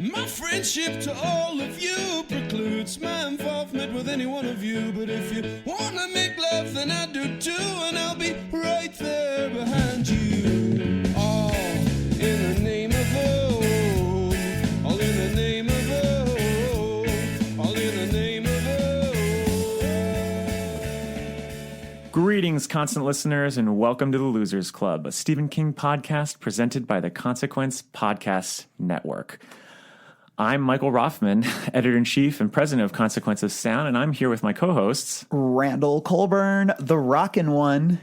My friendship to all of you precludes my involvement with any one of you. But if you wanna make love, then I do too, and I'll be right there behind you. All in the name of oh, all in the name of oh, all in the name of oh. Greetings, constant listeners, and welcome to the Losers Club, a Stephen King podcast presented by the Consequence Podcast Network. I'm Michael Rothman, editor-in-chief and president of Consequence of Sound, and I'm here with my co-hosts, Randall Colburn, the rockin' one,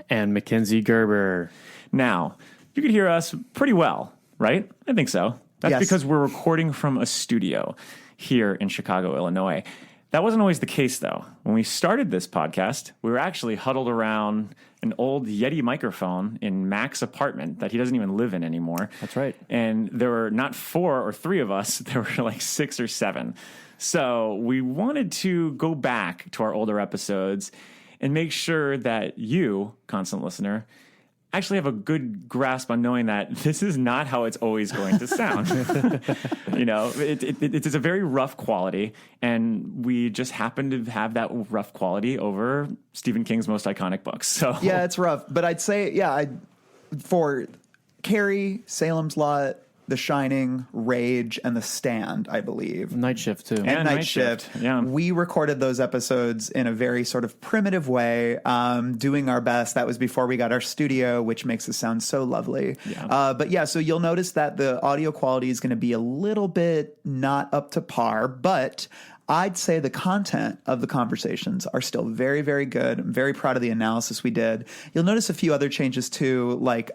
and Mackenzie Gerber. Now, you can hear us pretty well, right? I think so. That's Yes. because we're recording from a studio here in Chicago, Illinois. That wasn't always the case, though. When we started this podcast, we were actually huddled around an old Yeti microphone in Mac's apartment that he doesn't even live in anymore. That's right. And there were not 4 or 3 of us. There were like 6 or 7. So we wanted to go back to our older episodes and make sure that you, constant listener, actually have a good grasp on knowing that this is not how it's always going to sound. You know, it's a very rough quality, and we just happen to have that rough quality over Stephen King's most iconic books. So Yeah, it's rough. But I'd say, for Carrie, Salem's Lot, The Shining, Rage, and The Stand, I believe. Night Shift, too. And Night Shift. Yeah. We recorded those episodes in a very sort of primitive way, doing our best. That was before we got our studio, which makes us sound so lovely. Yeah. But yeah, so you'll notice that the audio quality is going to be a little bit not up to par, but I'd say the content of the conversations are still very, very good. I'm very proud of the analysis we did. You'll notice a few other changes too, like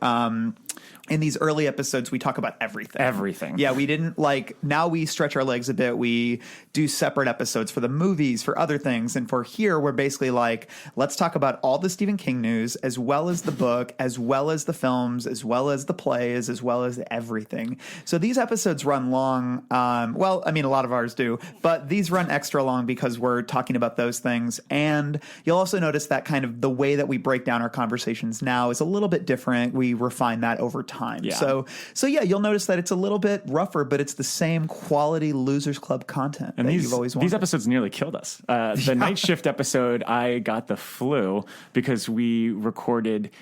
in these early episodes, we talk about everything. Everything. Yeah, we didn't now we stretch our legs a bit. We do separate episodes for the movies, for other things. And for here, we're basically like, let's talk about all the Stephen King news, as well as the book, as well as the films, as well as the plays, as well as everything. So these episodes run long. Well, I mean, a lot of ours do, but these run extra long because we're talking about those things. And you'll also notice that kind of the way that we break down our conversations now is a little bit different. We refine that over time. Yeah. So yeah, you'll notice that it's a little bit rougher, but it's the same quality Losers Club content And that these, you've always wanted. these episodes nearly killed us. The Night Shift episode, I got the flu because we recorded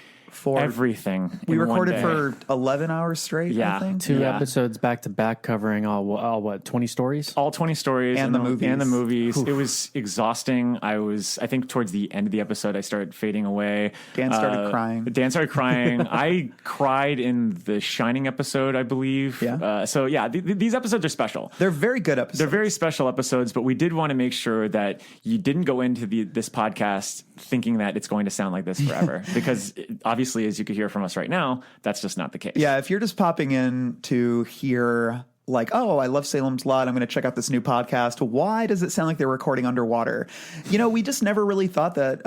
everything. We in one recorded day. for 11 hours straight, Yeah. I think. Two Yeah. episodes back to back covering all 20 stories? All 20 stories And the movies. And the movies. It was exhausting. I think towards the end of the episode, I started fading away. Dan started crying. Dan started crying. I cried in the Shining episode, I believe. Yeah. So yeah, these episodes are special. They're very good episodes. They're very special episodes, but we did want to make sure that you didn't go into this podcast thinking that it's going to sound like this forever. Because obviously, as you could hear from us right now, that's just not the case. Yeah, if you're just popping in to hear like, oh, I love Salem's Lot, I'm going to check out this new podcast. Why does it sound like they're recording underwater? You know, we just never really thought that.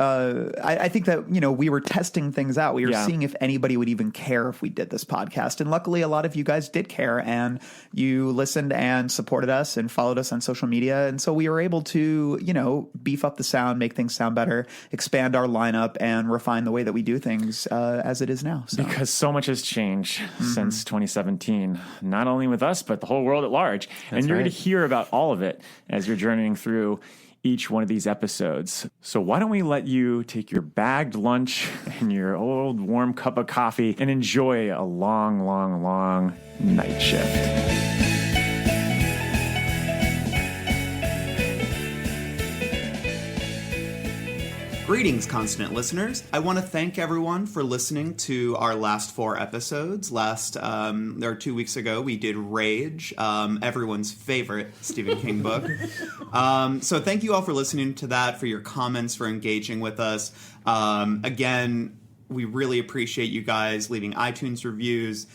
I think that, you know, we were testing things out. We were seeing if anybody would even care if we did this podcast. And luckily, a lot of you guys did care, and you listened and supported us and followed us on social media. And so we were able to, you know, beef up the sound, make things sound better, expand our lineup, and refine the way that we do things as it is now. So. Because so much has changed since 2017, not only with us, but the whole world at large. And you're going to hear about all of it as you're journeying through each one of these episodes. So why don't we let you take your bagged lunch and your old warm cup of coffee and enjoy a long, long, long night shift. Greetings, constant listeners. I want to thank everyone for listening to our last 4 episodes. Or 2 weeks ago, we did Rage, everyone's favorite Stephen King book. So thank you all for listening to that, for your comments, for engaging with us. Again, we really appreciate you guys leaving iTunes reviews,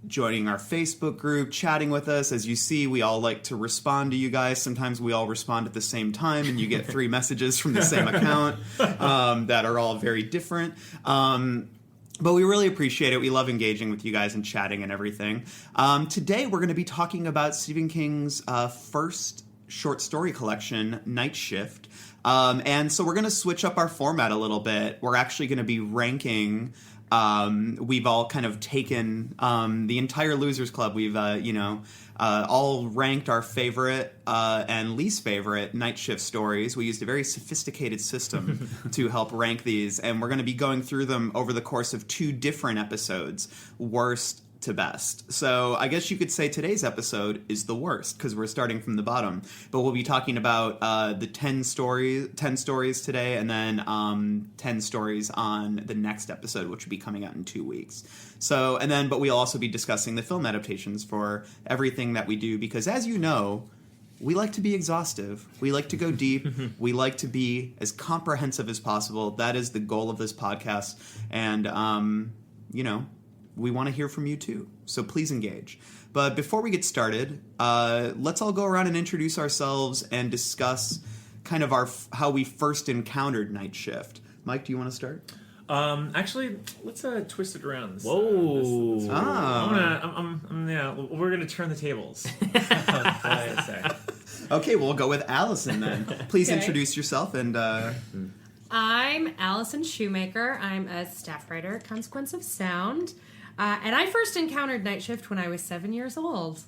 joining our Facebook group, chatting with us. As you see, we all like to respond to you guys. Sometimes we all respond at the same time, and you get 3 messages from the same account that are all very different. But we really appreciate it. We love engaging with you guys and chatting and everything. Today, we're going to be talking about Stephen King's first short story collection, Night Shift. And so we're going to switch up our format a little bit. We're actually going to be ranking we've all kind of taken the entire Losers Club. We've, all ranked our favorite and least favorite night shift stories. We used a very sophisticated system to help rank these, and we're going to be going through them over the course of 2 different episodes, worst to best. So I guess you could say today's episode is the worst because we're starting from the bottom. But we'll be talking about the 10 stories today, and then 10 stories on the next episode, which will be coming out in 2 weeks. So, but we'll also be discussing the film adaptations for everything that we do, because as you know, we like to be exhaustive. We like to go deep. We like to be as comprehensive as possible. That is the goal of this podcast. And, we want to hear from you too, so please engage. But before we get started, let's all go around and introduce ourselves and discuss kind of how we first encountered Night Shift. Mike, do you want to start? Actually, let's twist it around. Whoa! We're gonna turn the tables. Okay, we'll go with Allison then. Please introduce yourself and. I'm Allison Shoemaker. I'm a staff writer at Consequence of Sound. And I first encountered Night Shift when I was 7 years old.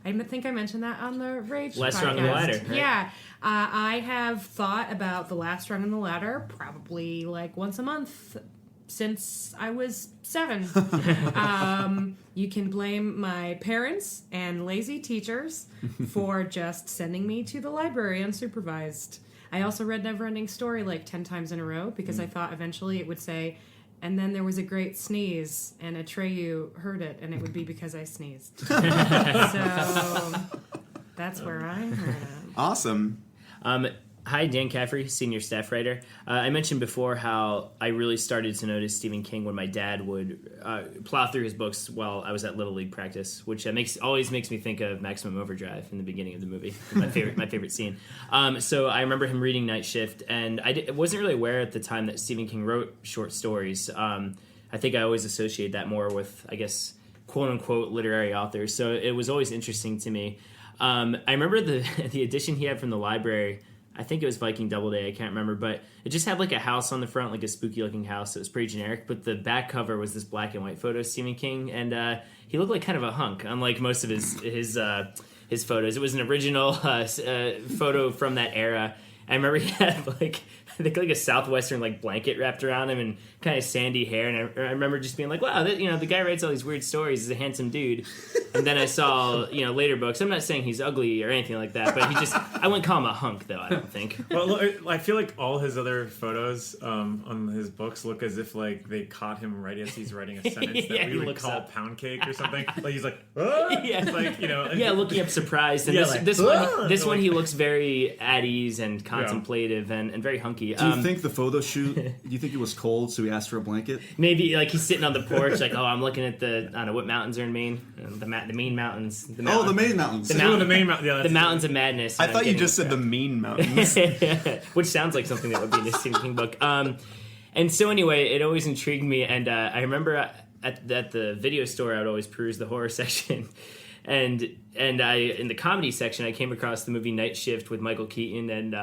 I think I mentioned that on the Rage Last podcast. Rung on the Ladder. Right? Yeah. I have thought about The Last Rung on the Ladder probably like once a month since I was 7. You can blame my parents and lazy teachers for just sending me to the library unsupervised. I also read Neverending Story like 10 times in a row because I thought eventually it would say, and then there was a great sneeze, and Atreyu heard it, and it would be because I sneezed. So that's where I'm at. Awesome. Hi, Dan Caffrey, senior staff writer. I mentioned before how I really started to notice Stephen King when my dad would plow through his books while I was at Little League practice, which always makes me think of Maximum Overdrive in the beginning of the movie. My favorite scene. So I remember him reading Night Shift, and I wasn't really aware at the time that Stephen King wrote short stories. I think I always associate that more with, I guess, quote-unquote literary authors. So it was always interesting to me. I remember the edition he had from the library. I think it was Viking Doubleday, I can't remember, but it just had like a house on the front, like a spooky looking house. It was pretty generic, but the back cover was this black and white photo of Stephen King, and he looked like kind of a hunk, unlike most of his photos. It was an original photo from that era. I remember he had like a southwestern like blanket wrapped around him and kind of sandy hair, and I remember just being like, wow, the guy writes all these weird stories. He's a handsome dude. And then I saw later books. I'm not saying he's ugly or anything like that, but I wouldn't call him a hunk though. I don't think. Well, I feel like all his other photos on his books look as if like they caught him right as he's writing a sentence that we would call pound cake or something. Like he's like, yeah, like looking up surprised. And this one he looks very at ease and contemplative and very hunky. Do you think the photo shoot? Do you think it was cold, so he asked for a blanket? Maybe like he's sitting on the porch, like, oh, I'm looking at I don't know what mountains are in Maine. The Maine Mountains. The Maine Mountains. The Mountains of Madness. I thought you just said the Mean Mountains. Which sounds like something that would be in a Stephen King book. And so anyway, it always intrigued me, and I remember at the video store I would always peruse the horror section. And I in the comedy section I came across the movie Night Shift with Michael Keaton and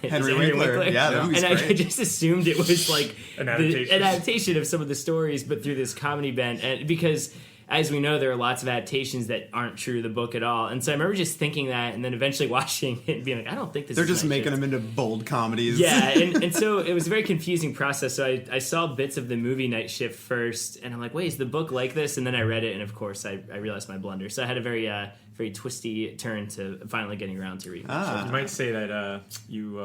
Henry Winkler. Yeah, that movie's and great. I just assumed it was like an adaptation of some of the stories, but through this comedy bent, and because as we know, there are lots of adaptations that aren't true to the book at all. And so I remember just thinking that and then eventually watching it and being like, I don't think this They're is just Night making Shift. them into bold comedies. Yeah, and so it was a very confusing process. So I saw bits of the movie Night Shift first, and I'm like, wait, is the book like this? And then I read it, and of course I realized my blunder. So I had a very twisty turn to finally getting around to reading Night Shift. You might say that you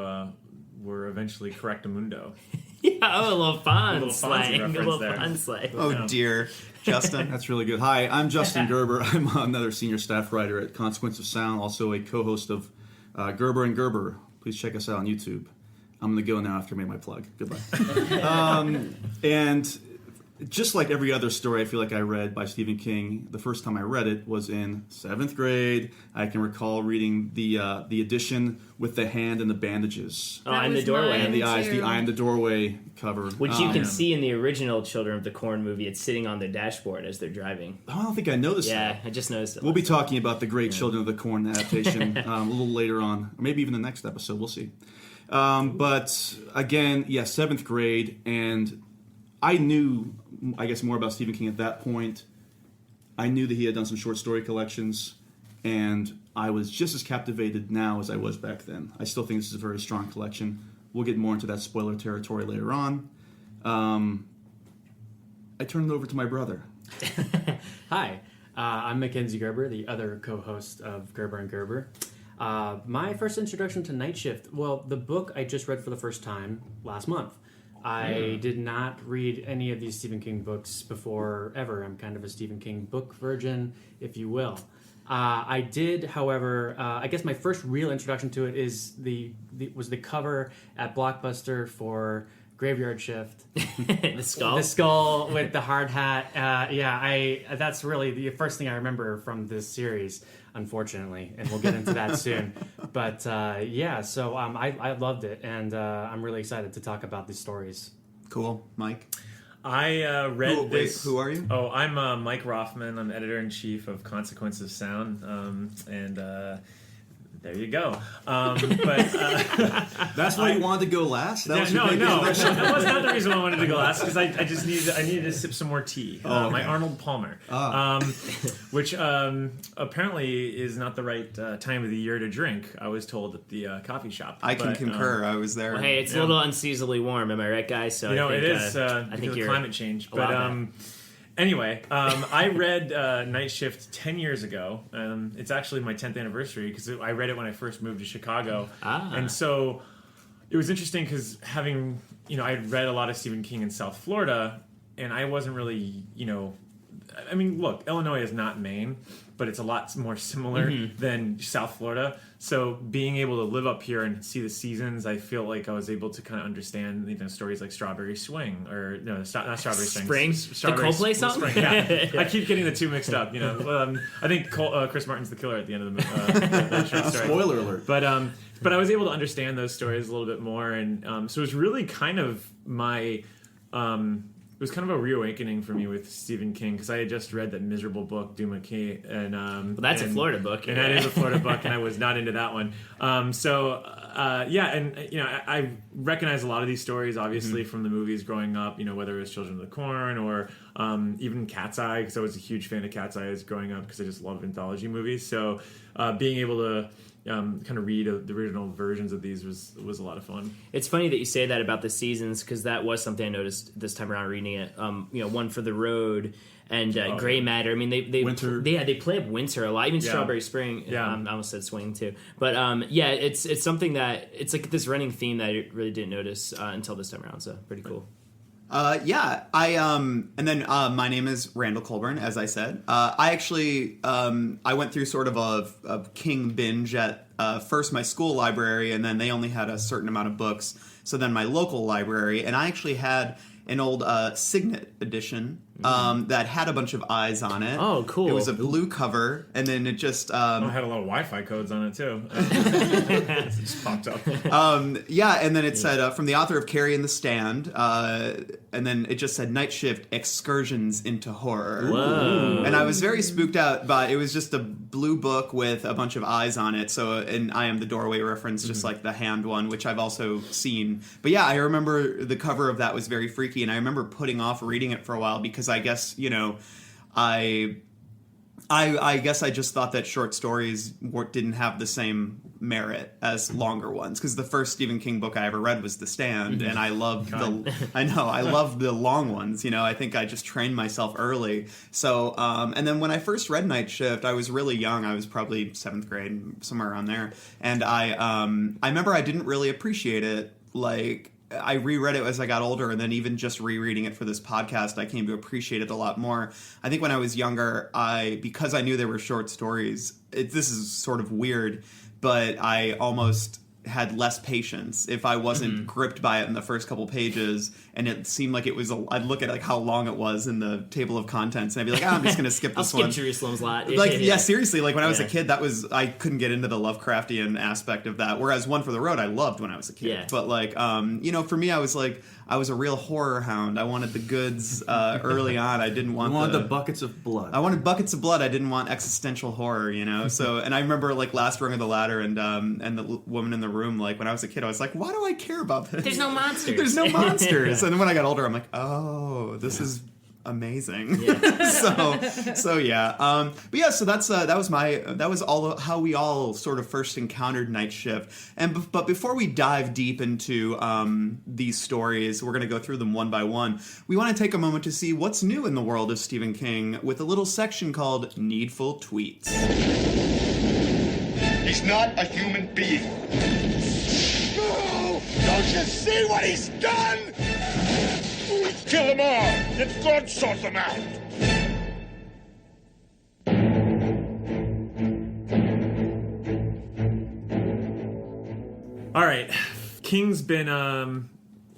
were eventually correctamundo. Yeah, a little fun A little slang. Fonzie A reference little there. fun slang. Oh dear, Justin. That's really good. Hi, I'm Justin Gerber. I'm another senior staff writer at Consequence of Sound, also a co-host of Gerber and Gerber. Please check us out on YouTube. I'm going to go now after I made my plug. Goodbye. And just like every other story I feel like I read by Stephen King, the first time I read it was in 7th grade. I can recall reading the edition with the hand and the bandages. Oh, I'm the doorway. mine. And the eyes, too. the I Am the Doorway cover. Which you can see in the original Children of the Corn movie. It's sitting on their dashboard as they're driving. I don't think I noticed Yeah, that. I just noticed it. We'll be talking about the great Children of the Corn adaptation a little later on, or maybe even the next episode. We'll see. But again, 7th grade, and I knew I guess, more about Stephen King at that point. I knew that he had done some short story collections, and I was just as captivated now as I was back then. I still think this is a very strong collection. We'll get more into that spoiler territory later on. I turned it over to my brother. Hi, I'm Mackenzie Gerber, the other co-host of Gerber and Gerber. My first introduction to Night Shift, well, the book I just read for the first time last month. I did not read any of these Stephen King books before ever. I'm kind of a Stephen King book virgin, if you will. I did, however, I guess my first real introduction to it is was the cover at Blockbuster for Graveyard Shift. The skull? The skull with the hard hat. That's really the first thing I remember from this series, unfortunately, and we'll get into that soon. But so I loved it, and I'm really excited to talk about these stories. Cool. Mike? I read this. Who are you? Oh, I'm Mike Rothman. I'm editor-in-chief of Consequence of Sound, and there you go. That's why you wanted to go last? That was No, your big that introduction? was not the reason why I wanted to go last, because I needed to sip some more tea. My Arnold Palmer, which apparently is not the right time of the year to drink. I was told at the coffee shop. I can concur. I was there. Well, hey, it's a little unseasonably warm, am I right, guys? So I think, it is. I Because think of you're climate change. allowed But that. anyway, I read Night Shift 10 years ago. It's actually my 10th anniversary because I read it when I first moved to Chicago. And so it was interesting because I had read a lot of Stephen King in South Florida, and I wasn't really, I mean, look, Illinois is not Maine, but it's a lot more similar than South Florida. So being able to live up here and see the seasons, I feel like I was able to kind of understand, stories like Strawberry Swing, or no, not Strawberry Swing. Spring? The Coldplay song? Spring, yeah. I keep getting the two mixed up. I think Chris Martin's the killer at the end of the short story. Spoiler alert. But I was able to understand those stories a little bit more, and so it was really kind of my. It was kind of a reawakening for me with Stephen King, because I had just read that miserable book, Doom McKee, and That's a Florida book. and that is a Florida book, and I was not into that one. I recognize a lot of these stories, obviously, from the movies growing up. Whether it was Children of the Corn or even Cat's Eye, because I was a huge fan of Cat's Eye as growing up, because I just love anthology movies. So being able to kind of read the original versions of these was a lot of fun. It's funny that you say that about the seasons, because that was something I noticed this time around reading it. One for the Road and Gray Matter. I mean, they Winter. They play up winter a lot. Even Strawberry Spring. Yeah. I almost said swing too. But it's something that it's like this running theme that I really didn't notice until this time around. So pretty cool. My name is Randall Colburn, as I said. I actually, I went through sort of a King binge at first my school library, and then they only had a certain amount of books. So then my local library, and I actually had an old Signet edition that had a bunch of eyes on it. Oh, cool. It was a blue cover, and then it just... It had a lot of Wi-Fi codes on it, too. It just popped up. and then it said, from the author of Carrie and the Stand, and then it just said, Night Shift, Excursions into Horror. Whoa. And I was very spooked out, but it was just a blue book with a bunch of eyes on it, and I Am the Doorway reference, just like the hand one, which I've also seen. But yeah, I remember the cover of that was very freaky, and I remember putting off reading it for a while, because I guess, I guess I just thought that short stories didn't have the same merit as longer ones, because the first Stephen King book I ever read was The Stand, and I loved I loved the long ones. I think I just trained myself early. So, and then when I first read Night Shift, I was really young. I was probably 7th grade, somewhere around there, and I remember I didn't really appreciate it. Like, I reread it as I got older, and then even just rereading it for this podcast, I came to appreciate it a lot more. I think when I was younger, because I knew they were short stories, this is sort of weird, but I almost had less patience if I wasn't gripped by it in the first couple pages, and it seemed like it was I'd look at how long it was in the table of contents, and I'd be like, I'm just gonna skip this I'll one. skip Jerusalem's Lot. Seriously, when I was a kid, I couldn't get into the Lovecraftian aspect of that, whereas One for the Road I loved when I was a kid. But for me, I was a real horror hound. I wanted the goods early on. I didn't want the buckets of blood. I wanted buckets of blood. I didn't want existential horror, So, and I remember Last Rung of the Ladder and the woman in the room. When I was a kid, I was like, why do I care about this? There's no monsters. There's no monsters. And then when I got older, I'm like, oh, this is amazing. so yeah. But yeah, so that was all how we all sort of first encountered Night Shift. But before we dive deep into these stories, we're going to go through them one by one. We want to take a moment to see what's new in the world of Stephen King with a little section called Needful Tweets. He's not a human being. No! Don't you see what he's done? Kill them all. Let God sort them out. All right. King's been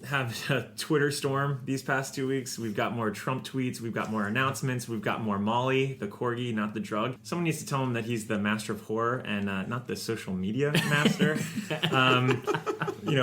having a Twitter storm these past 2 weeks. We've got more Trump tweets. We've got more announcements. We've got more Molly, the corgi, not the drug. Someone needs to tell him that he's the master of horror and not the social media master.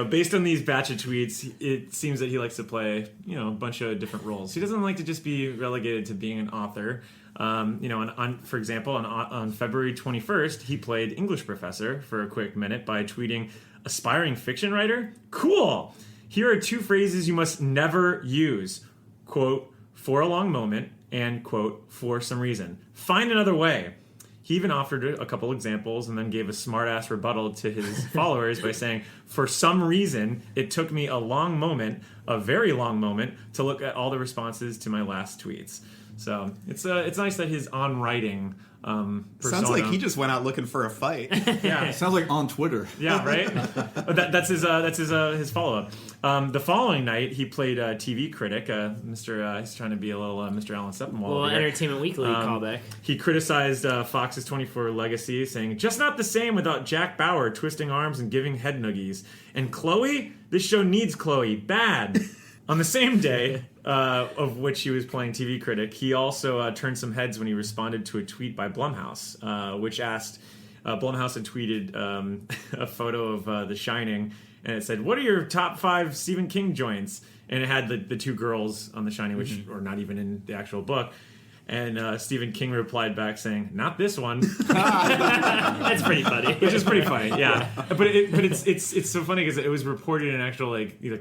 Based on these batch of tweets, it seems that he likes to play, a bunch of different roles. He doesn't like to just be relegated to being an author. For example, on February 21st, he played English professor for a quick minute by tweeting, "Aspiring fiction writer? Cool! Here are 2 phrases you must never use. Quote, for a long moment, and quote, for some reason. Find another way." He even offered a couple examples and then gave a smart-ass rebuttal to his followers by saying, "For some reason, it took me a long moment, a very long moment, to look at all the responses to my last tweets." So it's nice that his on-writing persona... Sounds like he just went out looking for a fight. Yeah. Sounds like on Twitter. Yeah, right? That's his follow-up. The following night, he played a TV critic, he's trying to be a little Mr. Alan Sepinwall. Well, Entertainment Weekly callback. He criticized Fox's 24 legacy, saying, "Just not the same without Jack Bauer twisting arms and giving head noogies. And Chloe? This show needs Chloe. Bad." On the same day of which he was playing TV critic, he also turned some heads when he responded to a tweet by Blumhouse, which asked... Blumhouse had tweeted a photo of The Shining, and it said, "What are your top 5 Stephen King joints?" And it had the 2 girls on The Shining, which are not even in the actual book. And Stephen King replied back saying, "Not this one." That's pretty funny. Which is pretty funny, yeah. But it's so funny because it was reported in actual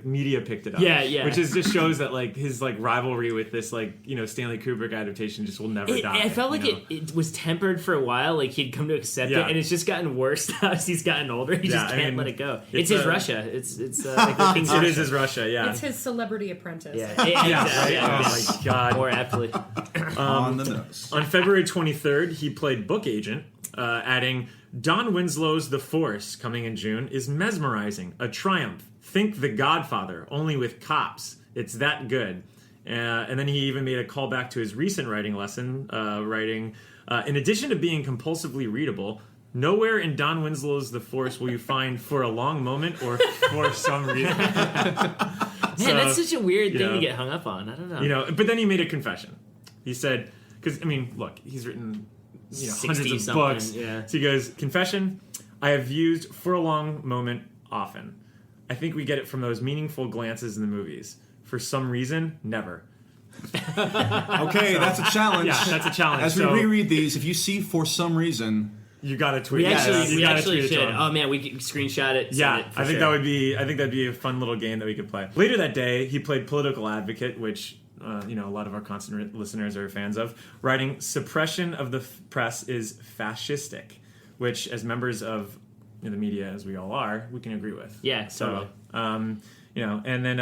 media picked it up. Yeah. Which just shows that his rivalry with this Stanley Kubrick adaptation just will never die. I felt like it was tempered for a while. Like he'd come to accept it, and it's just gotten worse as he's gotten older. He just can't let it go. It's his Russia. It's like the King's It Russia. is his Russia. Yeah. It's his Celebrity Apprentice. Yeah. Oh my god. More aptly. On the nose. On February 23rd, he played Book Agent, adding, "Don Winslow's The Force, coming in June, is mesmerizing, a triumph. Think The Godfather, only with cops. It's that good." And then he even made a callback to his recent writing lesson, writing, "In addition to being compulsively readable, nowhere in Don Winslow's The Force will you find for a long moment or for some reason." Man, that's such a weird thing to get hung up on. I don't know. But then he made a confession. He said, because, look, he's written hundreds of books. Yeah. So he goes, "Confession, I have used for a long moment often. I think we get it from those meaningful glances in the movies. For some reason, never." Okay, that's a challenge. Yeah, that's a challenge. As we reread these, if you see "for some reason," you got to tweet. We actually tweet it to should. him. Oh man, we could screenshot it. Yeah, send it for I think sure. that'd be a fun little game that we could play. Later that day, he played Political Advocate, which a lot of our constant listeners are fans of, writing, "Suppression of the press is fascistic," which, as members of the media, as we all are, we can agree with. Yeah, So, totally. and then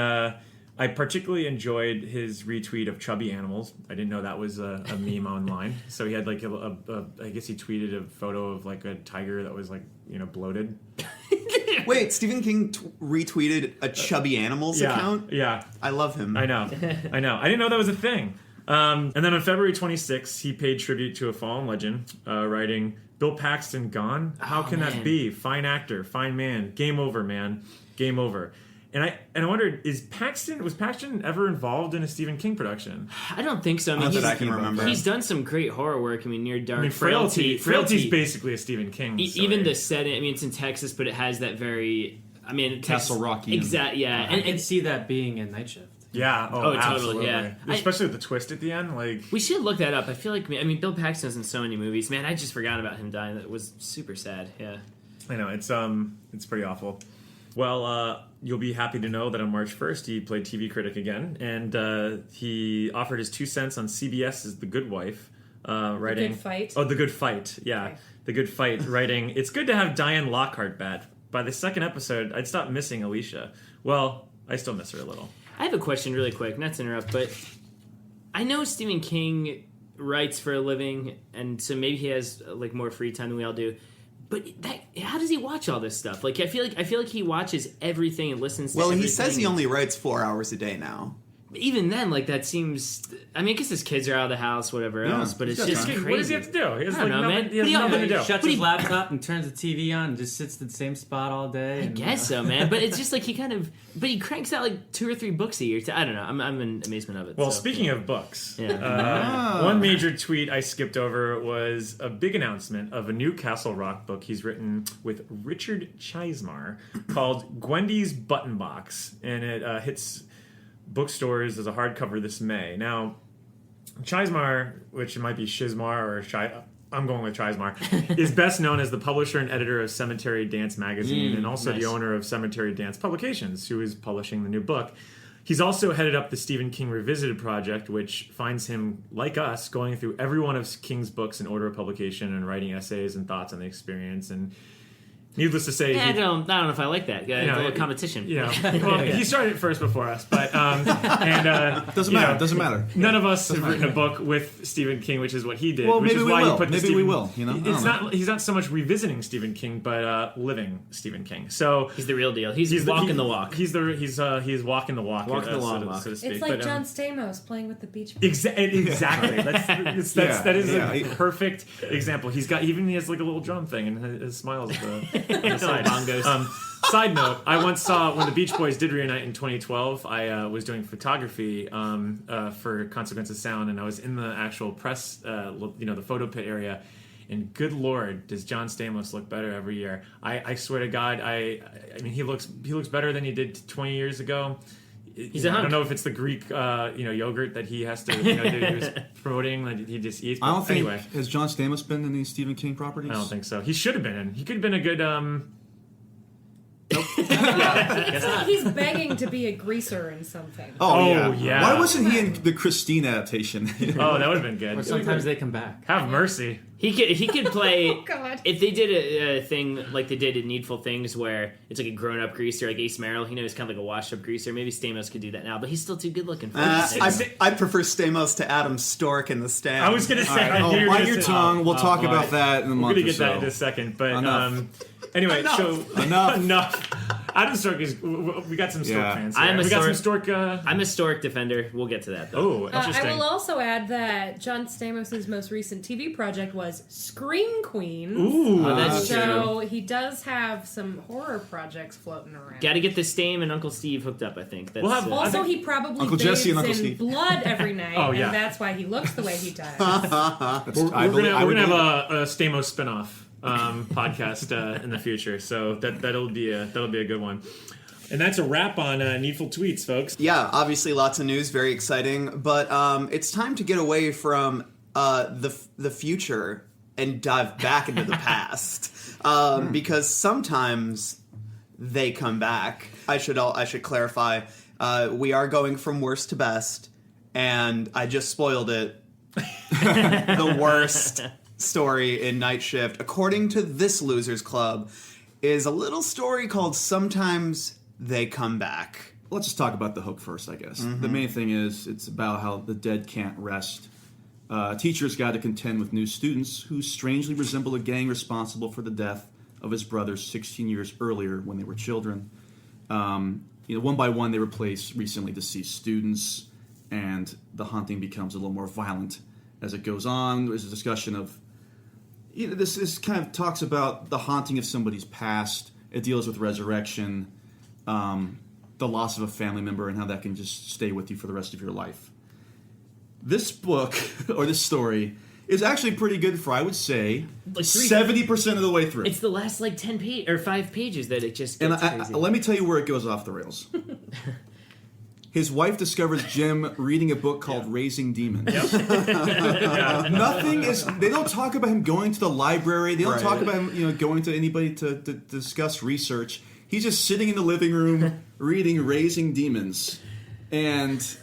I particularly enjoyed his retweet of chubby animals. I didn't know that was a meme online. So he had I guess he tweeted a photo of a tiger that was bloated. Wait, Stephen King retweeted a Chubby Animals account? Yeah. I love him. I know. I didn't know that was a thing. And then on February 26th, he paid tribute to a fallen legend, writing, "Bill Paxton gone? How can that be? Fine actor, fine man. Game over, man. Game over." And I wondered, was Paxton ever involved in a Stephen King production? I don't think so. Not that I can remember. He's done some great horror work. Near Dark. Frailty's basically a Stephen King story. Even the setting. It's in Texas, but it has that very. Castle Rock. Exactly. Yeah, I can see that being in Night Shift. Yeah. Oh, totally. Absolutely. Yeah. Especially with the twist at the end. We should look that up. I feel like Bill Paxton's in so many movies. Man, I just forgot about him dying. That was super sad. Yeah. I know it's pretty awful. Well, you'll be happy to know that on March 1st, he played TV critic again, and he offered his 2 cents on CBS's The Good Wife, writing... Good Fight? Oh, The Good Fight, yeah. Okay. The Good Fight, writing, "It's good to have Diane Lockhart back. By the second episode, I'd stopped missing Alicia. Well, I still miss her a little." I have a question really quick, not to interrupt, but I know Stephen King writes for a living, and so maybe he has like more free time than we all do. But how does he watch all this stuff? Like I feel like he watches everything and listens to everything. Well, he says he only writes 4 hours a day now. Even then, like that seems. I mean, I guess his kids are out of the house, whatever else. But it's just crazy. What does he have to do? He has I don't know, man. He has nothing to do. He shuts his laptop and turns the TV on and just sits at the same spot all day. I guess so, man. But it's just like he cranks out like 2 or 3 books a year. I don't know. I'm in amazement of it. Well, so. speaking of books, Yeah. one major tweet I skipped over was a big announcement of a new Castle Rock book he's written with Richard Chizmar called Gwendy's Button Box, and it hits bookstores as a hardcover this May. Now, Chizmar, which might be Shizmar or I'm going with Chizmar, is best known as the publisher and editor of Cemetery Dance magazine and also nice. the owner of Cemetery Dance Publications, who is publishing the new book. He's also headed up the Stephen King Revisited project, which finds him, like us, going through every one of King's books in order of publication and writing essays and thoughts on the experience. And needless to say, I don't know if I like that. A little competition. Well, he started it first before us, but Doesn't matter. Doesn't matter. None of us have written a book with Stephen King, which is what he did. Well, which maybe is we why will. He put the Maybe we will. You know, it's not. He's not so much revisiting Stephen King, but living Stephen King. So He's the real deal. He's walking the walk. He's walking the walk. Walking the long walk. so to speak. It's like But, John Stamos playing with the Beach Boys. Exactly. That is Yeah. a perfect example. He has like a little drum thing and his smiles at the side. Bongos. Side note: I once saw when the Beach Boys did reunite in 2012. I was doing photography for Consequence of Sound, and I was in the actual press, the photo pit area. And good Lord, does John Stamos look better every year? I swear to God, I mean, he looks better than he did 20 years ago. He's a hunk. I don't know if it's the Greek, yogurt that he has to, that he was promoting that he just eats. I don't think. Anyway, Has John Stamos been in any Stephen King properties? I don't think so. He should have been in. He could have been a good. It's like he's begging to be a greaser in something. Oh, yeah. Why wasn't he in the Christine adaptation? Oh, that would have been good. Or sometimes they come back. Have mercy. He could play. Oh, God. If they did a thing like they did in Needful Things, where it's like a grown-up greaser, like Ace Merrill, he's kind of like a washed-up greaser. Maybe Stamos could do that now, but he's still too good-looking for it. I prefer Stamos to Adam Stork in The Stand. I was going to say. All right, I knew you were bite gonna your say- tongue. We'll talk about that in a We're month going to or get that so. in a second, but Enough. anyway, Enough. so enough. Adam Stork is. We got some Stork Yeah. fans. I'm Here. a We got some Stork- Stork. I'm a Stork defender. We'll get to that, though. Oh, interesting. I will also add that John Stamos' most recent TV project was Scream Queens. Ooh, Oh, that's So he does have some horror projects floating around. Got to get the Stame and Uncle Steve hooked up, I think. That's, We'll have- Also, he probably Uncle bathes Jesse and Uncle in Steve. blood every night, Oh, yeah. and that's why he looks the way he does. We're gonna have a Stamos spinoff podcast in the future, so that'll be a good one. And that's a wrap on Needful Tweets, folks. Yeah, obviously lots of news, very exciting. But it's time to get away from the future and dive back into the past, because sometimes they come back. I should clarify. We are going from worst to best, and I just spoiled it. The worst story in Night Shift, according to this Losers Club, is a little story called Sometimes They Come Back. Let's just talk about the hook first, I guess. The main thing is it's about how the dead can't rest. Teachers got to contend with new students who strangely resemble a gang responsible for the death of his brothers 16 years earlier when they were children. One by one, they replace recently deceased students, and the haunting becomes a little more violent as it goes on. There's a discussion of, this kind of talks about the haunting of somebody's past. It deals with resurrection, the loss of a family member, and how that can just stay with you for the rest of your life. This book, or this story, is actually pretty good for, I would say, Like 70% of the way through. It's the last 10 or 5 pages that it just gets And crazy. let me tell you where it goes off the rails. His wife discovers Jim reading a book called Raising Demons. Nothing is. They don't talk about him going to the library. They don't talk about him, going to anybody to discuss research. He's just sitting in the living room reading Raising Demons, and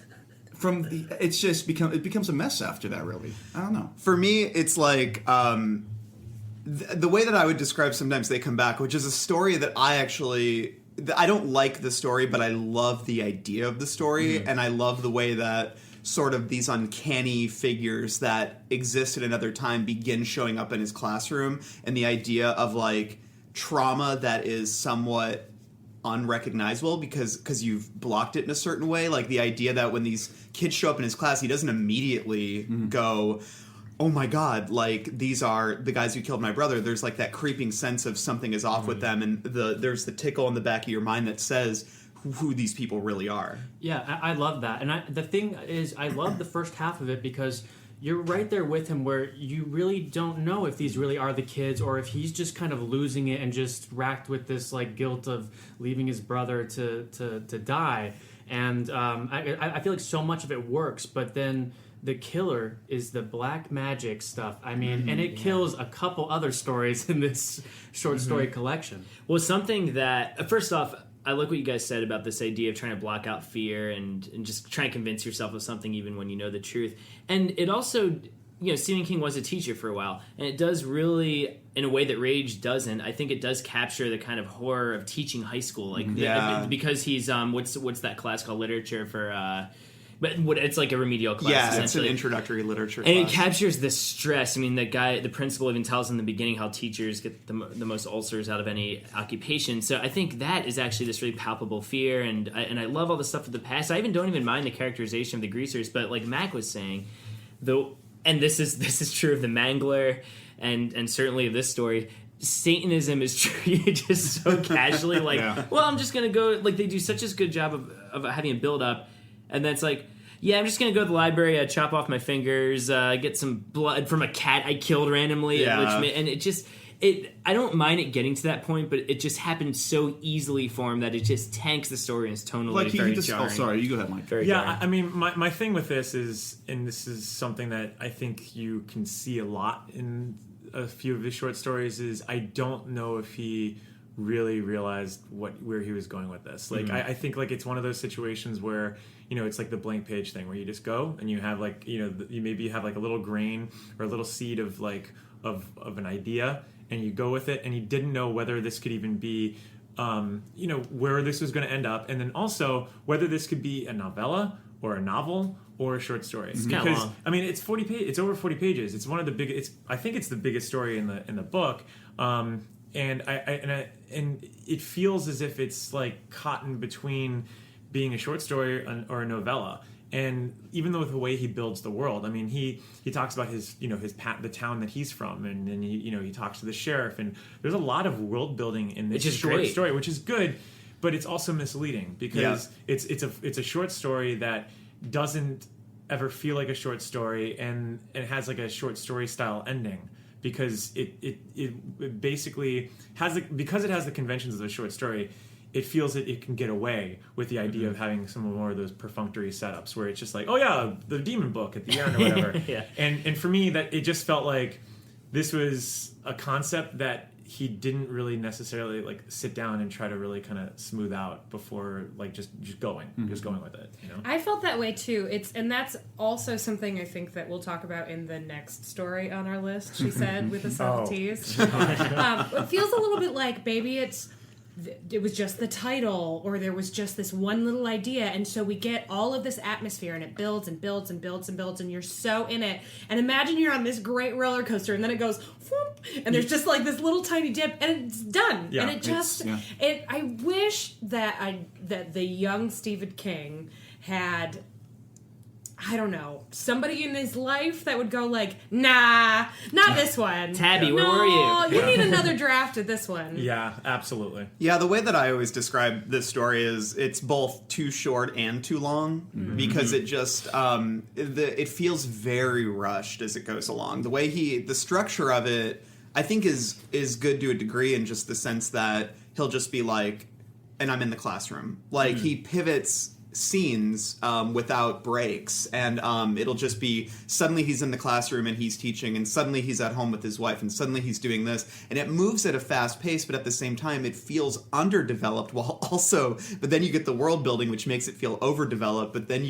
it becomes a mess after that. Really, I don't know. For me, it's like the way that I would describe Sometimes They Come Back, which is a story that I don't like the story, but I love the idea of the story, and I love the way that sort of these uncanny figures that exist at another time begin showing up in his classroom, and the idea of like trauma that is somewhat unrecognizable because you've blocked it in a certain way. Like the idea that when these kids show up in his class, he doesn't immediately go, oh my god, like these are the guys who killed my brother. There's like that creeping sense of something is off with them, and there's the tickle in the back of your mind that says who these people really are. Yeah, I love that. And the thing is, I love the first half of it because you're right there with him where you really don't know if these really are the kids or if he's just kind of losing it and just racked with this like guilt of leaving his brother to die. And I feel like so much of it works, but then the killer is the black magic stuff. I mean, and it kills a couple other stories in this short story collection. Well, something that, first off, I like what you guys said about this idea of trying to block out fear and just trying to convince yourself of something even when you know the truth. And it also, Stephen King was a teacher for a while, and it does really, in a way that Rage doesn't, I think it does capture the kind of horror of teaching high school. Like, because he's, what's that class called? Literature for... But it's like a remedial class. Yeah, it's an introductory literature class. And it captures the stress. I mean, the principal even tells in the beginning how teachers get the most ulcers out of any occupation. So I think that is actually this really palpable fear. And I love all the stuff of the past. I don't even mind the characterization of the greasers. But like Mac was saying, and this is true of the Mangler and certainly of this story, Satanism is treated just so casually. Like, well, I'm just going to go. Like, they do such a good job of having a build up. And then it's like, yeah, I'm just going to go to the library, chop off my fingers, get some blood from a cat I killed randomly. And I don't mind it getting to that point, but it just happened so easily for him that it just tanks the story and it's tonally very jarring. Oh, sorry, you go ahead, Mike. Yeah, I mean, my thing with this is, and this is something that I think you can see a lot in a few of his short stories, is I don't know if he really realized where he was going with this. Like, I think like it's one of those situations where, it's like the blank page thing where you just go and you have like, you maybe have like a little grain or a little seed of like of an idea, and you go with it, and you didn't know whether this could even be where this was going to end up, and then also whether this could be a novella or a novel or a short story. It's because long. I mean, it's 40 pages. It's over 40 pages. It's one of the biggest. I think it's the biggest story in the book. And it feels as if it's like caught in between being a short story or a novella. And even though the way he builds the world, I mean, he talks about the town that he's from, and he talks to the sheriff, and there's a lot of world building in this short story, which is good, but it's also misleading because it's a short story that doesn't ever feel like a short story, and it has like a short story style ending. Because it basically has because it has the conventions of a short story, it feels that it can get away with the idea of having some more of those perfunctory setups where it's just like, oh yeah, the demon book at the end or whatever. And for me, that it just felt like this was a concept that he didn't really necessarily like sit down and try to really kind of smooth out before like just going with it. I felt that way too. And that's also something I think that we'll talk about in the next story on our list. She said with the subtleties. It feels a little bit like maybe it was just the title, or there was just this one little idea, and so we get all of this atmosphere, and it builds and builds and builds and builds, and you're so in it. And imagine you're on this great roller coaster, and then it goes whoop, and there's just like this little tiny dip, and it's done. Yeah, and it just I wish that the young Stephen King had, I don't know, somebody in his life that would go like, nah, not this one. Tabby, where were you? You need another draft of this one. Yeah, absolutely. Yeah, the way that I always describe this story is it's both too short and too long because it just it feels very rushed as it goes along. The way the structure of it, I think is good to a degree, in just the sense that he'll just be like, and I'm in the classroom. Like he pivots scenes without breaks, and it'll just be suddenly he's in the classroom and he's teaching, and suddenly he's at home with his wife, and suddenly he's doing this, and it moves at a fast pace, but at the same time it feels underdeveloped, while also, but then you get the world building, which makes it feel overdeveloped, but then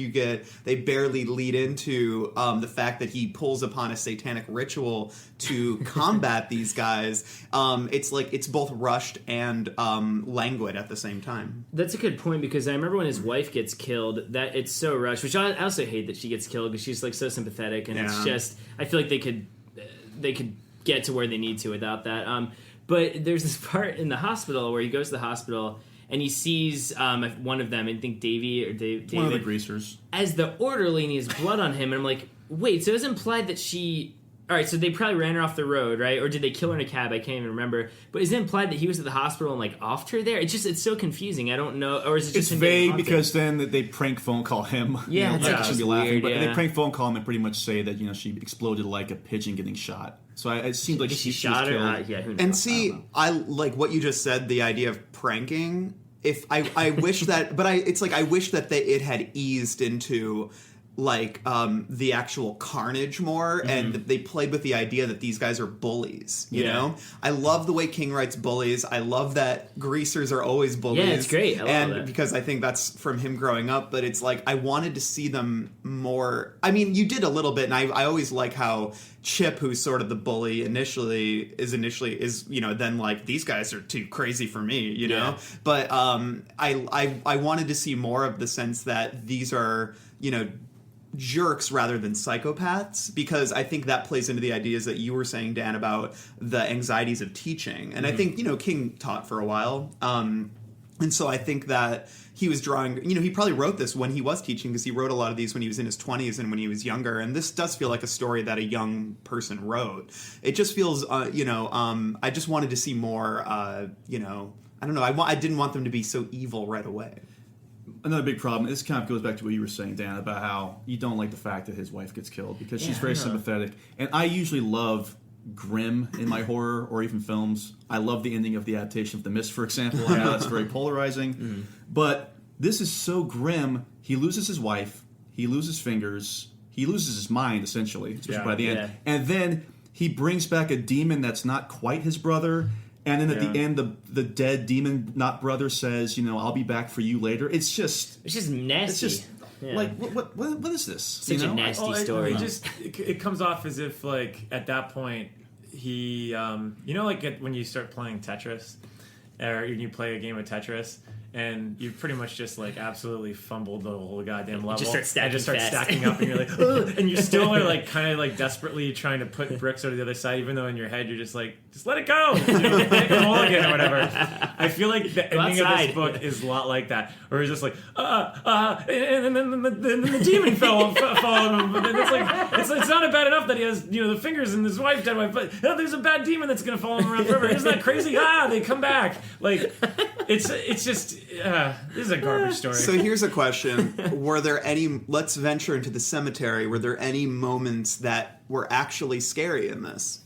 they barely lead into the fact that he pulls upon a satanic ritual to combat these guys. It's like it's both rushed and languid at the same time. That's a good point, because I remember when his wife gets killed, that it's so rushed, which I also hate that she gets killed, because she's like so sympathetic, and it's just, I feel like they could get to where they need to without that. But there's this part in the hospital where he goes to the hospital and he sees one of them, I think David, One of the greasers, as the orderly, and he has blood on him, and I'm like, wait, so it's implied that she... All right, so they probably ran her off the road, right? Or did they kill her in a cab? I can't even remember. But is it implied that he was at the hospital and like offed her there? It's so confusing. I don't know. Or is it just it's vague because then they prank phone call him. Yeah, it's should be laughing, weird, but yeah. they prank phone call him and pretty much say that she exploded like a pigeon getting shot. So it seems like she was shot her. killed. Yeah, who knows? And see, I like what you just said. The idea of pranking. If I wish that, but I wish that it had eased into like the actual carnage more, and they played with the idea that these guys are bullies. You know, I love the way King writes bullies. I love that greasers are always bullies. Yeah, it's great. I love that. Because I think that's from him growing up. But it's like I wanted to see them more. I mean, you did a little bit, and I always like how Chip, who's sort of the bully initially is then like these guys are too crazy for me, you know. But I wanted to see more of the sense that these are jerks rather than psychopaths, because I think that plays into the ideas that you were saying, Dan, about the anxieties of teaching. And I think King taught for a while, and so I think that he was drawing, he probably wrote this when he was teaching, because he wrote a lot of these when he was in his 20s and when he was younger, and this does feel like a story that a young person wrote. It just feels, I just wanted to see more, I don't know, I didn't want them to be so evil right away. Another big problem, this kind of goes back to what you were saying, Dan, about how you don't like the fact that his wife gets killed, because she's very sympathetic. And I usually love grim in my horror or even films. I love the ending of the adaptation of The Mist, for example. I know that's very polarizing. But this is so grim. He loses his wife. He loses fingers. He loses his mind, essentially, especially by the end. And then he brings back a demon that's not quite his brother. And then at the end, the dead demon, not brother, says, I'll be back for you later. It's just nasty. It's just like, what is this? Such a nasty story. It comes off as if, like, at that point, he, when you start playing Tetris, or you play a game of Tetris, and you pretty much just like absolutely fumbled the whole goddamn level. Just start stacking up, and you're like, ugh, and you still are like kind of like desperately trying to put bricks over the other side, even though in your head you're just like, just let it go, make a hole again or whatever. I feel like the ending of this book is a lot like that, where he's just like, and then the demon followed him. But then it's like it's not bad enough that he has the fingers and his wife dead wife, but there's a bad demon that's gonna follow him around forever. Isn't that crazy? They come back. Like it's just. This is a garbage story. So here's a question. Were there any, let's venture into the cemetery, were there any moments that were actually scary in this?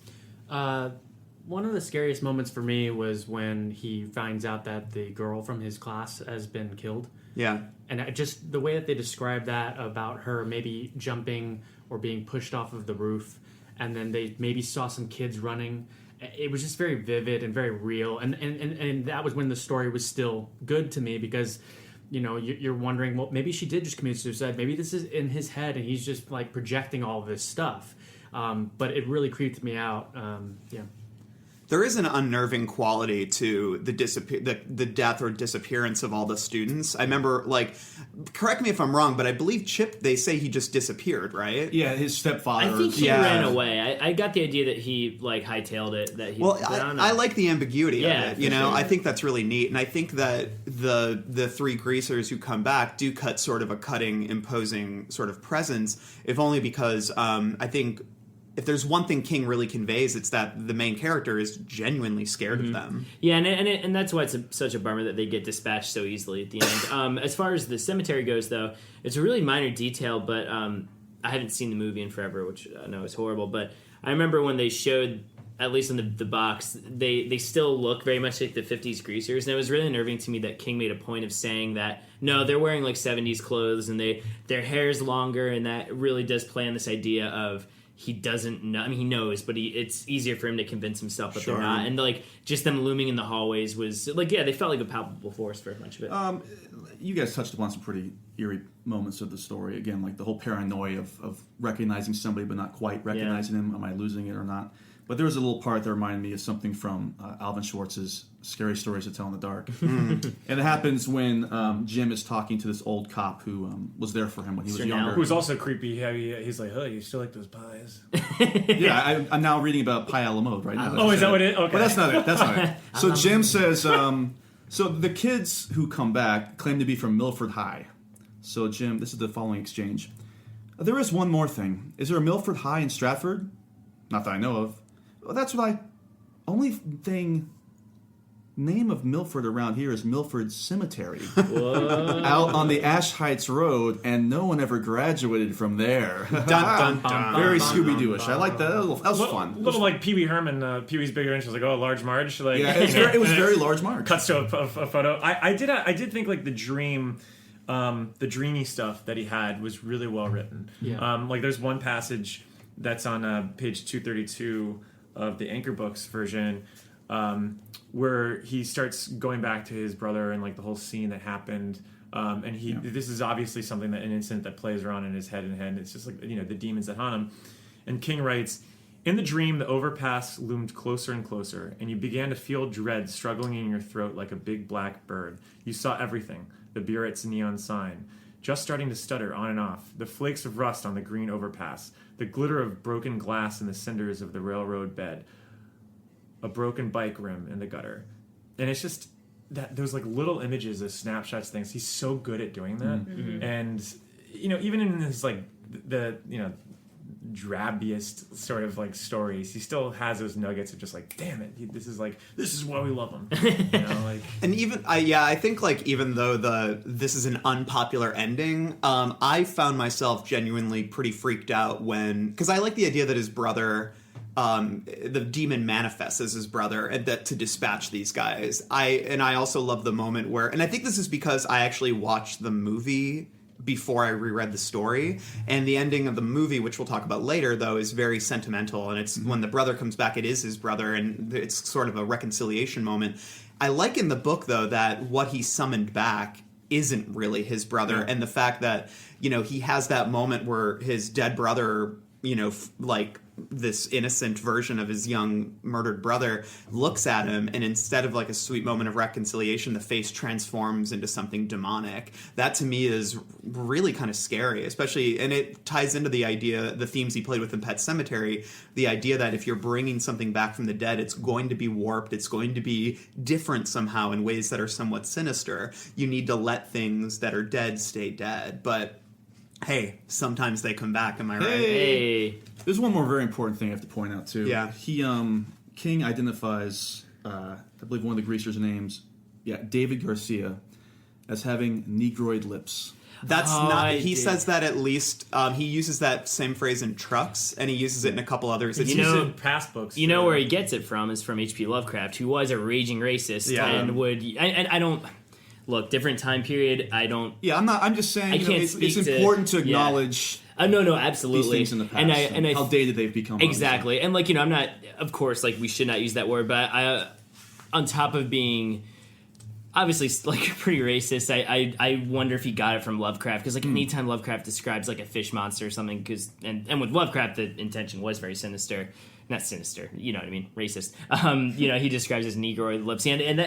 One of the scariest moments for me was when he finds out that the girl from his class has been killed. Yeah. And just the way that they describe that about her maybe jumping or being pushed off of the roof, and then they maybe saw some kids running. It was just very vivid and very real, and that was when the story was still good to me, because you're wondering, well, maybe she did just commit suicide, maybe this is in his head and he's just like projecting all of this stuff, but it really creeped me out. There is an unnerving quality to the death or disappearance of all the students. I remember, correct me if I'm wrong, but I believe Chip, they say he just disappeared, right? Yeah, his stepfather. I think he ran away. I got the idea that he hightailed it. That he. Well, I like the ambiguity of it. Sure. I think that's really neat, and I think that the three greasers who come back do cut sort of a cutting, imposing sort of presence, if only because I think. If there's one thing King really conveys, it's that the main character is genuinely scared of them. Yeah, and that's why it's such a bummer that they get dispatched so easily at the end. As far as the cemetery goes, though, it's a really minor detail, but I haven't seen the movie in forever, which I know is horrible. But I remember when they showed at least in the box, they still look very much like the 50s greasers. And it was really unnerving to me that King made a point of saying that, no, they're wearing like 70s clothes and their hair's longer, and that really does play on this idea of he doesn't know. I mean, he knows, but it's easier for him to convince himself that they're not. And like just them looming in the hallways was like, yeah, they felt like a palpable force for much of it. You guys touched upon some pretty eerie moments of the story. Again, like the whole paranoia of recognizing somebody but not quite recognizing him. Am I losing it or not? But there was a little part that reminded me of something from Alvin Schwartz's Scary Stories to Tell in the Dark. And it happens when Jim is talking to this old cop who was there for him when he was younger. Who's also creepy. He's like, oh, you still like those pies? Yeah, I'm now reading about Pie a la mode right now. Oh, is that what it is? Okay. But that's not it. That's not it. So Jim says, so the kids who come back claim to be from Milford High. So Jim, this is the following exchange. There is one more thing. Is there a Milford High in Stratford? Not that I know of. Well, that's what only thing name of Milford around here is Milford Cemetery. Out on the Ash Heights Road, and no one ever graduated from there. Dun, dun, dun, Very Scooby-Doo-ish. I like that. That was fun. Little like Pee Wee Herman, Pee Wee's Big Adventure was like, oh, Large Marge. Like, yeah, it was very Large Marge. Cuts to a photo. I did think like the dreamy stuff that he had was really well written. Yeah. Like there's one passage that's on page 232 of the Anchor Books version, where he starts going back to his brother and like the whole scene that happened. And this is obviously something an incident that plays around in his head and it's just like, the demons that haunt him. And King writes, in the dream, the overpass loomed closer and closer, and you began to feel dread struggling in your throat like a big black bird. You saw everything, the Buret's neon sign, just starting to stutter on and off, the flakes of rust on the green overpass, the glitter of broken glass in the cinders of the railroad bed, a broken bike rim in the gutter. And it's just that those like little images, those snapshots, things. He's so good at doing that. Mm-hmm. And even in his like the drabbiest sort of like stories, he still has those nuggets of just like, damn it, this is why we love him. And even I think like even though this is an unpopular ending, I found myself genuinely pretty freaked out because I like the idea that his brother, the demon manifests as his brother and that to dispatch these guys. I also love the moment where, and I think this is because I actually watched the movie before I reread the story, and the ending of the movie, which we'll talk about later, though, is very sentimental, and it's when the brother comes back, it is his brother, and it's sort of a reconciliation moment. I like in the book, though, that what he summoned back isn't really his brother, and the fact that, he has that moment where his dead brother, like this innocent version of his young murdered brother looks at him, and instead of like a sweet moment of reconciliation, the face transforms into something demonic. That to me is really kind of scary, especially, and it ties into the themes he played with in Pet Sematary, the idea that if you're bringing something back from the dead, it's going to be warped, it's going to be different somehow in ways that are somewhat sinister. You need to let things that are dead stay dead, but hey, sometimes they come back, am I right? Hey. There's one more very important thing I have to point out, too. Yeah. King identifies, I believe one of the greasers' names, David Garcia, as having Negroid lips. That's he says that at least, he uses that same phrase in Trucks, and he uses it in a couple others. It's used in past books. Where he gets it from is from H.P. Lovecraft, who was a raging racist and would, and I don't... Look, different time period. I don't. Yeah, I'm just saying. It's important to acknowledge. No, absolutely. These things in the past and how dated they've become. Exactly, obviously. And I'm not. Of course, we should not use that word. But on top of being obviously pretty racist, I wonder if he got it from Lovecraft, because anytime Lovecraft describes a fish monster or something, and with Lovecraft the intention was very sinister. Not sinister, you know what I mean? Racist. He describes his Negroid lips, and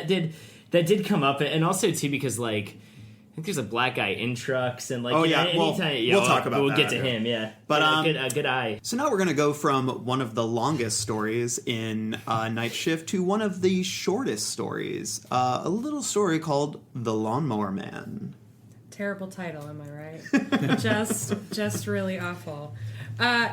that did come up, and also too because I think there's a black guy in Trucks, and we'll talk about that. We'll get to him, But a good eye. So now we're going to go from one of the longest stories in Night Shift to one of the shortest stories, a little story called The Lawnmower Man. Terrible title, am I right? just really awful.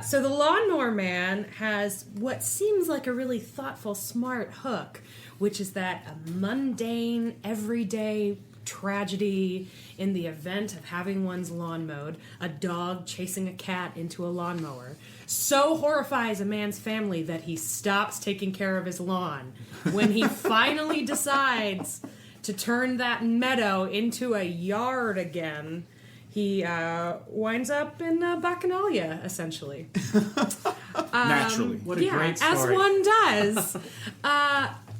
So the Lawnmower Man has what seems like a really thoughtful, smart hook, which is that a mundane, everyday tragedy in the event of having one's lawn mowed, a dog chasing a cat into a lawnmower, so horrifies a man's family that he stops taking care of his lawn. When he finally decides to turn that meadow into a yard again, he winds up in Bacchanalia, essentially. Naturally. What a great story. As one does.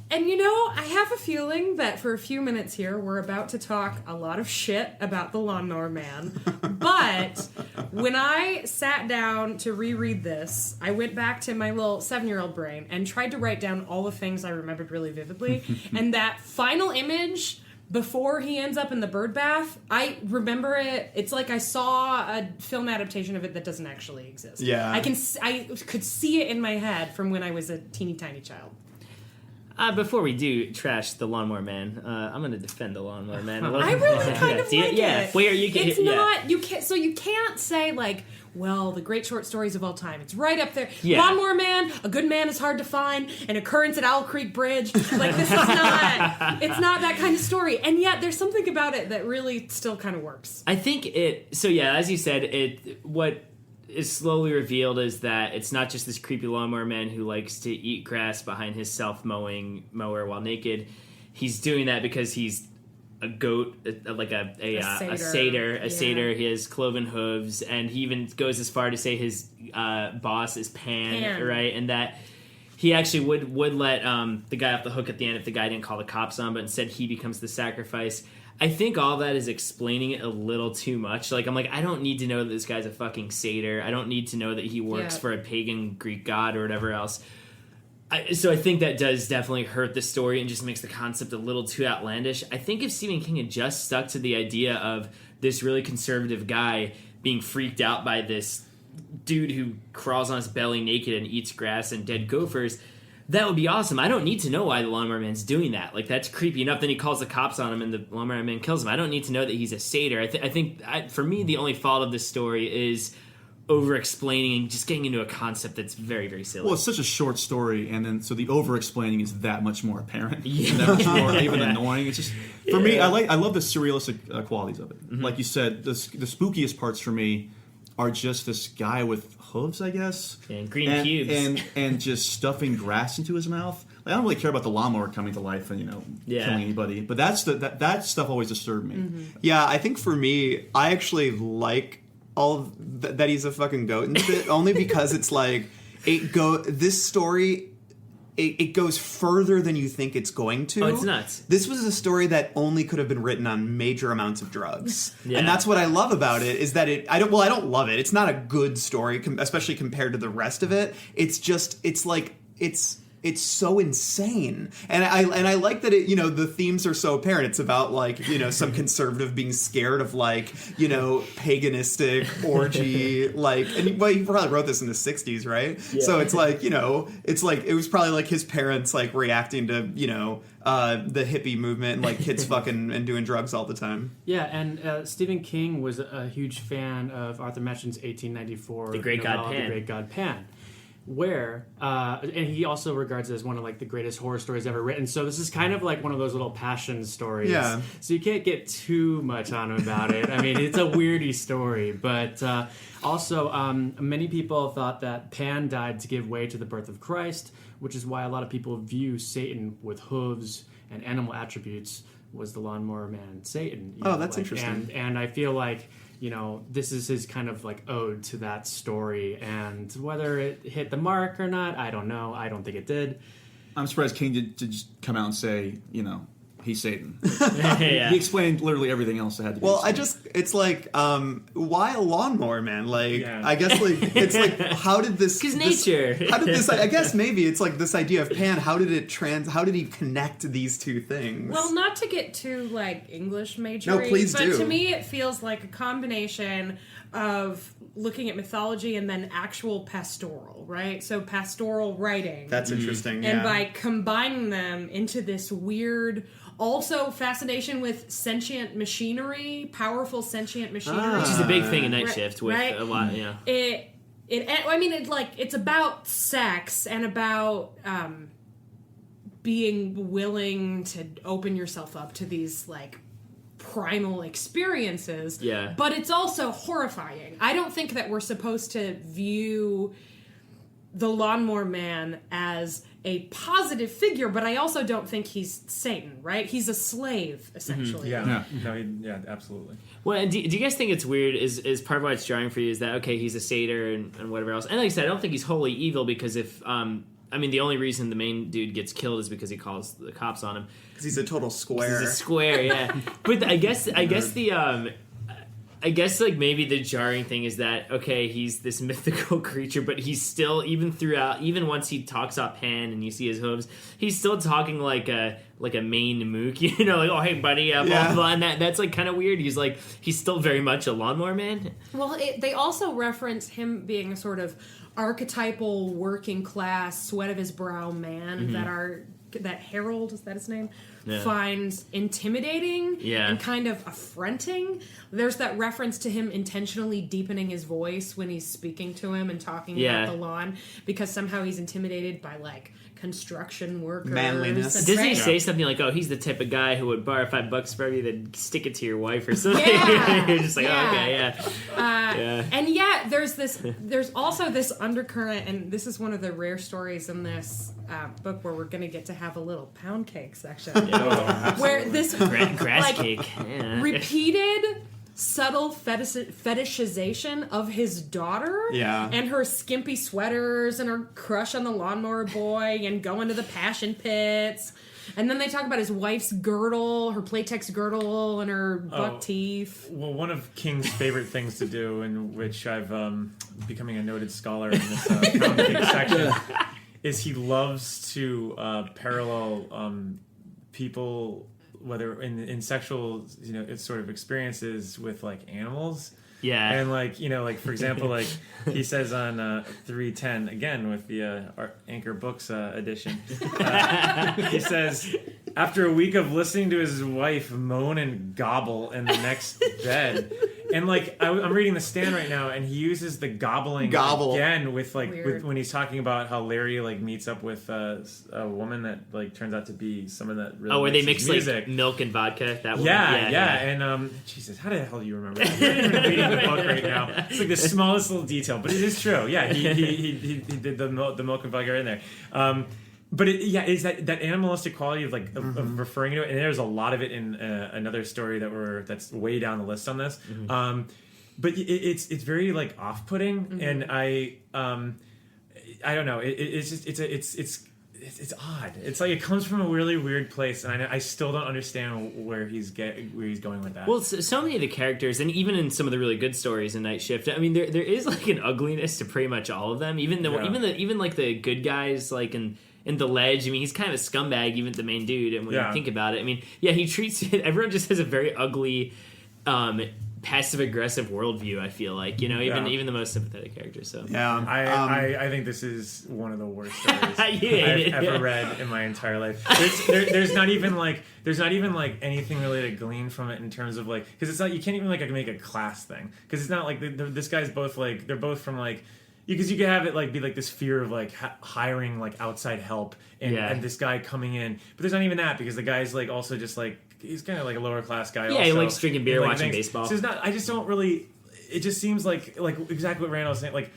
And I have a feeling that for a few minutes here, we're about to talk a lot of shit about the Lawnmower Man. But when I sat down to reread this, I went back to my little 7-year-old brain and tried to write down all the things I remembered really vividly. And that final image before he ends up in the bird bath, I remember it. It's like I saw a film adaptation of it that doesn't actually exist. Yeah. I could see it in my head from when I was a teeny tiny child. Before we do trash the Lawnmower Man, I'm going to defend the Lawnmower Man a little I bit. really kind of like it. Where you can, it's not you can't. So you can't say like, well, the great short stories of all time. It's right up there. Yeah. Lawnmower Man, A Good Man is Hard to Find, An Occurrence at Owl Creek Bridge. Like this is not. It's not that kind of story. And yet there's something about it that really still kind of works. I think it. So yeah, as you said, what is slowly revealed is that it's not just this creepy lawnmower man who likes to eat grass behind his self-mowing mower while naked. He's doing that because he's a goat, like a satyr. He has cloven hooves, and he even goes as far to say his boss is Pan, right? And that he actually would let the guy off the hook at the end if the guy didn't call the cops on, but instead he becomes the sacrifice. I think all that is explaining it a little too much. Like, I'm like, I don't need to know that this guy's a fucking satyr. I don't need to know that he works for a pagan Greek god or whatever else. So I think that does definitely hurt the story and just makes the concept a little too outlandish. I think if Stephen King had just stuck to the idea of this really conservative guy being freaked out by this dude who crawls on his belly naked and eats grass and dead gophers, that would be awesome. I don't need to know why the Lawnmower Man's doing that. Like, that's creepy enough. Then he calls the cops on him and the Lawnmower Man kills him. I don't need to know that he's a satyr. I think for me, the only fault of this story is over-explaining and just getting into a concept that's very, very silly. Well, it's such a short story, and then so the over-explaining is that much more apparent. Yeah. And that much more even annoying. It's just, for me, I love the surrealistic qualities of it. Mm-hmm. Like you said, the spookiest parts for me are just this guy with hooves, I guess, and green cubes, and just stuffing grass into his mouth. Like, I don't really care about the lawnmower coming to life and killing anybody, but that stuff always disturbed me. Mm-hmm. Yeah, I think for me, I actually like all that he's a fucking goat and shit, only because it's like this story. It goes further than you think it's going to. Oh, it's nuts. This was a story that only could have been written on major amounts of drugs. Yeah. And that's what I love about it, is that I don't love it. It's not a good story, especially compared to the rest of it. It's just, it's so insane. And I like that the themes are so apparent. It's about some conservative being scared of paganistic orgy, and he probably wrote this in the 60s, right? Yeah. So it's it was probably his parents reacting to, the hippie movement and kids fucking and doing drugs all the time. Yeah, and Stephen King was a huge fan of Arthur Mason's 1894 The Great God novel, Pan. The Great God Pan. Where, and he also regards it as one of the greatest horror stories ever written. So this is kind of like one of those little passion stories. Yeah. So you can't get too much on him about it. I mean, it's a weirdy story, but also many people thought that Pan died to give way to the birth of Christ, which is why a lot of people view Satan with hooves and animal attributes was the Lawnmower Man Satan. That's interesting. And I feel like, this is his kind of ode to that story, and whether it hit the mark or not, I don't know. I don't think it did. I'm surprised King did just come out and say, he's Satan. Yeah. He explained literally everything else that had to be explained. It's why a lawnmower man? I guess it's how did this? Because nature. How did this? I guess maybe it's this idea of Pan. How did it how did he connect these two things? Well, not to get too English majory, no, please but do. To me it feels like a combination of looking at mythology and then actual pastoral, right? So pastoral writing. That's interesting. And yeah. by combining them into this weird, also fascination with sentient machinery, powerful sentient machinery. Which is a big thing in Night Shift with right? a lot, It's about sex and about being willing to open yourself up to these primal experiences. Yeah. But it's also horrifying. I don't think that we're supposed to view the Lawnmower Man as a positive figure, but I also don't think he's Satan, right? He's a slave, essentially. Yeah. No, absolutely. Well, and do you guys think it's weird? Is part of why it's jarring for you is that, okay, he's a satyr and whatever else. And like I said, I don't think he's wholly evil because if, the only reason the main dude gets killed is because he calls the cops on him. Because he's a total square. He's a square, yeah. But I guess like maybe the jarring thing is that, okay, he's this mythical creature, but he's still, even once he talks offhand and you see his hooves, he's still talking like a Maine mook, like, oh, hey buddy, blah, blah, blah. And that's like kind of weird. He's still very much a lawnmower man. Well, they also reference him being a sort of archetypal working class, sweat of his brow man that Harold, is that his name? Yeah. Finds intimidating and kind of affronting. There's that reference to him intentionally deepening his voice when he's speaking to him and talking about the lawn because somehow he's intimidated by like construction workers. Manliness. Doesn't he say something like, oh, he's the type of guy who would borrow $5 from you then stick it to your wife or something? Yeah. You're just like, yeah. oh, okay, yeah. And there's also this undercurrent, and this is one of the rare stories in this book where we're going to get to have a little pound cake section. Where this grass cake. Yeah. Repeated subtle fetishization of his daughter and her skimpy sweaters and her crush on the lawnmower boy and going to the passion pits. And then they talk about his wife's girdle, her Playtex girdle, and her buck teeth. Well, one of King's favorite things to do, in which I've becoming a noted scholar in this pound cake section, is he loves to parallel people, whether in sexual, sort of experiences with like animals. Yeah. And like for example, like he says on 310 again with the Anchor Books edition, he says, after a week of listening to his wife moan and gobble in the next bed, and like I'm reading The Stand right now, and he uses the gobbling again with when he's talking about how Larry like meets up with a woman that like turns out to be someone that really where they mix music. Like milk and vodka. That one. Yeah. And Jesus, how the hell do you remember that? I'm not even reading the book right now. It's like the smallest little detail, but it is true. Yeah, he did the milk and vodka in there. But it's that animalistic quality of like of referring to it, and there's a lot of it in another story that's way down the list on this. But it's very like off-putting, and I don't know. It's odd. It's like it comes from a really weird place, and I still don't understand where he's going with that. Well, so many of the characters, and even in some of the really good stories in Night Shift, I mean, there is like an ugliness to pretty much all of them. Even like the good guys, like in The Ledge, I mean, he's kind of a scumbag, even the main dude. And when you think about it, I mean, he treats it. Everyone just has a very ugly, passive-aggressive worldview, I feel like, even the most sympathetic characters. So I think this is one of the worst stories I've ever read in my entire life. There's not even anything really to glean from it in terms of like, because it's not, you can't even like make a class thing, because it's not like this guy's both like, they're both from like, because you could have it like be like this fear of like hiring like outside help and this guy coming in, but there's not even that, because the guy's like also just like, he's kind of like a lower class guy. Yeah, also. He likes drinking beer, like, watching baseball. So it's not. I just don't really. It just seems like exactly what Randall was saying. Like,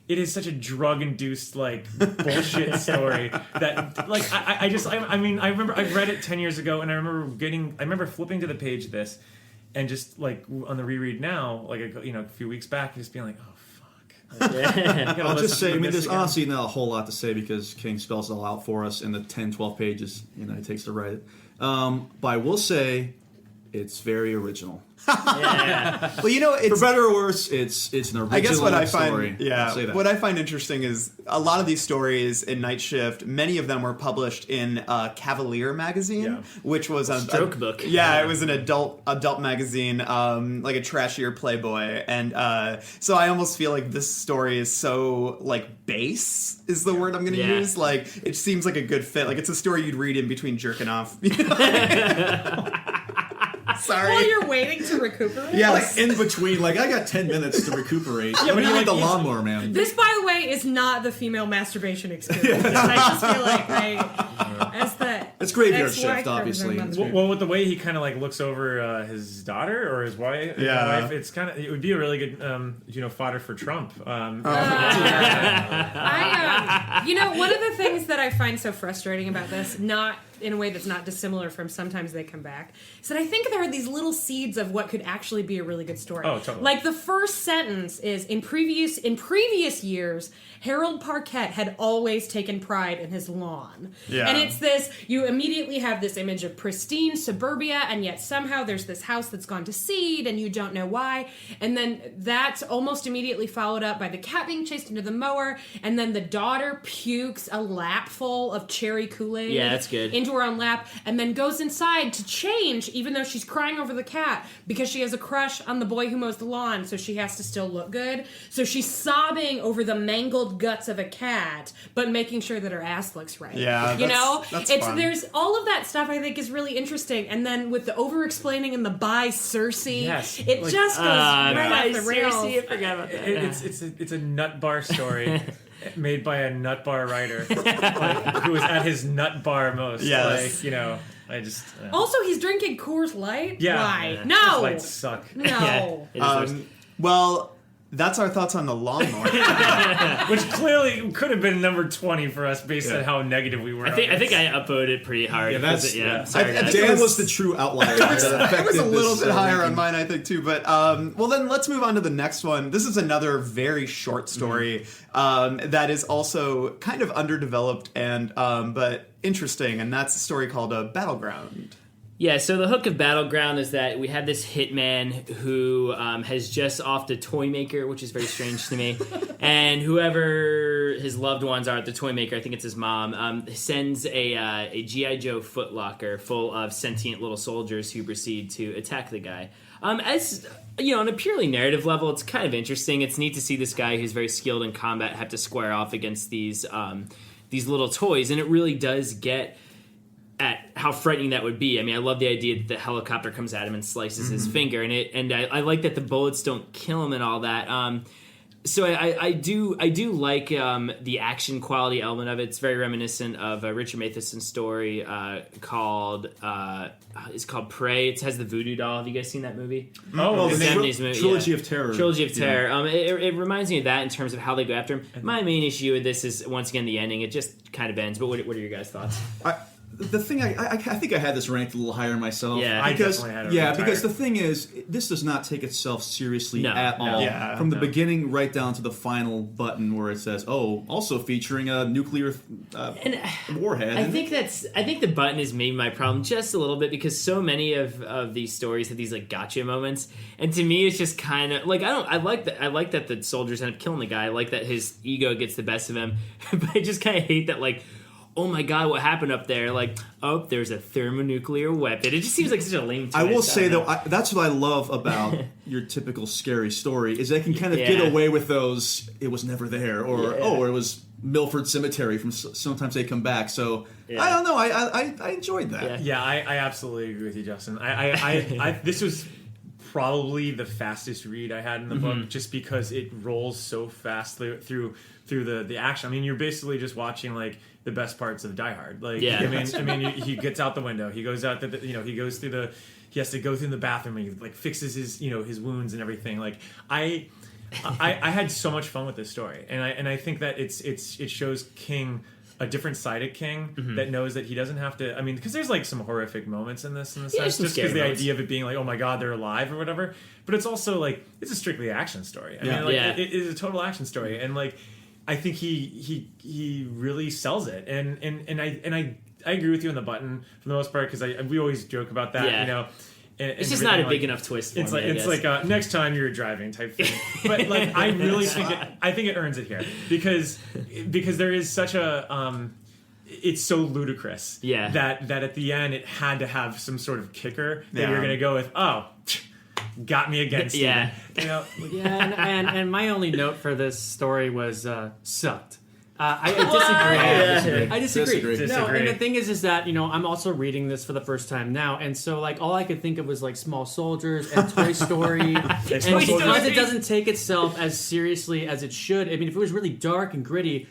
it is such a drug induced like bullshit story that like I mean I remember I read it 10 years ago, and I remember flipping to the page of this, and just like on the reread now, like a few weeks back, and just being like, oh. I'll just say, I mean, there's honestly not a whole lot to say because King spells it all out for us in the 10, 12 pages it takes to write it. But I will say, it's very original. Well, for better or worse, it's an original story. I guess what I find, I'll say that. what I find interesting is a lot of these stories in Night Shift. Many of them were published in Cavalier magazine, which was a stroke book. Yeah, it was an adult magazine, like a trashier Playboy, and so I almost feel like this story is so like base is the word I'm going to use. Like, it seems like a good fit. Like, it's a story you'd read in between jerking off. Sorry. While you're waiting to recuperate? Yeah, like in between. Like, I got 10 minutes to recuperate. When you like the lawnmower man. This, by the way, is not the female masturbation experience. I just feel like It's graveyard ex-wife shift, obviously. covers their mother. Well, with the way he kind of like looks over his daughter or his wife, it's kind of, it would be a really good fodder for Trump. One of the things that I find so frustrating about this, not in a way that's not dissimilar from Sometimes They Come Back, is that I think there are these little seeds of what could actually be a really good story. Oh, totally. Like the first sentence is, in previous years, Harold Parquet had always taken pride in his lawn. Yeah. And it's this, you immediately have this image of pristine suburbia, and yet somehow there's this house that's gone to seed, and you don't know why. And then that's almost immediately followed up by the cat being chased into the mower, and then the daughter pukes a lapful of cherry Kool-Aid Yeah, that's good. into her own lap, and then goes inside to change, even though she's crying over the cat, because she has a crush on the boy who mows the lawn, so she has to still look good. So she's sobbing over the mangled guts of a cat, but making sure that her ass looks right. Yeah, that's it's fun. There's all of that stuff I think is really interesting, and then with the over-explaining and the by Cersei, Yes. it Like, just goes right off the rails. Seriously, I forgot about that. It's a nut bar story made by a nut bar writer who is at his nut bar most. Yes. I just Also, he's drinking Coors Light. yeah. Why? Coors No, Lights suck. no. It is worse. Well, that's our thoughts on the lawnmower. Which clearly could have been number 20 for us based on how negative we were. I think I upvoted it pretty hard. Yeah, that's- because yeah. Sorry, I guys. think Dan was the true outlier. that It affected was a little this, bit higher ranking. on mine, I think, too. But well, then let's move on to the next one. This is another very short story that is also kind of underdeveloped and but interesting, and that's a story called Battleground. Yeah, so the hook of Battleground is that we have this hitman who has just offed a toy maker, which is very strange to me. And whoever his loved ones are at the toy maker, I think it's his mom, sends a G.I. Joe footlocker full of sentient little soldiers who proceed to attack the guy. As on a purely narrative level, it's kind of interesting. It's neat to see this guy who's very skilled in combat have to square off against these little toys, and it really does get at how frightening that would be. I mean, I love the idea that the helicopter comes at him and slices his finger, and I like that the bullets don't kill him and all that. So I do like the action quality element of it. It's very reminiscent of a Richard Matheson's story called Prey. It has the voodoo doll. Have you guys seen that movie? Oh, The 70s movie, Trilogy yeah. of Terror. Trilogy of Terror. It reminds me of that in terms of how they go after him. My main issue with this is, once again, the ending. It just kind of ends. But what are your guys' thoughts? The thing I think I had this ranked a little higher myself. Yeah. I because definitely had it yeah, ranked because higher. the thing is, this does not take itself seriously No, at no. all. Yeah, From the no. beginning right down to the final button where it says, "Oh, also featuring a nuclear warhead." I think the button is maybe my problem just a little bit, because so many of these stories have these like gotcha moments, and to me it's just kind of like I like that the soldiers end up killing the guy. I like that his ego gets the best of him, but I just kind of hate that, like, oh my god, what happened up there? Like, oh, there's a thermonuclear weapon. It just seems like such a lame twist. I will say don't though, know. that's what I love about your typical scary story is they can kind of Yeah. get away with those. It was never there, or or it was Milford Cemetery from Sometimes They Come Back. So Yeah. I don't know. I enjoyed that. Yeah. Yeah, I absolutely agree with you, Justin. I this was probably the fastest read I had in the book, just because it rolls so fast through the action. I mean, you're basically just watching like the best parts of Die Hard. Like, Yeah. I mean, he gets out the window, he goes out he goes through he has to go through the bathroom, and he like fixes his wounds and everything. Like, I had so much fun with this story, and I think that it shows King a different side of King that knows that he doesn't have to. I mean, because there's like some horrific moments in this, Yeah, sense, some just scary because the moments. idea of it being like, oh my god, they're alive or whatever. But it's also like it's a strictly action story. I mean, like Yeah. it is a total action story, and like I think he really sells it, and I agree with you on the button for the most part, because we always joke about that, Yeah. And It's just not a big like, enough twist. For It's me, like I it's guess. like next time you're driving type thing. But like I really think it earns it here because there is such a it's so ludicrous Yeah. that at the end it had to have some sort of kicker that Yeah. you're gonna go with. Oh, got me again, Steven. Yeah. You know, Yeah, and my only note for this story was sucked. I disagree. I disagree. No, Disagree. and the thing is that I'm also reading this for the first time now, and so like all I could think of was like Small Soldiers and Toy Story, and Small because Soldiers. it doesn't take itself as seriously as it should. I mean, if it was really dark and gritty,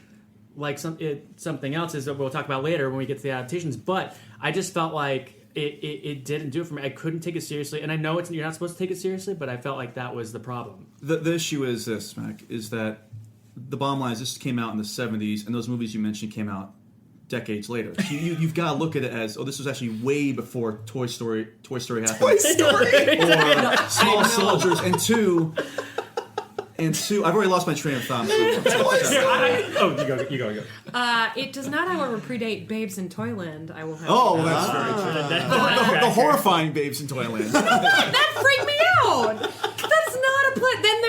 like something else is that we'll talk about later when we get to the adaptations. But I just felt like it didn't do it for me. I couldn't take it seriously, and I know you're not supposed to take it seriously, but I felt like that was the problem. The issue is this, Mac, is that the bottom line is this came out in the 70s, and those movies you mentioned came out decades later. So you've got to look at it as, this was actually way before Toy Story happened. Toy Story! Or Small Soldiers, and two, I've already lost my train of thought. You go. It does not, however, predate Babes in Toyland. I will have. Oh, well, that's very true. The horrifying Babes in Toyland. That freaked me out. That's not a play. Then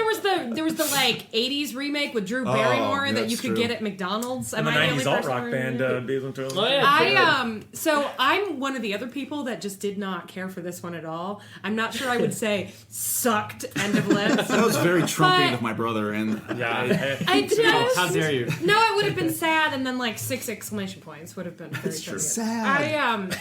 there was the like '80s remake with Drew Barrymore that you could get at McDonald's. And the '90s alt rock band Babes in Toyland. Oh, yeah. So I'm one of the other people that just did not care for this one at all. I'm not sure I would say sucked. End of list. That was very Trumpian of my brother, and I just, how dare you? No, it would have been sad, and then like 6 exclamation points would have been very true. Sad.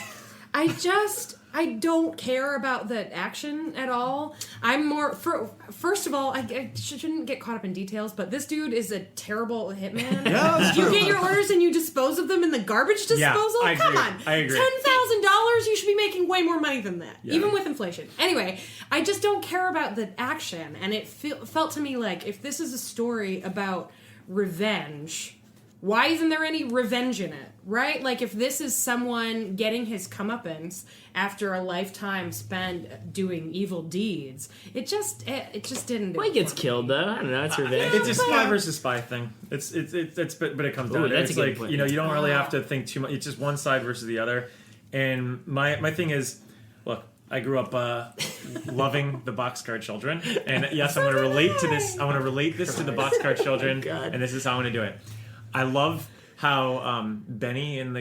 I don't care about the action at all. I'm more first of all, I shouldn't get caught up in details, but this dude is a terrible hitman. Yeah, that's you true. get your orders and you dispose of them in the garbage disposal. I Come agree. on, I agree. $10,000. You should be making way more money than that, even with inflation. Anyway, I just don't care about the action, and it felt to me like if this is a story about revenge, why isn't there any revenge in it, right? Like, if this is someone getting his comeuppance after a lifetime spent doing evil deeds, it just didn't do Well, he it gets for me. killed though. I don't know. It's revenge. It's a spy versus spy thing. But it comes down to it. that's It's a good like, point. you don't really have to think too much. It's just one side versus the other. And my thing is, look, I grew up loving the Boxcar Children, and yes, I'm going to relate to this. I want to relate this to the Boxcar Children, and this is how I'm going to do it. I love how Benny and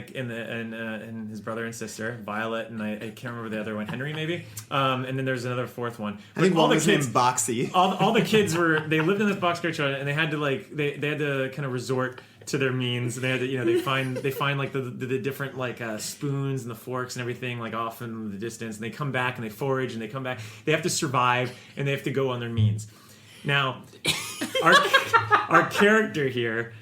his brother and sister, Violet, and I can't remember the other one, Henry maybe, and then there's another fourth one. I think all one the was kids, named Boxy. all the kids they lived in this Boxcar Children, and they had to they had to kind of resort to their means. And they had to, they find like the different like spoons and the forks and everything like off in the distance, and they come back and they forage and they come back. They have to survive and they have to go on their means. Now, our character here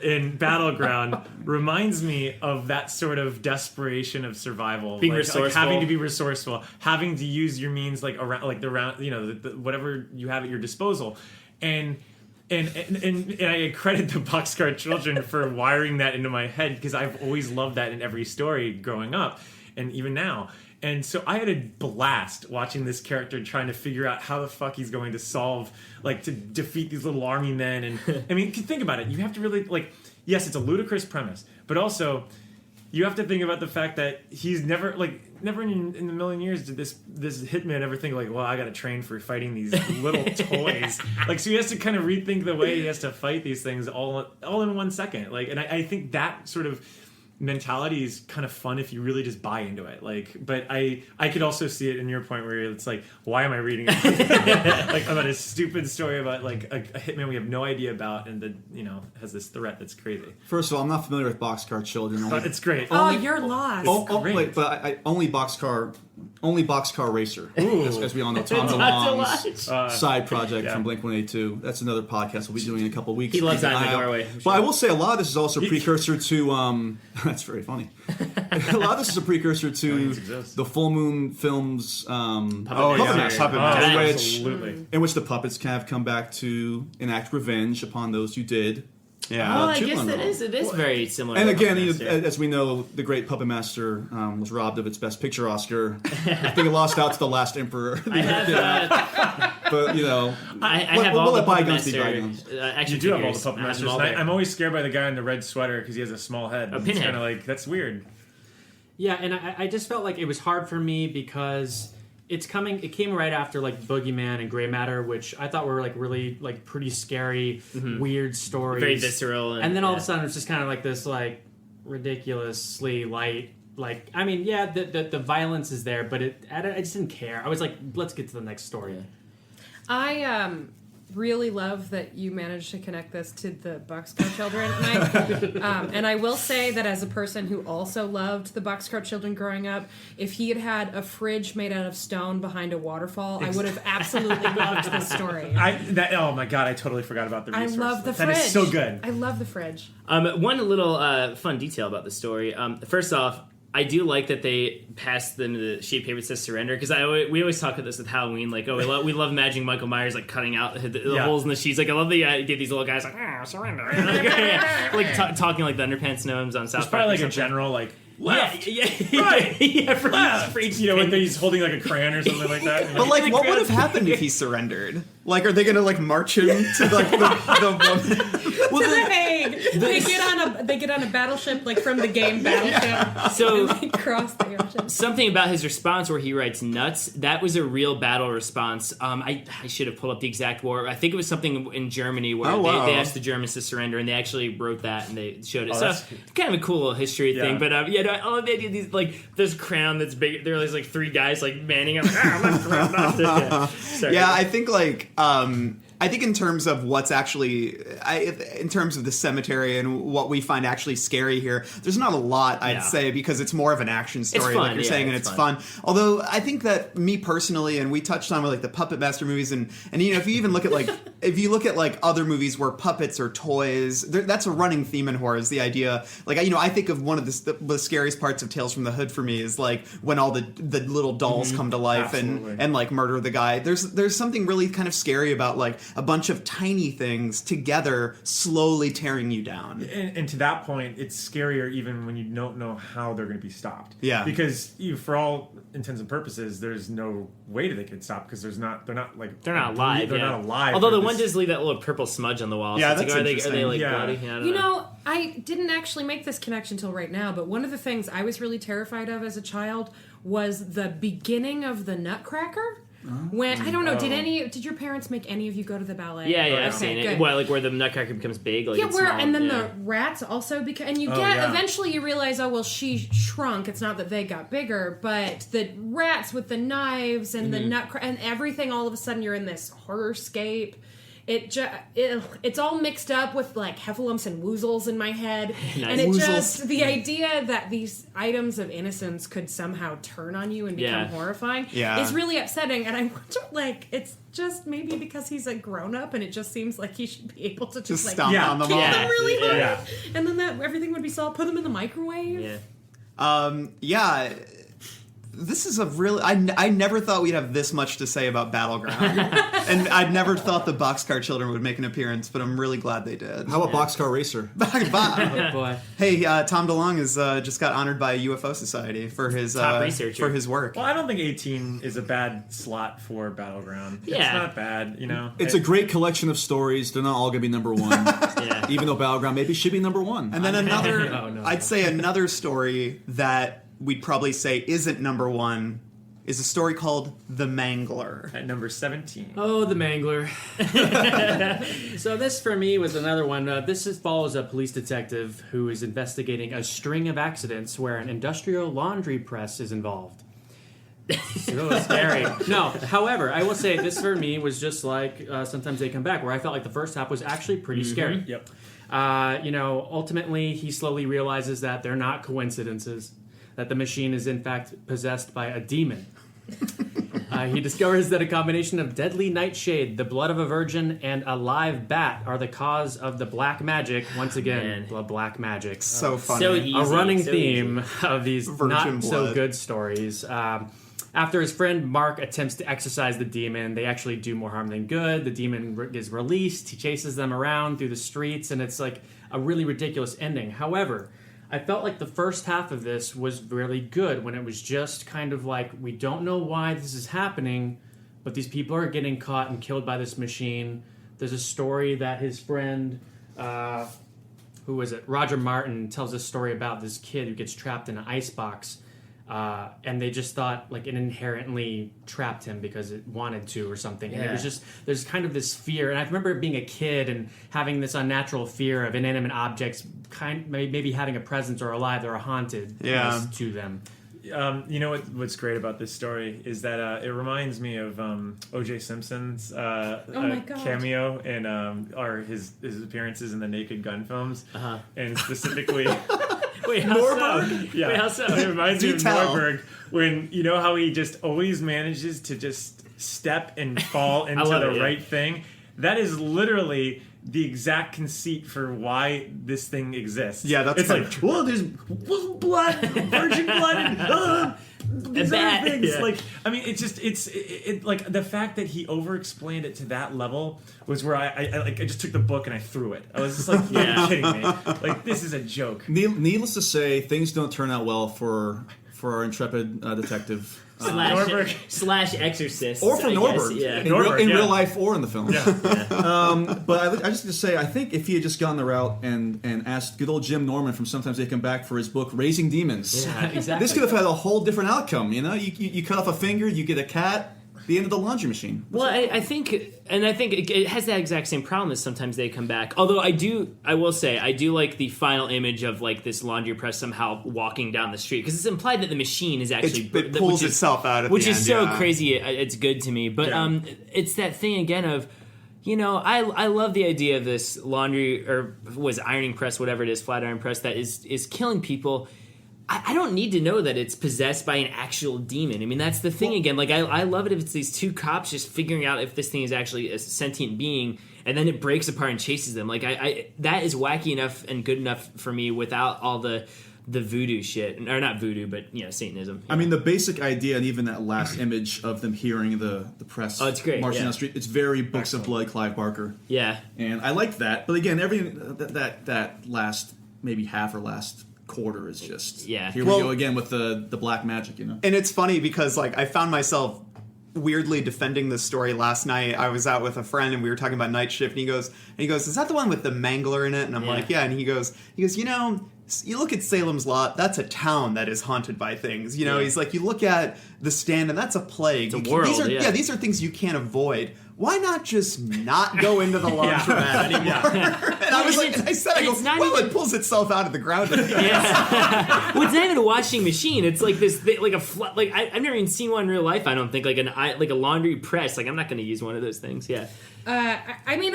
in Battleground reminds me of that sort of desperation of survival, Being like resourceful. having to be resourceful, having to use your means like around, like the round, whatever you have at your disposal, and I credit the Boxcar Children for wiring that into my head, because I've always loved that in every story growing up, and even now. And so I had a blast watching this character trying to figure out how the fuck he's going to solve, like, to defeat these little army men. And I mean, think about it. You have to really, like, yes, it's a ludicrous premise, but also you have to think about the fact that he's never in a million years did this hitman ever think like, well, I got to train for fighting these little toys. Like, so he has to kind of rethink the way he has to fight these things all in 1 second. Like, and I think that sort of mentality is kind of fun if you really just buy into it. Like, but I could also see it in your point where it's like, why am I reading like about a stupid story about like a hitman we have no idea about, and that has this threat that's crazy. First of all, I'm not familiar with Boxcar Children. But it's great. Oh, you're lost. Wait, but I only Boxcar Racer, as we all know, Tom DeLonge's side project from Blink-182. That's another podcast we'll be doing in a couple weeks. He loves that in the doorway. But I will say a lot of this is also a precursor to. That's very funny. A lot of this is a precursor to the Full Moon Films. Puppet Master, Absolutely. in which the puppets kind of come back to enact revenge upon those who did. Yeah. Oh, I guess Children. it is very similar. And to again, Puppet Master. as we know, the great Puppet Master was robbed of its Best Picture Oscar. I think it lost out to The Last Emperor. I have But, I have we'll all let the Puppet bygones be Master bygones. action You do have all the figures. Puppet I have Masters. them all And there. I'm always scared by the guy in the red sweater because he has a small head. It's pinhead. kind of like, that's weird. Yeah, and I just felt like it was hard for me because it came right after like Boogeyman and Grey Matter, which I thought were like really like pretty scary, weird stories, Very visceral, and then all of a sudden it was just kind of like this like ridiculously light. Like, I mean, yeah, the violence is there, but I just didn't care. I was like, let's get to the next story. really love that you managed to connect this to the Boxcar Children. And I will say that as a person who also loved the Boxcar Children growing up, if he had had a fridge made out of stone behind a waterfall, I would have absolutely loved this story. Oh my god, I totally forgot about the I resource. love the That fridge. is so good. I love the fridge. One little fun detail about the story. First off, I do like that they passed them the sheet of paper that says surrender, because we always talk about this with Halloween, like, oh, we love imagining Michael Myers like cutting out the holes in the sheets. Like, I love the get these little guys like surrender, talking like the underpants gnomes on South Park. Probably like a general like left, right, left. For each You know, when he's holding like a crayon or something like that. But like, what would have happened if he surrendered? Like, are they gonna like march him to like the To The Hague. They get on a battleship, like from the game Battleship. So and they cross the ocean. something about his response where he writes nuts, that was a real battle response. I should have pulled up the exact war. I think it was something in Germany where they asked the Germans to surrender, and they actually wrote that and they showed it. So it's kind of a cool little history thing. But I love the idea of these, like, this crown that's big. There are like three guys like manning up. I think like I think in terms of what's actually, in terms of the cemetery and what we find actually scary here, there's not a lot, I'd say, because it's more of an action story, like you're saying, and it's fun. Although I think that me personally, and we touched on with like the Puppet Master movies, and you know, if you even look at like, if you look at like other movies where puppets are toys, that's a running theme in horror, is the idea, like, you know, I think of one of the scariest parts of Tales from the Hood for me is like when all the little dolls come to life and like murder the guy. There's something really kind of scary about like a bunch of tiny things together slowly tearing you down. And to that point, it's scarier even when you don't know how they're going to be stopped. Yeah. Because for all intents and purposes, there's no way that they could stop, because they're not alive. They're not alive. Although the one does leave that little purple smudge on the wall. Yeah, so that's like, are they like bloody? I don't know. I didn't actually make this connection till right now, but one of the things I was really terrified of as a child was the beginning of the Nutcracker. When I don't know, did your parents make any of you go to the ballet? Yeah, I've seen it. Well, like where the Nutcracker becomes big, like it's small, and then the rats also become, and eventually you realize, oh well, she shrunk. It's not that they got bigger, but the rats with the knives and the Nutcracker and everything. All of a sudden, you're in this horrorscape. It's all mixed up with like heffalumps and woozles in my head, and the idea that these items of innocence could somehow turn on you and become horrifying is really upsetting. And I wonder, like, it's just maybe because he's a grown up, and it just seems like he should be able to just like stomp on them kill all. them really hard, and then everything would be solved. Put them in the microwave. This is a really... I never thought we'd have this much to say about Battleground. And I'd never thought the Boxcar Children would make an appearance, but I'm really glad they did. How about Boxcar Racer? Oh boy. Hey, Tom DeLonge has just got honored by UFO Society for his top researcher for his work. Well, I don't think 18 is a bad slot for Battleground. It's not bad, you know. It's a great collection of stories. They're not all going to be number one. Even though Battleground maybe should be number one. And then I'd say another story that we'd probably say isn't number one is a story called The Mangler. At number 17. Oh, The Mangler. So this, for me, was another one. This follows a police detective who is investigating a string of accidents where an industrial laundry press is involved. So scary. No, however, I will say this for me was just like Sometimes They Come Back, where I felt like the first half was actually pretty scary. Yep. Ultimately, he slowly realizes that they're not coincidences, that the machine is in fact possessed by a demon. He discovers that a combination of deadly nightshade, the blood of a virgin, and a live bat are the cause of the black magic. Once again, the black magic. So funny. So easy, A running so theme easy. of these Virgin not so blood. good stories. After his friend Mark attempts to exorcise the demon, they actually do more harm than good. The demon is released. He chases them around through the streets, and it's like a really ridiculous ending. However, I felt like the first half of this was really good, when it was just kind of like, we don't know why this is happening, but these people are getting caught and killed by this machine. There's a story that his friend, who was it? Roger Martin tells a story about this kid who gets trapped in an icebox. And they just thought like it inherently trapped him because it wanted to or something. And it was just, there's kind of this fear. And I remember being a kid and having this unnatural fear of inanimate objects, maybe having a presence or alive or a haunted to them. You know what's great about this story is that it reminds me of O.J. Simpson's my God. cameo in his appearances in the Naked Gun films, and specifically. Wait, how Norberg? so? Yeah. Wait, how so? It reminds me of tell. Norberg when you know how he just always manages to just step and fall into love the it, yeah. right thing. That is literally the exact conceit for why this thing exists. Yeah, that's it's kind like, of well, there's blood, virgin blood, and these bat, other things. yeah. Like, I mean, it's like the fact that he over-explained it to that level was where I just took the book and I threw it. I was just like, you're kidding me. Like, this is a joke. Needless to say, things don't turn out well for our intrepid detective. Norberg. slash exorcist. Or for I Norberg, guess, yeah. in, Norberg, in yeah. real life or in the film. But I just to say, I think if he had just gone the route and asked good old Jim Norman from Sometimes They Come Back for his book Raising Demons, Yeah, exactly. this could have had a whole different outcome. You know, you cut off a finger, you get a cat. The end of the laundry machine. Well, I think it has that exact same problem as Sometimes They Come Back. Although I will say, I do like the final image of like this laundry press somehow walking down the street because it's implied that the machine is actually it pulls itself out at which the is end, so yeah. crazy. It's good to me, but Yeah. it's that thing again of. You know, I love the idea of this laundry or was ironing press, whatever it is, flat iron press that is killing people. I don't need to know that it's possessed by an actual demon. I mean, that's the thing again. Like, I love it if it's these two cops just figuring out if this thing is actually a sentient being, and then it breaks apart and chases them. Like, I that is wacky enough and good enough for me without all the voodoo shit, or not voodoo, but Satanism. I mean, the basic idea, and even that last image of them hearing the press Oh, it's great, marching yeah. down the street, it's very Books of Blood, Clive Barker. Yeah. And I liked that. But again, that last, maybe half or last quarter is just, Yeah. here Well- we go again with the black magic, you know? And it's funny because like I found myself weirdly defending this story last night. I was out with a friend and we were talking about Night Shift, and he goes, "Is that the one with the mangler in it?" And I'm Yeah. like, "Yeah." And he goes, you know, you look at Salem's Lot, that's a town that is haunted by things. You know, Yeah. he's like, you look at The Stand, and that's a plague. It's a world, yeah. These are things you can't avoid. Why not just not go into the laundromat anymore? And I was like, it's- I said, I go, it's not well, even- it pulls itself out of the ground. Well, it's not even a washing machine. It's like this, like I've never even seen one in real life. I don't think like a laundry press. Like I'm not going to use one of those things. Yeah. I mean,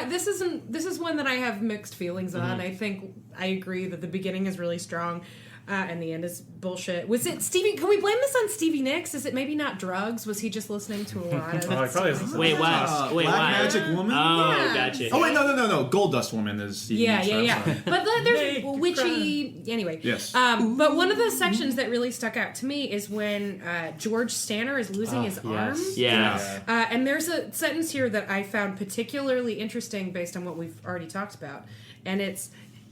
this is one that I have mixed feelings on. I think I agree that the beginning is really strong, and the end is bullshit. Was it Stevie? Can we blame this on Stevie Nicks? Is it maybe not drugs? Was he just listening to a lot of? Oh, he probably was- Wait, what? Wait, Black why? Magic Woman? Oh, Yeah. gotcha. Oh, wait, no. Gold Dust Woman is... Yeah. But there's Make witchy. Anyway. Yes. But one of the sections that really stuck out to me is when George Stanner is losing his arm. Yeah. And there's a sentence here that I found particularly interesting based on what we've already talked about. And it's,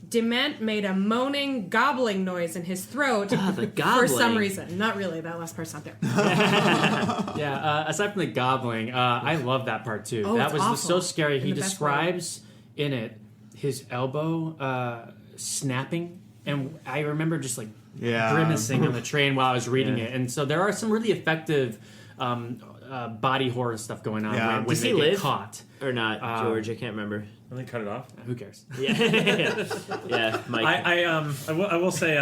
Dement made a moaning, gobbling noise in his throat the for gobbling. some reason. Not really, that last part's not there. Yeah, aside from the gobbling, I love that part too. Oh, that it's was awful. so scary. In He the best describes in it his elbow snapping, and I remember just like Yeah. grimacing on the train while I was reading it. And so there are some really effective body horror stuff going on Yeah. when Does they he get live? caught. Or not, George? I can't remember. Let me cut it off. Who cares? Yeah, Mike. I will say,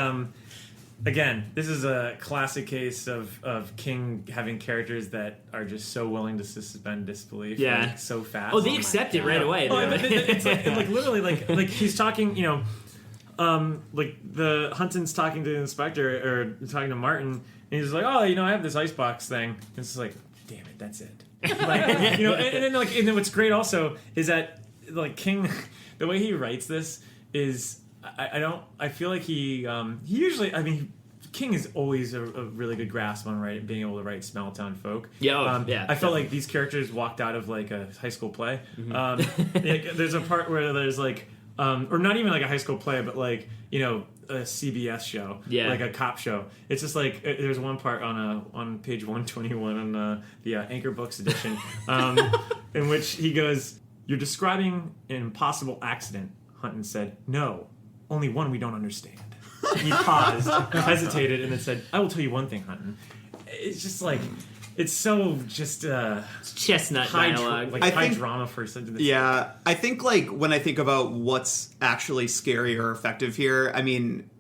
again, this is a classic case of King having characters that are just so willing to suspend disbelief, Yeah. like, so fast. oh, they accept it right away. Oh, They're it's like literally like he's talking, like the Hunton's talking to the inspector or talking to Martin, and he's like, "Oh, I have this icebox thing." And it's like, "Damn it, that's it." Like, and then what's great also is that like King, the way he writes this is I feel like he usually, I mean, King is always a really good grasp on being able to write small town folk. Yeah, I felt like these characters walked out of like a high school play. There's a part where there's like, or not even like a high school play, but like a CBS show, like a cop show. It's just like there's one part on page 121 on the Anchor Books edition, in which he goes, "You're describing an impossible accident," Hunton said. "No, only one we don't understand." He paused, hesitated, and then said, "I will tell you one thing, Hunton." It's just like, it's so just It's chestnut high dialogue. I think- drama for something. Yeah, I think like when I think about what's actually scary or effective here, I mean,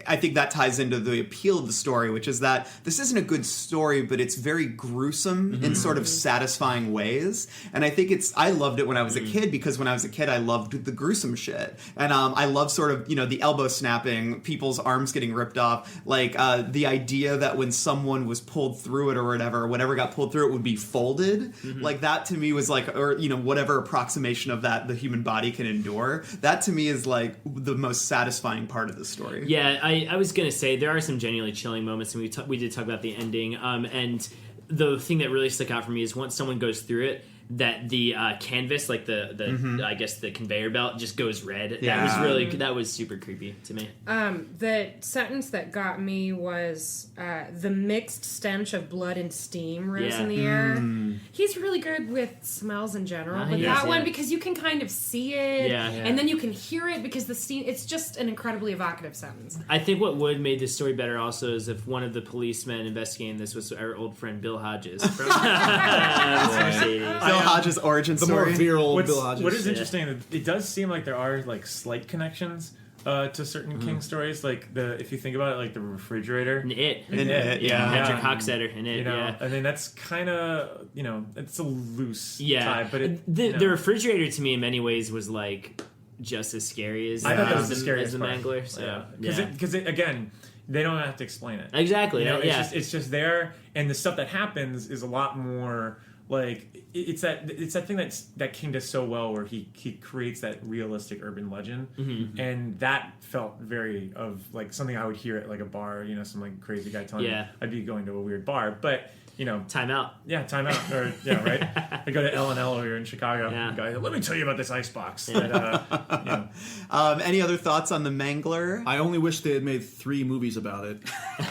I think that ties into the appeal of the story, which is that this isn't a good story, but it's very gruesome in sort of satisfying ways. And I think I loved it when I was a kid, because when I was a kid, I loved the gruesome shit. And I love sort of, the elbow snapping, people's arms getting ripped off, like the idea that when someone was pulled through it or whatever got pulled through it would be folded. Like that to me was like, or, whatever approximation of that the human body can endure. That to me is like the most satisfying part of the story. Yeah, I was going to say there are some genuinely chilling moments, and we did talk about the ending. And the thing that really stuck out for me is once someone goes through it, that the canvas, like the I guess the conveyor belt, just goes red. Yeah. That was super creepy to me. The sentence that got me was the mixed stench of blood and steam rose in the air. He's really good with smells in general, but that one, because you can kind of see it, and then you can hear it because the steam. It's just an incredibly evocative sentence. I think what would made this story better also is if one of the policemen investigating this was our old friend Bill Hodges from Mercedes. Bill Hodges' origin The story. more virile Bill Hodges. What is interesting, it does seem like there are like slight connections to certain King stories. Like if you think about it, like the refrigerator. And It. Yeah. Patrick Hockstetter in It, I mean, that's kind of, it's a loose Yeah. tie, but the refrigerator to me in many ways was like just as scary as I thought that was the the scariest as the part. Mangler. So, Because again, they don't have to explain it. Exactly. It's just there, and the stuff that happens is a lot more like it's that thing that King does so well, where he creates that realistic urban legend, and that felt very of like something I would hear at like a bar, some like crazy guy telling me I'd be going to a weird bar, but. Time out. Yeah, time out. Or right. I go to L&L over here in Chicago. Yeah. Guy, let me tell you about this icebox. Any other thoughts on the Mangler? I only wish they had made 3 movies about it.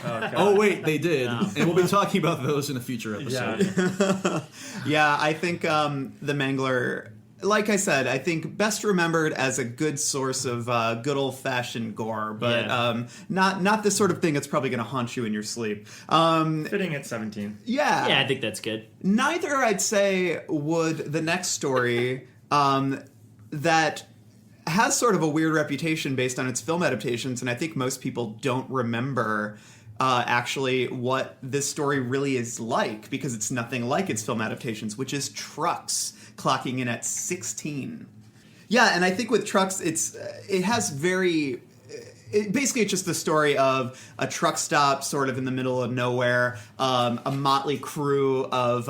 God. Oh wait, they did, and we'll be talking about those in a future episode. Yeah, I think the Mangler, like I said, I think best remembered as a good source of good old-fashioned gore, but not this sort of thing that's probably going to haunt you in your sleep. Fitting at 17. Yeah. Yeah, I think that's good. Neither, I'd say, would the next story that has sort of a weird reputation based on its film adaptations, and I think most people don't remember actually what this story really is like, because it's nothing like its film adaptations, which is Trucks, clocking in at 16. Yeah, and I think with Trucks, it has very... Basically, it's just the story of a truck stop sort of in the middle of nowhere, a motley crew of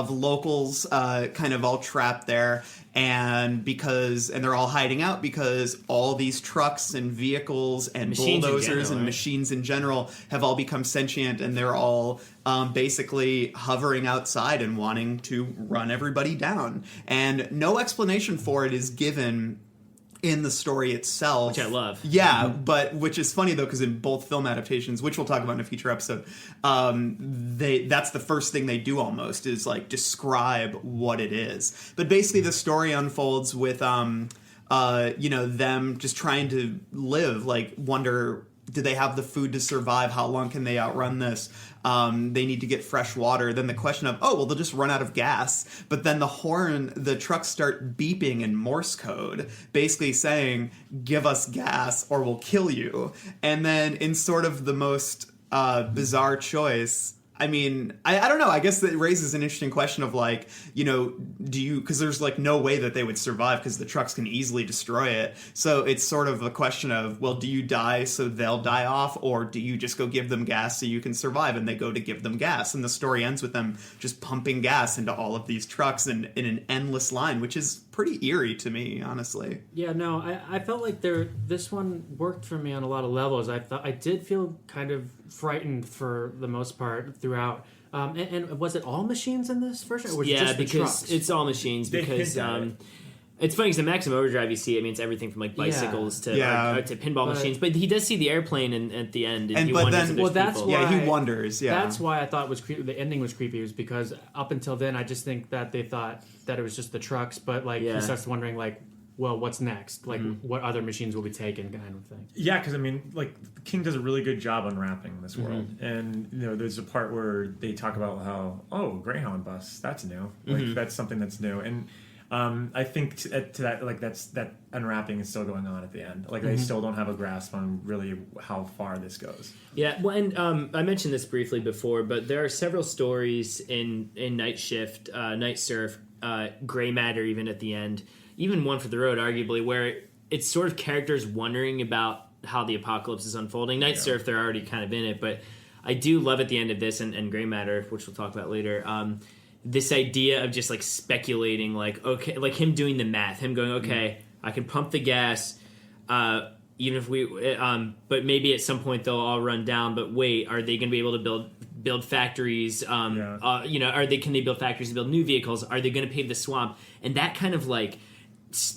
locals kind of all trapped there, and they're all hiding out because all these trucks and vehicles and Machines in bulldozers general, and right? machines in general have all become sentient, and they're all basically hovering outside and wanting to run everybody down. And no explanation for it is given in the story itself, Which I love. Yeah, but which is funny though, because in both film adaptations, which we'll talk about in a future episode, that's the first thing they do almost, is like describe what it is. But basically, the story unfolds with them just trying to live, like wonder, do they have the food to survive? How long can they outrun this? They need to get fresh water. Then the question of, they'll just run out of gas. But then the trucks start beeping in Morse code, basically saying, give us gas or we'll kill you. And then in sort of the most bizarre choice, I mean, I don't know. I guess that raises an interesting question of like, because there's like no way that they would survive because the trucks can easily destroy it. So it's sort of a question of, well, do you die so they'll die off, or do you just go give them gas so you can survive? And they go to give them gas. And the story ends with them just pumping gas into all of these trucks in an endless line, which is pretty eerie to me, honestly. Yeah, no, I felt like this one worked for me on a lot of levels. I did feel kind of frightened for the most part throughout. And was it all machines in this version? Or was it just the because trucks? it's all machines. They Because hint at it. it's funny because the Maximum Overdrive you see, I mean, it's everything from like bicycles to pinball machines. But he does see the airplane at the end, and he but wonders then- if there's that's people. why- Yeah, he wonders. Yeah, That's why I thought was creepy. The ending was creepy, was because up until then, I just think that they thought that it was just the trucks. But like Yeah. he starts wondering, like, well, what's next? Like, what other machines will be taken, kind of thing. Yeah, because I mean, like King does a really good job unwrapping this world, and there's a part where they talk about how Greyhound bus, that's new, like that's something that's new, and I think to that, like that unwrapping is still going on at the end. Like they still don't have a grasp on really how far this goes. Yeah, well, and I mentioned this briefly before, but there are several stories in Night Shift, Night Surf, Gray Matter, even at the end, even One for the Road, arguably, where it's sort of characters wondering about how the apocalypse is unfolding. Night Surf, they're already kind of in it, but I do love at the end of this and Gray Matter, which we'll talk about later, this idea of just like speculating, like, okay, like him doing the math, him going, okay, I can pump the gas, even if we, but maybe at some point they'll all run down. But wait, are they going to be able to build factories? Can they build factories and build new vehicles? Are they going to pave the swamp? And that kind of like,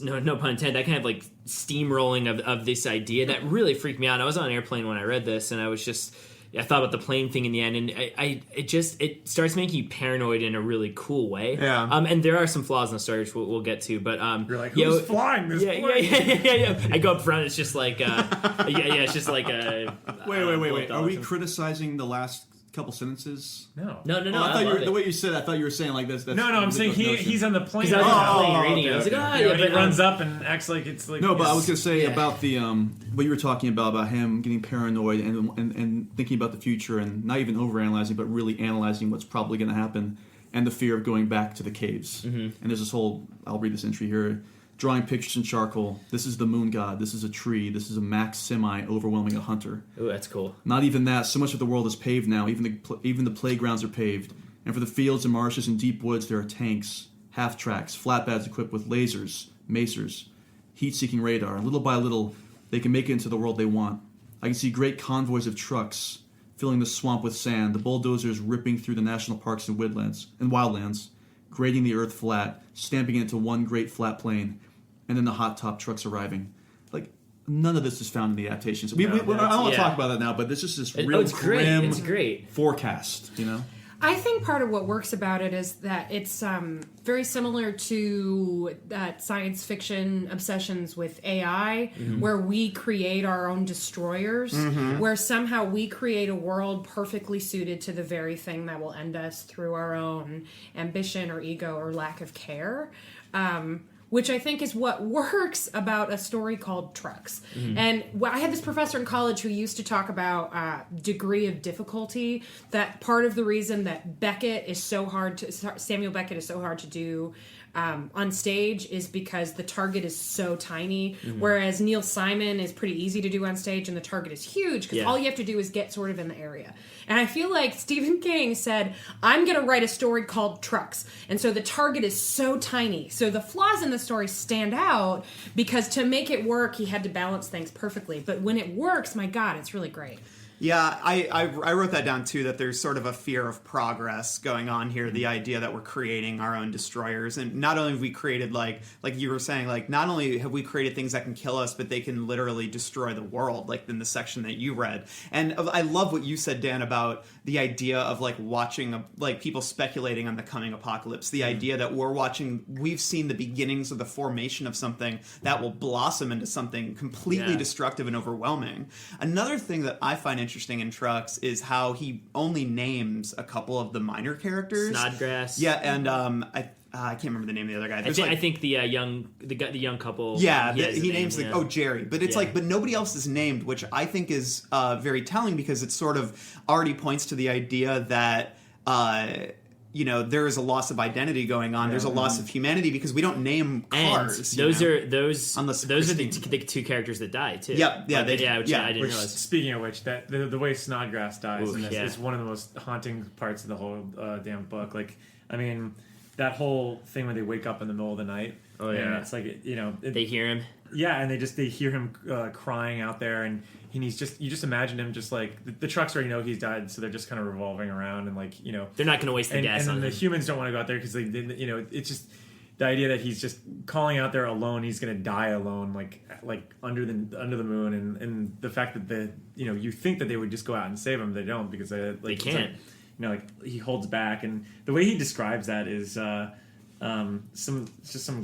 no pun intended, that kind of like steamrolling of this idea that really freaked me out. I was on an airplane when I read this, and I thought about the plane thing in the end, and it starts making you paranoid in a really cool way. Yeah. And there are some flaws in the story which we'll get to, but You're like, who's flying this plane? Yeah. I go up front, it's just like it's just like a Wait. Are we criticizing the last couple sentences? No. I thought the way you said it, I thought you were saying like this. No, I'm saying he's on the plane. Because I was on the plane reading it. I was like, and he runs up and acts like it's like... No, but I was going to say about the what you were talking about him getting paranoid and thinking about the future and not even overanalyzing, but really analyzing what's probably going to happen, and the fear of going back to the caves. And there's this whole, I'll read this entry here, drawing pictures in charcoal. This is the moon god. This is a tree. This is a Max semi overwhelming a hunter. Ooh, that's cool. Not even that. So much of the world is paved now. Even the playgrounds are paved. And for the fields and marshes and deep woods, there are tanks, half-tracks, flatbeds equipped with lasers, macers, heat-seeking radar. Little by little, they can make it into the world they want. I can see great convoys of trucks filling the swamp with sand, the bulldozers ripping through the national parks and wildlands, grading the earth flat, stamping it into one great flat plain, and then the hot top trucks arriving. Like, none of this is found in the adaptations. I don't want to talk about that now, but this is this real grim forecast, you know? I think part of what works about it is that it's very similar to science fiction obsessions with AI, where we create our own destroyers, where somehow we create a world perfectly suited to the very thing that will end us through our own ambition or ego or lack of care. Which I think is what works about a story called Trucks. And I had this professor in college who used to talk about degree of difficulty, that part of the reason that Samuel Beckett is so hard to do on stage is because the target is so tiny, whereas Neil Simon is pretty easy to do on stage and the target is huge because all you have to do is get sort of in the area. And I feel like Stephen King said, I'm going to write a story called Trucks. And so the target is so tiny. So the flaws in the story stand out because to make it work, he had to balance things perfectly. But when it works, my God, it's really great. Yeah, I wrote that down too, that there's sort of a fear of progress going on here, the idea that we're creating our own destroyers. And not only have we created, like you were saying, like not only have we created things that can kill us, but they can literally destroy the world, like in the section that you read. And I love what you said, Dan, about the idea of like watching, like people speculating on the coming apocalypse, the idea that we've seen the beginnings of the formation of something that will blossom into something completely destructive and overwhelming. Another thing that I find interesting in Trucks is how he only names a couple of the minor characters. Snodgrass. Yeah, and I can't remember the name of the other guy. I think the young couple. Yeah, he names Jerry, but it's but nobody else is named, which I think is very telling because it sort of already points to the idea that there is a loss of identity going on. There's a loss of humanity because we don't name cars. And those are the two characters that die too. Yep. Yeah. Which I didn't realize. Speaking of which, that the way Snodgrass dies is one of the most haunting parts of the whole damn book. Like, I mean, that whole thing when they wake up in the middle of the night. Oh yeah. And it's like they hear him. Yeah, and they hear him crying out there, and you just imagine him just like the trucks already know he's died, so they're just kind of revolving around and they're not going to waste the gas on him. And the humans don't want to go out there because it's just the idea that he's just calling out there alone. He's going to die alone, like under the moon, and the fact that you think that they would just go out and save him, they don't because they can't. He holds back, and the way he describes that is some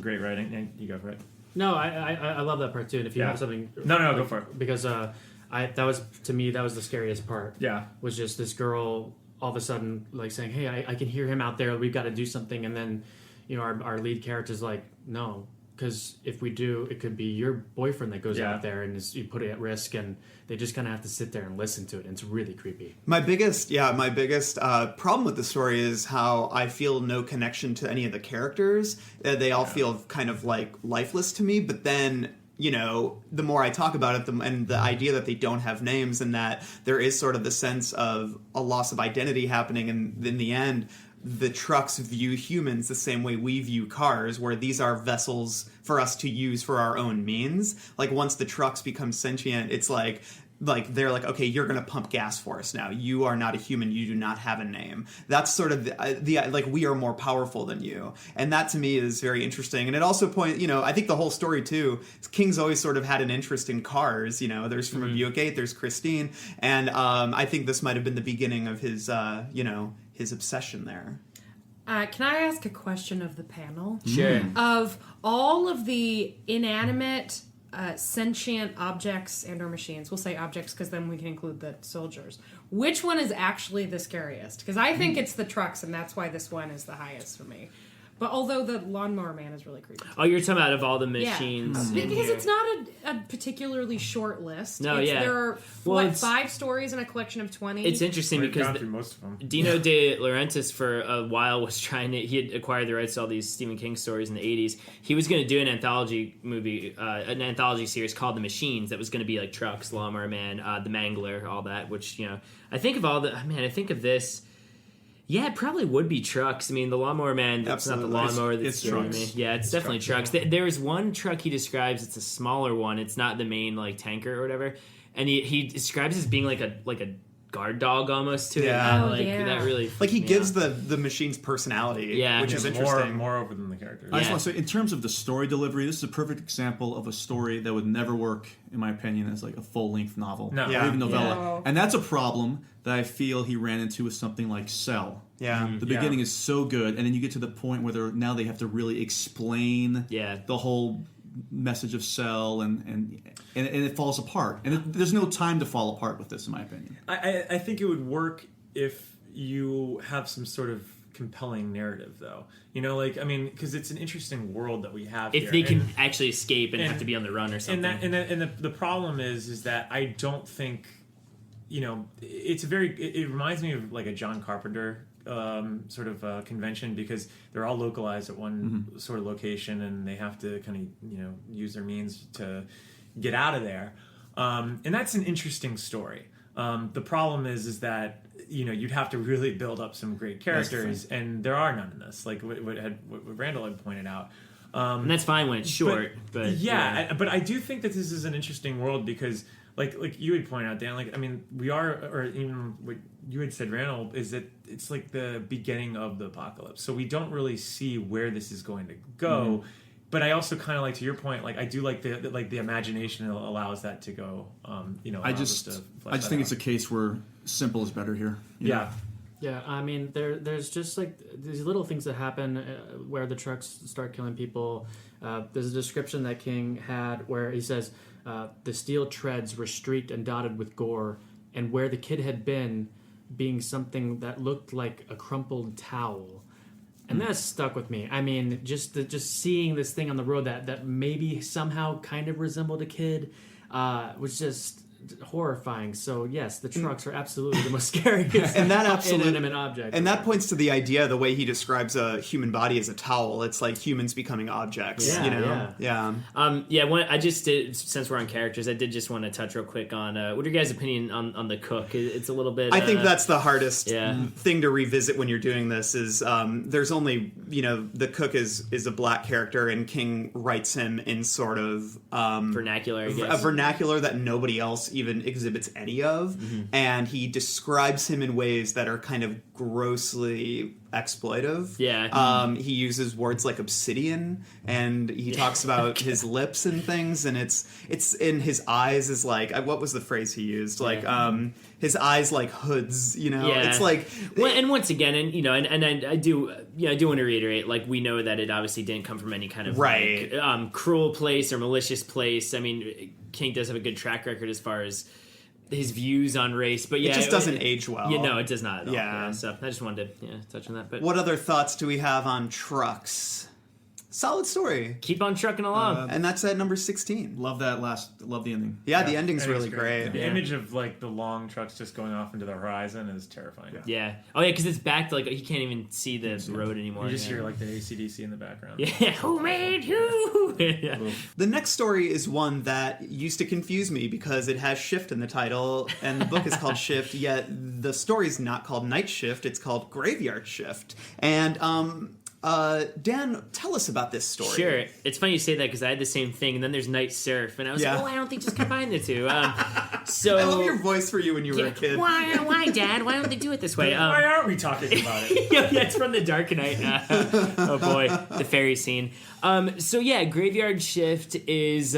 great writing. And you go for it. No, I love that part too. And if you have something, no, go for it. Because that was the scariest part. Yeah, was just this girl all of a sudden like saying, "Hey, I can hear him out there. We've got to do something." And then, our lead character's like, no. Because if we do, it could be your boyfriend that goes Yeah. out there and you put it at risk, and they just kind of have to sit there and listen to it. And it's really creepy. My biggest problem with the story is how I feel no connection to any of the characters. They all feel kind of like lifeless to me. But then, you know, the more I talk about it, and the idea that they don't have names, and that there is sort of the sense of a loss of identity happening, and in the end, the trucks view humans the same way we view cars, where these are vessels for us to use for our own means. Like, once the trucks become sentient, it's like they're like, okay, you're gonna pump gas for us now. You are not a human. You do not have a name. That's sort of the like, we are more powerful than you, and that to me is very interesting. And it also you know, I think the whole story too, King's always sort of had an interest in cars. You know, there's from a Buick, there's Christine, and I think this might have been the beginning of his you know, his obsession there. Can I ask a question of the panel? Sure. Of all of the inanimate, sentient objects and or machines, we'll say objects because then we can include the soldiers, which one is actually the scariest? Because I think it's the trucks, and that's why this one is the highest for me. But although the lawnmower man is really creepy. Oh, you're talking about of all the machines. Yeah. Because it's not a particularly short list. No, yeah. There are, Well, 5 stories in a collection of 20? It's interesting We've because gone through most of them. Dino De Laurentiis for a while was trying to. He had acquired the rights to all these Stephen King stories in the 80s. He was going to do an anthology movie, an anthology series called The Machines that was going to be like Trucks, Lawnmower Man, The Mangler, all that. Which, you know, I think of all the. Man, I think of this. Yeah, it probably would be Trucks. I mean, the Lawnmower Man, it's not the lawnmower that's It's scaring Trucks. me. Yeah, it's definitely Trucks. There is one truck he describes, it's a smaller one. It's not the main, like, tanker or whatever. And he describes it as being like a guard dog almost to Yeah. it. Oh, Like, yeah. that really Like, he freaked me gives out. the machine's personality, Yeah. which is Yeah, interesting. More over than the characters. I just Yeah. want to say, in terms of the story delivery, this is a perfect example of a story that would never work, in my opinion, as like a full-length novel No. or Yeah. even novella. Yeah. And that's a problem that I feel he ran into with something like Cell. Yeah. The Yeah. beginning is so good, and then you get to the point where now they have to really explain the whole message of Cell, and it falls apart. And there's no time to fall apart with this, in my opinion. I think it would work if you have some sort of compelling narrative, though. You know, like, I mean, because it's an interesting world that we have If here. they can And- actually escape and and- have to be on the run or something. And the problem is that I don't think, you know, it reminds me of like a John Carpenter sort of convention, because they're all localized at one sort of location, and they have to kind of, you know, use their means to get out of there. And that's an interesting story. The problem is that, you know, you'd have to really build up some great characters, and there are none in this, like what Randall had pointed out. and that's fine when it's short, but yeah, but I do think that this is an interesting world because, like you had pointed out, Dan, like, I mean, we are, or even what you had said, Randall, is that it's like the beginning of the apocalypse, so we don't really see where this is going to go. But I also kind of like, to your point, like, I do like the imagination allows that to go. You know, I allows us just to flesh that think it's out. a case where simple is better here. you know? Yeah. Yeah, I mean, there's just like these little things that happen where the trucks start killing people. There's a description that King had where he says, the steel treads were streaked and dotted with gore, and where the kid had been being something that looked like a crumpled towel. And that stuck with me. I mean, just seeing this thing on the road that maybe somehow kind of resembled a kid was just horrifying. So yes, the trucks are absolutely the most scariest And that absolutely- inanimate object. And that points to the idea, the way he describes a human body as a towel. It's like humans becoming objects, Yeah, you know? yeah. I just did, since we're on characters, I did just want to touch real quick on what are your guys' opinion on the cook? It's a little bit. I think that's the hardest yeah. thing to revisit when you're doing this is there's only, you know, the cook is a black character, and King writes him in sort of vernacular, I guess. a vernacular that nobody else even exhibits any of, and he describes him in ways that are kind of grossly exploitive. Yeah. He uses words like obsidian, and he talks about his lips and things, and it's in his eyes is like, what was the phrase he used? Like his eyes like hoods, you know? Yeah. It's like, well, and once again, and you know, and I do want to reiterate, like, we know that it obviously didn't come from any kind of Right. like, cruel place or malicious place. I mean, King does have a good track record as far as his views on race, but yeah, it just doesn't age well. You know, it does not at all. Yeah. So I just wanted to touch on that. But What other thoughts do we have on trucks? Solid story. Keep on trucking along. And that's at number 16. Love the ending. Yeah, the ending's really Ending's great. The image of like the long trucks just going off into the horizon is terrifying. Yeah. Oh yeah, because it's back to like you can't even see the road anymore. You just hear like the AC/DC in the background. Yeah. Who made you? Yeah. The next story is one that used to confuse me because it has shift in the title, and the book is called Shift, yet the story's not called Night Shift, it's called Graveyard Shift. And, Dan, tell us about this story. Sure. It's funny you say that because I had the same thing, and then there's Night Surf, and I was like, why don't they just combine the two? So I love your voice for you when you were a kid. Why, Dad? Why don't they do it this way? Why aren't we talking about it? Yeah, it's from the Dark Knight. Oh boy, the fairy scene. So yeah, Graveyard Shift is.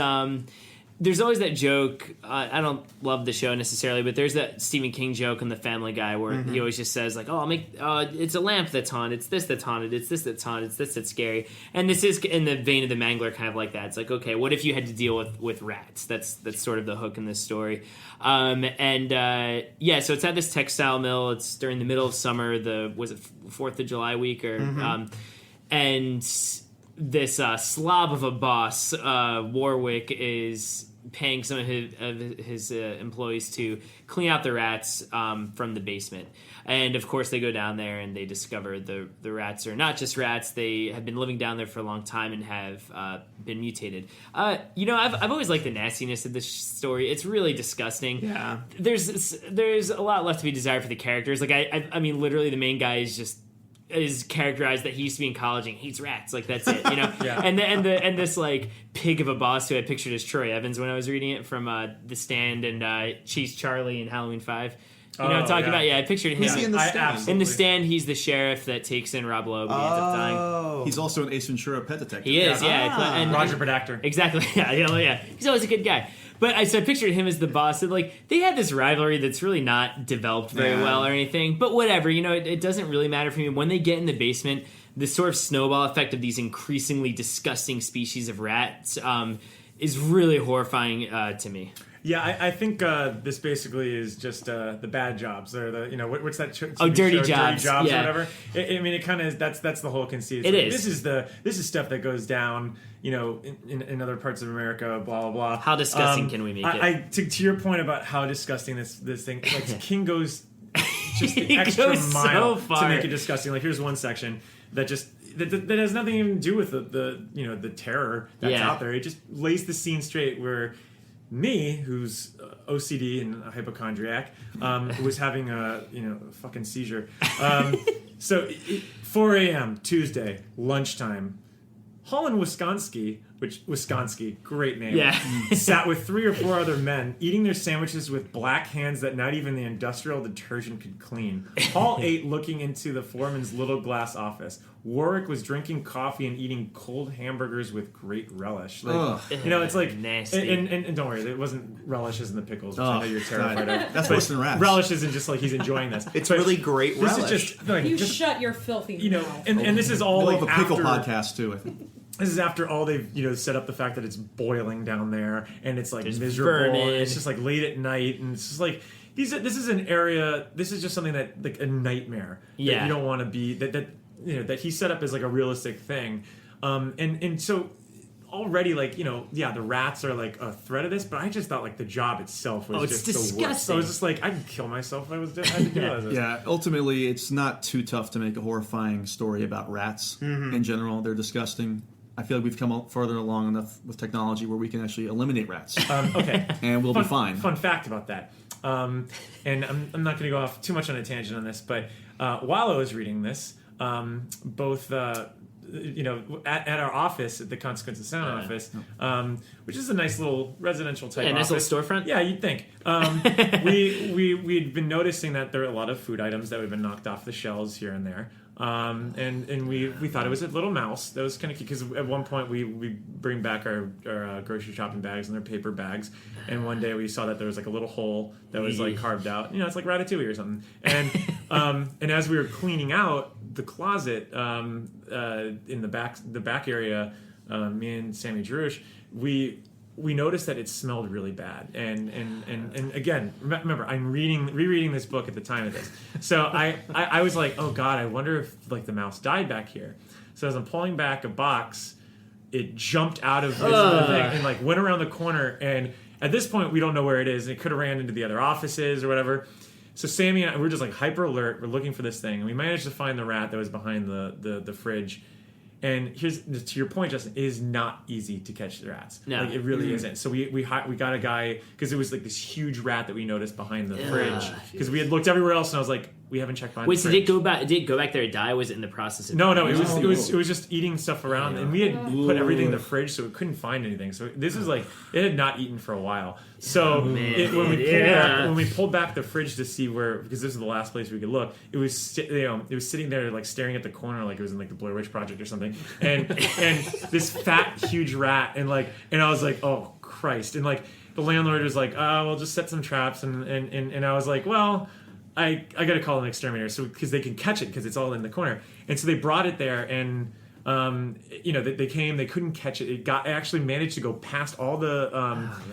There's always that joke. I don't love the show necessarily, but there's that Stephen King joke in The Family Guy where he always just says like, "Oh, I'll make it's a lamp that's haunted. It's this that's haunted. It's this that's haunted. It's this that's scary." And this is in the vein of The Mangler, kind of like that. It's like, okay, what if you had to deal with rats? That's sort of the hook in this story. So it's at this textile mill. It's during the middle of summer. Was it 4th of July week or and this slob of a boss, Warwick, is paying some of his employees to clean out the rats from the basement. And of course they go down there and they discover the rats are not just rats. They have been living down there for a long time and have been mutated. I've always liked the nastiness of this story. It's really disgusting. Yeah. There's a lot left to be desired for the characters. Like I mean literally the main guy is characterized that he used to be in college and hates rats. Like that's it, you know. Yeah. And this like pig of a boss who I pictured as Troy Evans when I was reading it from The Stand and Cheese Charlie in Halloween 5. You know what I'm talking about? Yeah, I pictured him. Who's he in The Stand? In The Stand, he's the sheriff that takes in Rob Lowe. He ends up dying. Oh. He's also an Ace Ventura pet detective. He is, yeah. And Roger Predactor. Exactly. Yeah. He's always a good guy. But I pictured him as the boss. And, like, they had this rivalry that's really not developed very well or anything. But whatever, it doesn't really matter for me. When they get in the basement, the sort of snowball effect of these increasingly disgusting species of rats is really horrifying to me. Yeah, I think this basically is just the bad jobs. They're the what's that? Dirty show? Jobs. Dirty Jobs, Yeah. or whatever. It kind of that's the whole conceit. It is. This is stuff that goes down. In other parts of America. Blah blah blah. How disgusting can we make it? To your point about how disgusting this thing. Like King goes just the He extra goes mile so far. to make it disgusting. Like here's one section that just. That has nothing even to do with the terror that's out there. It just lays the scene straight where me, who's OCD and a hypochondriac, was having a fucking seizure. So 4 a.m. Tuesday lunchtime, Holland Wisconsin, great name. Yeah. Sat with 3 or 4 other men eating their sandwiches with black hands that not even the industrial detergent could clean. Hall 8 looking into the foreman's little glass office. Warwick was drinking coffee and eating cold hamburgers with great relish. Like, it's like nasty. And don't worry, it wasn't relishes in the pickles, which I know you're terrified of. That's worse than rats. Relish isn't just like he's enjoying this. It's really great This relish. is just like You shut your filthy mouth. and this is all We'll like have a pickle after, podcast too, I think. This is after all they've set up the fact that it's boiling down there and it's like There's miserable. vermin. And it's just like late at night and it's just like this is an area. This is just something that like a nightmare. Yeah. That you don't want to be that he set up as like a realistic thing. And so already the rats are like a threat of this, but I just thought like the job itself was it's just the worst. disgusting. So I was just like I could kill myself if I was had to do this. Yeah, ultimately, it's not too tough to make a horrifying story about rats in general. They're disgusting. I feel like we've come further along enough with technology where we can actually eliminate rats. Okay. And we'll be fine. Fun fact about that. And I'm not going to go off too much on a tangent on this, but while I was reading this, both at our office, at the Consequence of Sound office, which is a nice little residential type nice office. little storefront. Yeah, you'd think. We'd been noticing that there are a lot of food items that have been knocked off the shelves here and there. And we thought it was a little mouse. That was kind of cute because at one point we bring back our grocery shopping bags and they're paper bags. And one day we saw that there was like a little hole that was like carved out. It's like Ratatouille or something. And as we were cleaning out the closet in the back area, me and Sammy Jerush, we noticed that it smelled really bad, and again, remember, I'm rereading this book at the time of this, so I was like, oh god, I wonder if like the mouse died back here. So as I'm pulling back a box it jumped out of his thing and like went around the corner. And at this point, we don't know where it is. And it could have ran into the other offices or whatever. So Sammy and I, we're just like hyper alert. We're looking for this thing, and we managed to find the rat that was behind the fridge. And here's to your point, Justin. It is not easy to catch the rats. No. Like, it really isn't. So we got a guy because it was like this huge rat that we noticed behind the fridge because we had looked everywhere else, and I was like, we haven't checked behind. Wait, the so fridge. did it go back there to die? Or was it in the process of No, dying? it was just eating stuff around, and we had put everything in the fridge, so it couldn't find anything. So this is like it had not eaten for a while. So when we pulled back the fridge to see where, because this is the last place we could look, it was sitting there like staring at the corner like it was in like the Blair Witch Project or something, and this fat huge rat, and I was like, oh Christ, and like the landlord was like, oh, we'll just set some traps, and I was like, well, I got to call an exterminator, so because they can catch it because it's all in the corner, and so they brought it there, and they came, they couldn't catch it. It actually managed to go past all the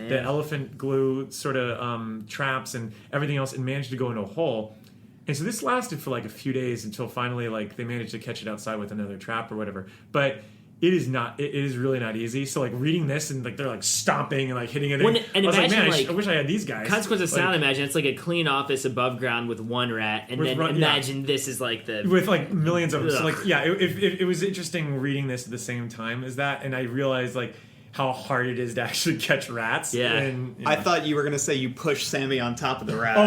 elephant glue sort of traps and everything else, and managed to go into a hole. And so this lasted for like a few days until finally like they managed to catch it outside with another trap or whatever. But it is really not easy. So like reading this and like they're like stomping and like hitting it. And I was like, man, imagine, I wish I had these guys. Consequence of Sound, imagine it's like a clean office above ground with one rat, and then imagine this is like the with like millions of them. So like it was interesting reading this at the same time as that, and I realized like how hard it is to actually catch rats. Yeah. And, I thought you were going to say you push Sammy on top of the rat.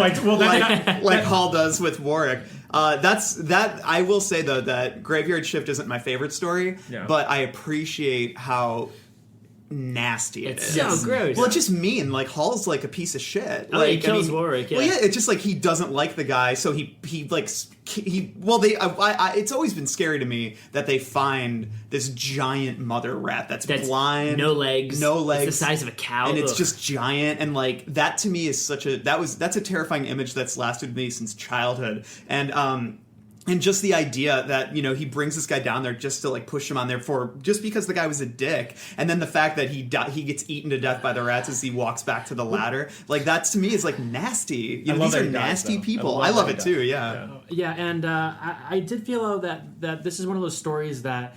Like Hall does with Warwick. I will say though that Graveyard Shift isn't my favorite story, but I appreciate how nasty it is. It's so gross. Well, it's just mean. Like Hall's like a piece of shit. Oh, he kills Warwick. Yeah. Well, yeah, it's just like he doesn't like the guy, so it's always been scary to me that they find this giant mother rat that's blind, no legs, it's the size of a cow, and it's just giant. And like that to me is that's a terrifying image that's lasted with me since childhood. And just the idea that, he brings this guy down there just to like push him on there just because the guy was a dick. And then the fact that he gets eaten to death by the rats as he walks back to the ladder. Like that to me is like nasty. These are nasty people. I love it too. Yeah. Yeah. And I did feel that this is one of those stories that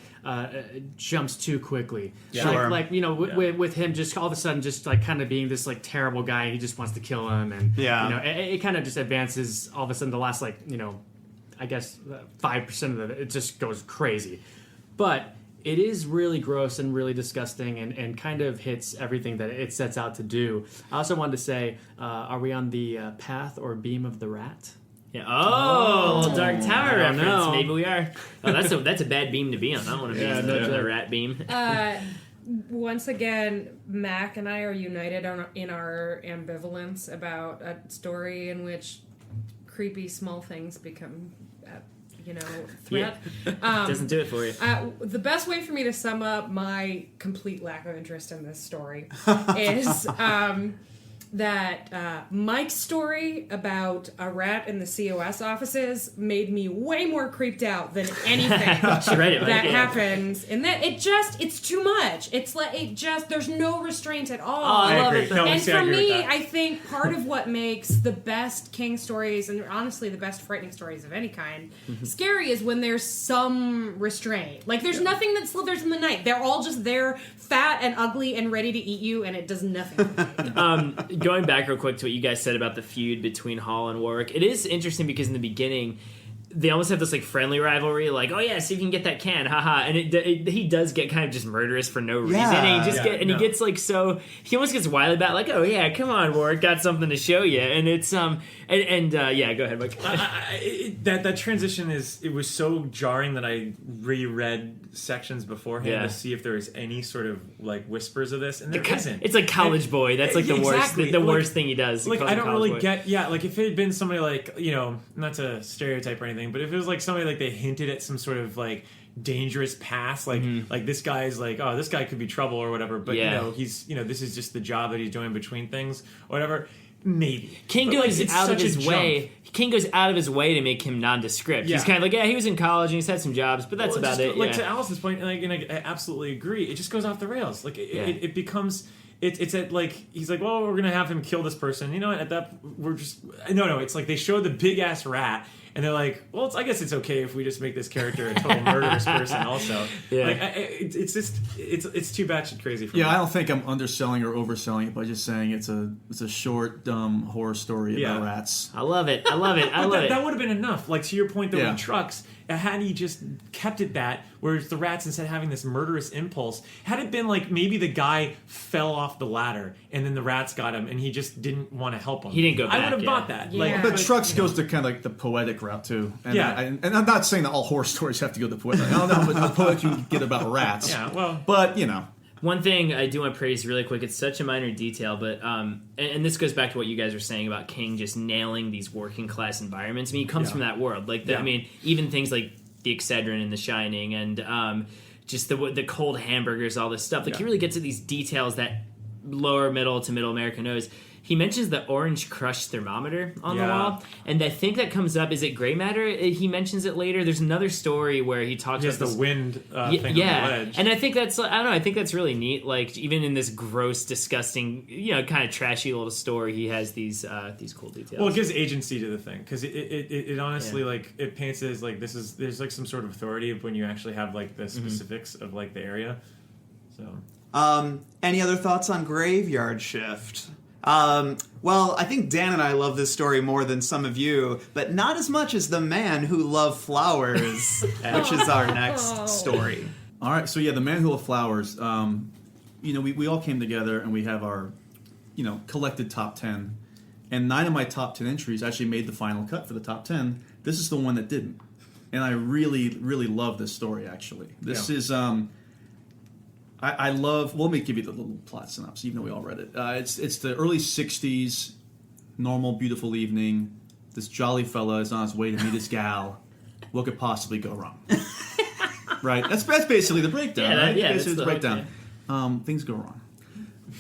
jumps too quickly. Yeah. Sure. With him just all of a sudden just like kind of being this like terrible guy, and he just wants to kill him. And, it kind of just advances all of a sudden the last I guess 5% of it just goes crazy. But it is really gross and really disgusting and kind of hits everything that it sets out to do. I also wanted to say, are we on the path or beam of the rat? Yeah. Oh, Dark Tower reference. No. Maybe we are. Oh, that's a bad beam to be on. I don't want to be on the rat beam. Once again, Mac and I are united in our ambivalence about a story in which creepy small things become threat. Doesn't do it for you. The best way for me to sum up my complete lack of interest in this story is that Mike's story about a rat in the COS offices made me way more creeped out than anything that happens. And that it's too much. It's like there's no restraint at all. Oh, I love it. though. And for me, I think part of what makes the best King stories, and honestly the best frightening stories of any kind, scary is when there's some restraint. Like there's nothing that slithers in the night. They're all just there, fat and ugly and ready to eat you, and it does nothing for me. Going back real quick to what you guys said about the feud between Hall and Warwick, it is interesting because in the beginning they almost have this like friendly rivalry, like, oh yeah, see if you can get that can, haha. And he does get kind of just murderous for no reason, and he gets like he almost gets wily about like, oh yeah, come on, Warwick, got something to show you, and it's go ahead, Mike. That transition it was so jarring that I reread sections beforehand to see if there was any sort of like whispers of this, and there isn't. It's like College Boy. That's like the worst. The worst thing he does. Like I don't really get. Yeah, like if it had been somebody like not to stereotype or anything, but if it was like somebody like they hinted at some sort of like dangerous past, like this guy's like, oh, this guy could be trouble or whatever, but he's this is just the job that he's doing between things or whatever. Maybe King goes out of his way. King goes out of his way to make him nondescript. He's kind of like, yeah, he was in college and he's had some jobs, but that's about it. Like to Alice's point, and I absolutely agree. It just goes off the rails. Like it becomes. It's at like he's like, well, we're gonna have him kill this person. At that we're just no. It's like they show the big ass rat. and they're like, well, I guess it's okay if we just make this character a total murderous person also. Yeah. Like, it's just it's too batshit crazy for me. Yeah, I don't think I'm underselling or overselling it by just saying it's a short, dumb horror story about rats. I love it. I love it. That would have been enough. Like, to your point, though, Yeah. in Trucks, had he just kept it that, where it's the rats, instead of having this murderous impulse, had it been like maybe the guy fell off the ladder and then the rats got him and he just didn't want to help him. He didn't go I back, would have yeah. bought that. Like, Yeah. But Trucks goes to kind of like the poetic route too. And Yeah. and I'm not saying that all horror stories have to go the poetic. I don't know how poetic you can get about rats. Yeah, well. But, you know. One thing I do want to praise really quick, it's such a minor detail, but and this goes back to what you guys were saying about King just nailing these working class environments. I mean, he comes from that world. Like, I mean, even things like the Excedrin and The Shining and just the cold hamburgers, all this stuff. Like, he really gets at these details that lower middle to middle America knows. He mentions the orange crush thermometer on the wall, and I think that comes up. Is it gray matter? He mentions it later. There's another story where he talks Just about the this, wind thing on the ledge. and I think that's, I don't know, I think that's really neat. Like, even in this gross, disgusting, kind of trashy little story, he has these cool details. Well, it gives agency to the thing because it honestly like it paints it as like there's like some sort of authority when you actually have like the specifics of like the area. So, Any other thoughts on Graveyard Shift? Well, I think Dan and I love this story more than some of you, but not as much as The Man Who Loved Flowers, which is our next story. All right, so yeah, The Man Who Loved Flowers. We all came together and we have our, collected top 10. And 9 of my top 10 entries actually made the final cut for the top 10. This is the one that didn't. And I really, really love this story, actually. This is... I love... Well, let me give you the little plot synopsis, even though we all read it. It's the early 60s, normal, beautiful evening. This jolly fella is on his way to meet his gal. What could possibly go wrong? Right? That's basically the breakdown, right? Yeah, Basically that's the breakdown. Things go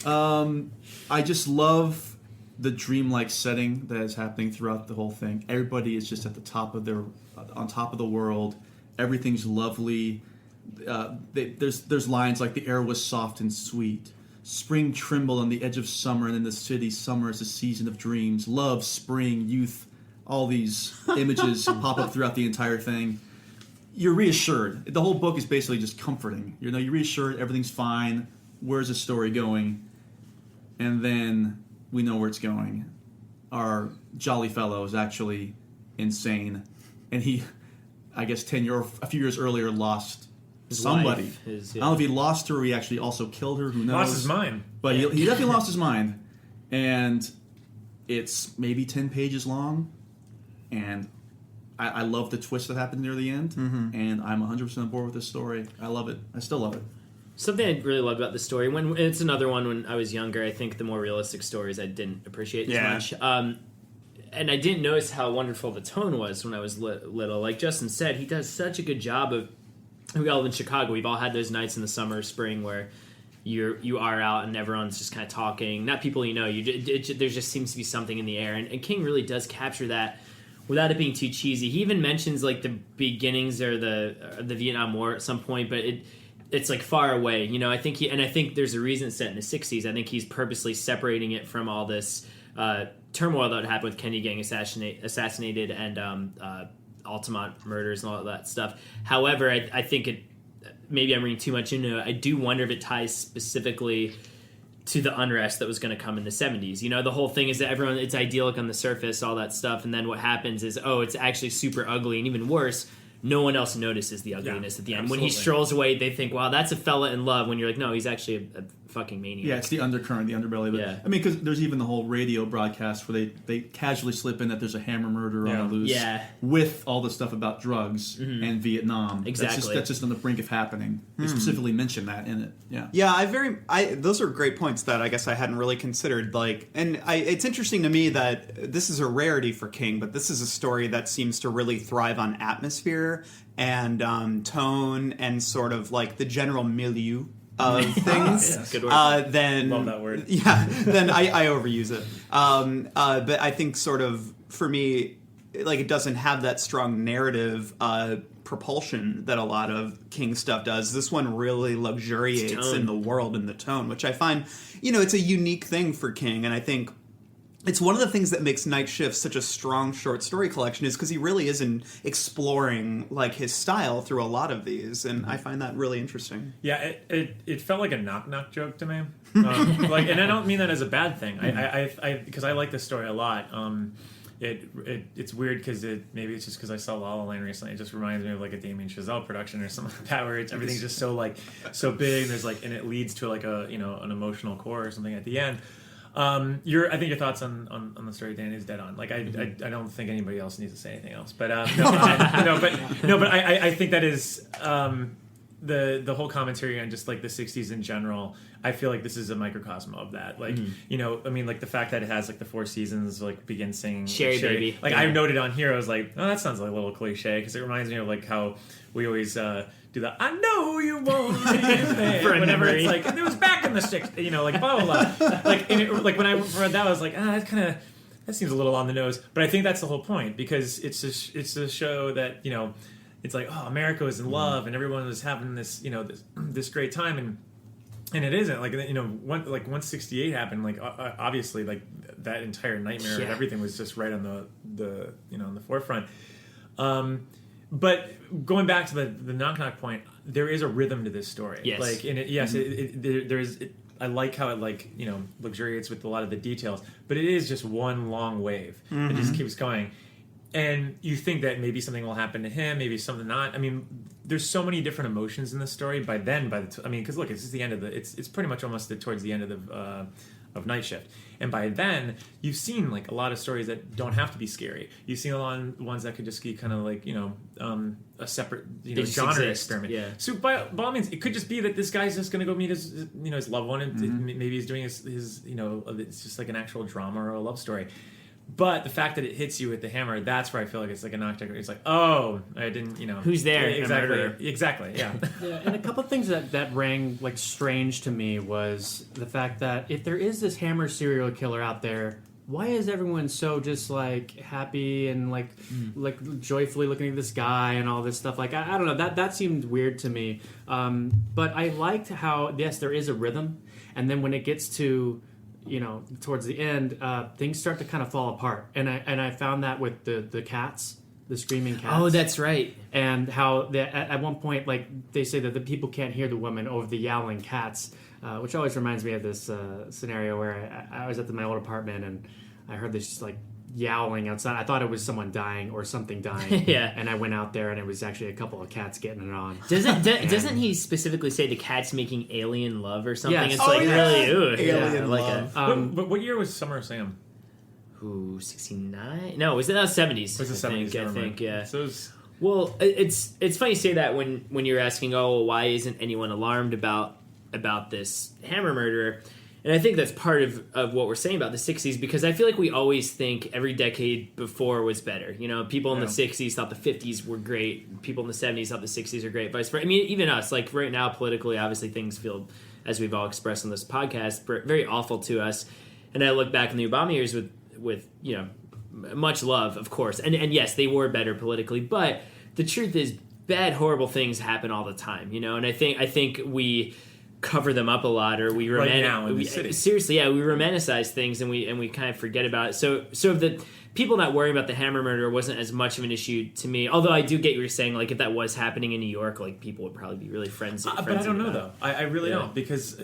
wrong. I just love the dreamlike setting that is happening throughout the whole thing. Everybody is just at the top of on top of the world. Everything's lovely. There's lines like the air was soft and sweet. Spring trembled on the edge of summer, and in the city, summer is a season of dreams. Love, spring, youth, all these images pop up throughout the entire thing. You're reassured. The whole book is basically just comforting. You're reassured, everything's fine. Where's the story going? And then we know where it's going. Our jolly fellow is actually insane, and he, I guess, a few years earlier, lost somebody. wife, I don't know if he lost her or he actually also killed her. Who knows? lost his mind. But he definitely lost his mind. And it's maybe 10 pages long. And I love the twist that happened near the end. Mm-hmm. And I'm 100% on board with this story. I love it. I still love it. Something I really loved about the story, when it's another one when I was younger, I think the more realistic stories I didn't appreciate as much. And I didn't notice how wonderful the tone was when I was little. Like Justin said, he does such a good job of... We all live in Chicago. We've all had those nights in the summer, spring, where you are out and everyone's just kind of talking. Not people you know. There just seems to be something in the air, and King really does capture that without it being too cheesy. He even mentions like the beginnings or the Vietnam War at some point, but it's like far away. I think there's a reason it's set in the 60s. I think he's purposely separating it from all this turmoil that happened with Kennedy gang assassinated and Altamont murders and all of that stuff. However, I think maybe I'm reading too much into it. I do wonder if it ties specifically to the unrest that was going to come in the 70s. The whole thing is that it's idyllic on the surface, all that stuff, and then what happens is, it's actually super ugly, and even worse, no one else notices the ugliness at the end. Absolutely. When he strolls away, they think, wow, that's a fella in love, when you're like, no, he's actually a fucking maniac. Yeah, it's the undercurrent, the underbelly of it. Yeah. I mean, because there's even the whole radio broadcast where they casually slip in that there's a hammer murder on the loose with all the stuff about drugs and Vietnam. Exactly. That's just on the brink of happening. They specifically mention that in it. Yeah. Yeah, those are great points that I guess I hadn't really considered. It's interesting to me that this is a rarity for King, but this is a story that seems to really thrive on atmosphere and tone and sort of like the general milieu of things. Good word. Then Love that word. Yeah, then I overuse it. But I think sort of for me, like it doesn't have that strong narrative propulsion that a lot of King stuff does. This one really luxuriates in the world and the tone, which I find, it's a unique thing for King, and I think it's one of the things that makes Night Shift such a strong short story collection is because he really is exploring like his style through a lot of these, and I find that really interesting. Yeah, it felt like a knock joke to me. Like, and I don't mean that as a bad thing. I because I like this story a lot. It's weird because maybe it's just because I saw La La Land recently. It just reminds me of like a Damien Chazelle production or something like that, where everything's just so big. And there's and it leads to like an emotional core or something at the end. I think your thoughts on the story, Dan, is dead on. Like I don't think anybody else needs to say anything else. But I think that is the whole commentary on just like the 60s in general. I feel like this is a microcosm of that. Like the fact that it has like the 4 seasons like begin singing Sherry Baby. Like I noted on here, I was like, oh, that sounds like a little cliche because it reminds me of like how we always do the I know you won't leave me whenever it's like it was back in the 60s, like blah blah blah. Like when I read that, I was like, that seems a little on the nose. But I think that's the whole point because it's a show that it's like, oh, America was in love and everyone was having this this great time and it isn't like once 68 happened, like obviously like that entire nightmare and everything was just right on the on the forefront. But going back to the knock point, there is a rhythm to this story. Yes. Like in it, yes, there's. I like how it luxuriates with a lot of the details, but it is just one long wave that just keeps going. And you think that maybe something will happen to him, maybe something not. I mean, there's so many different emotions in this story. Because look, it's the end of it's pretty much almost towards the end of Night Shift, and by then you've seen like a lot of stories that don't have to be scary. You've seen a lot of ones that could just be kind of like a separate genre experiment. Yeah. So by all means, it could just be that this guy's just going to go meet his his loved one, and maybe he's doing his it's just like an actual drama or a love story. But the fact that it hits you with the hammer, that's where I feel like it's like a knockdown. It's like, oh, I didn't, Who's there? Exactly, yeah. Yeah, and a couple of things that rang like strange to me was the fact that if there is this hammer serial killer out there, why is everyone so just like happy and like joyfully looking at this guy and all this stuff? Like I don't know, that seemed weird to me. But I liked how yes, there is a rhythm, and then when it gets to towards the end, things start to kind of fall apart, and I found that with the cats, the screaming cats. Oh, that's right. And how at one point, like they say that the people can't hear the woman over the yowling cats, which always reminds me of this scenario where I was at my old apartment and I heard this like yowling outside. I thought it was someone dying or something dying. Yeah. And I went out there and it was actually a couple of cats getting it on. Doesn't he specifically say the cat's making alien love or something? Yes. It's really Alien love. But what year was Summer of Sam? Ooh, 69? No, was it 70s? It was the 70s, I think, yeah. So it was, well, it's funny you say that when you're asking, why isn't anyone alarmed about this hammer murderer? And I think that's part of what we're saying about the 60s, because I feel like we always think every decade before was better. People in the 60s thought the 50s were great. People in the 70s thought the 60s are great. Vice versa. I mean, even us, like right now, politically, obviously things feel, as we've all expressed on this podcast, very awful to us. And I look back in the Obama years with much love, of course. And yes, they were better politically. But the truth is, bad, horrible things happen all the time, And I think we cover them up a lot, or we seriously, we romanticize things and we kind of forget about it. So the people not worrying about the hammer murder wasn't as much of an issue to me. Although I do get what you're saying. Like if that was happening in New York, like people would probably be really frenzied. But I don't know though. I really don't, because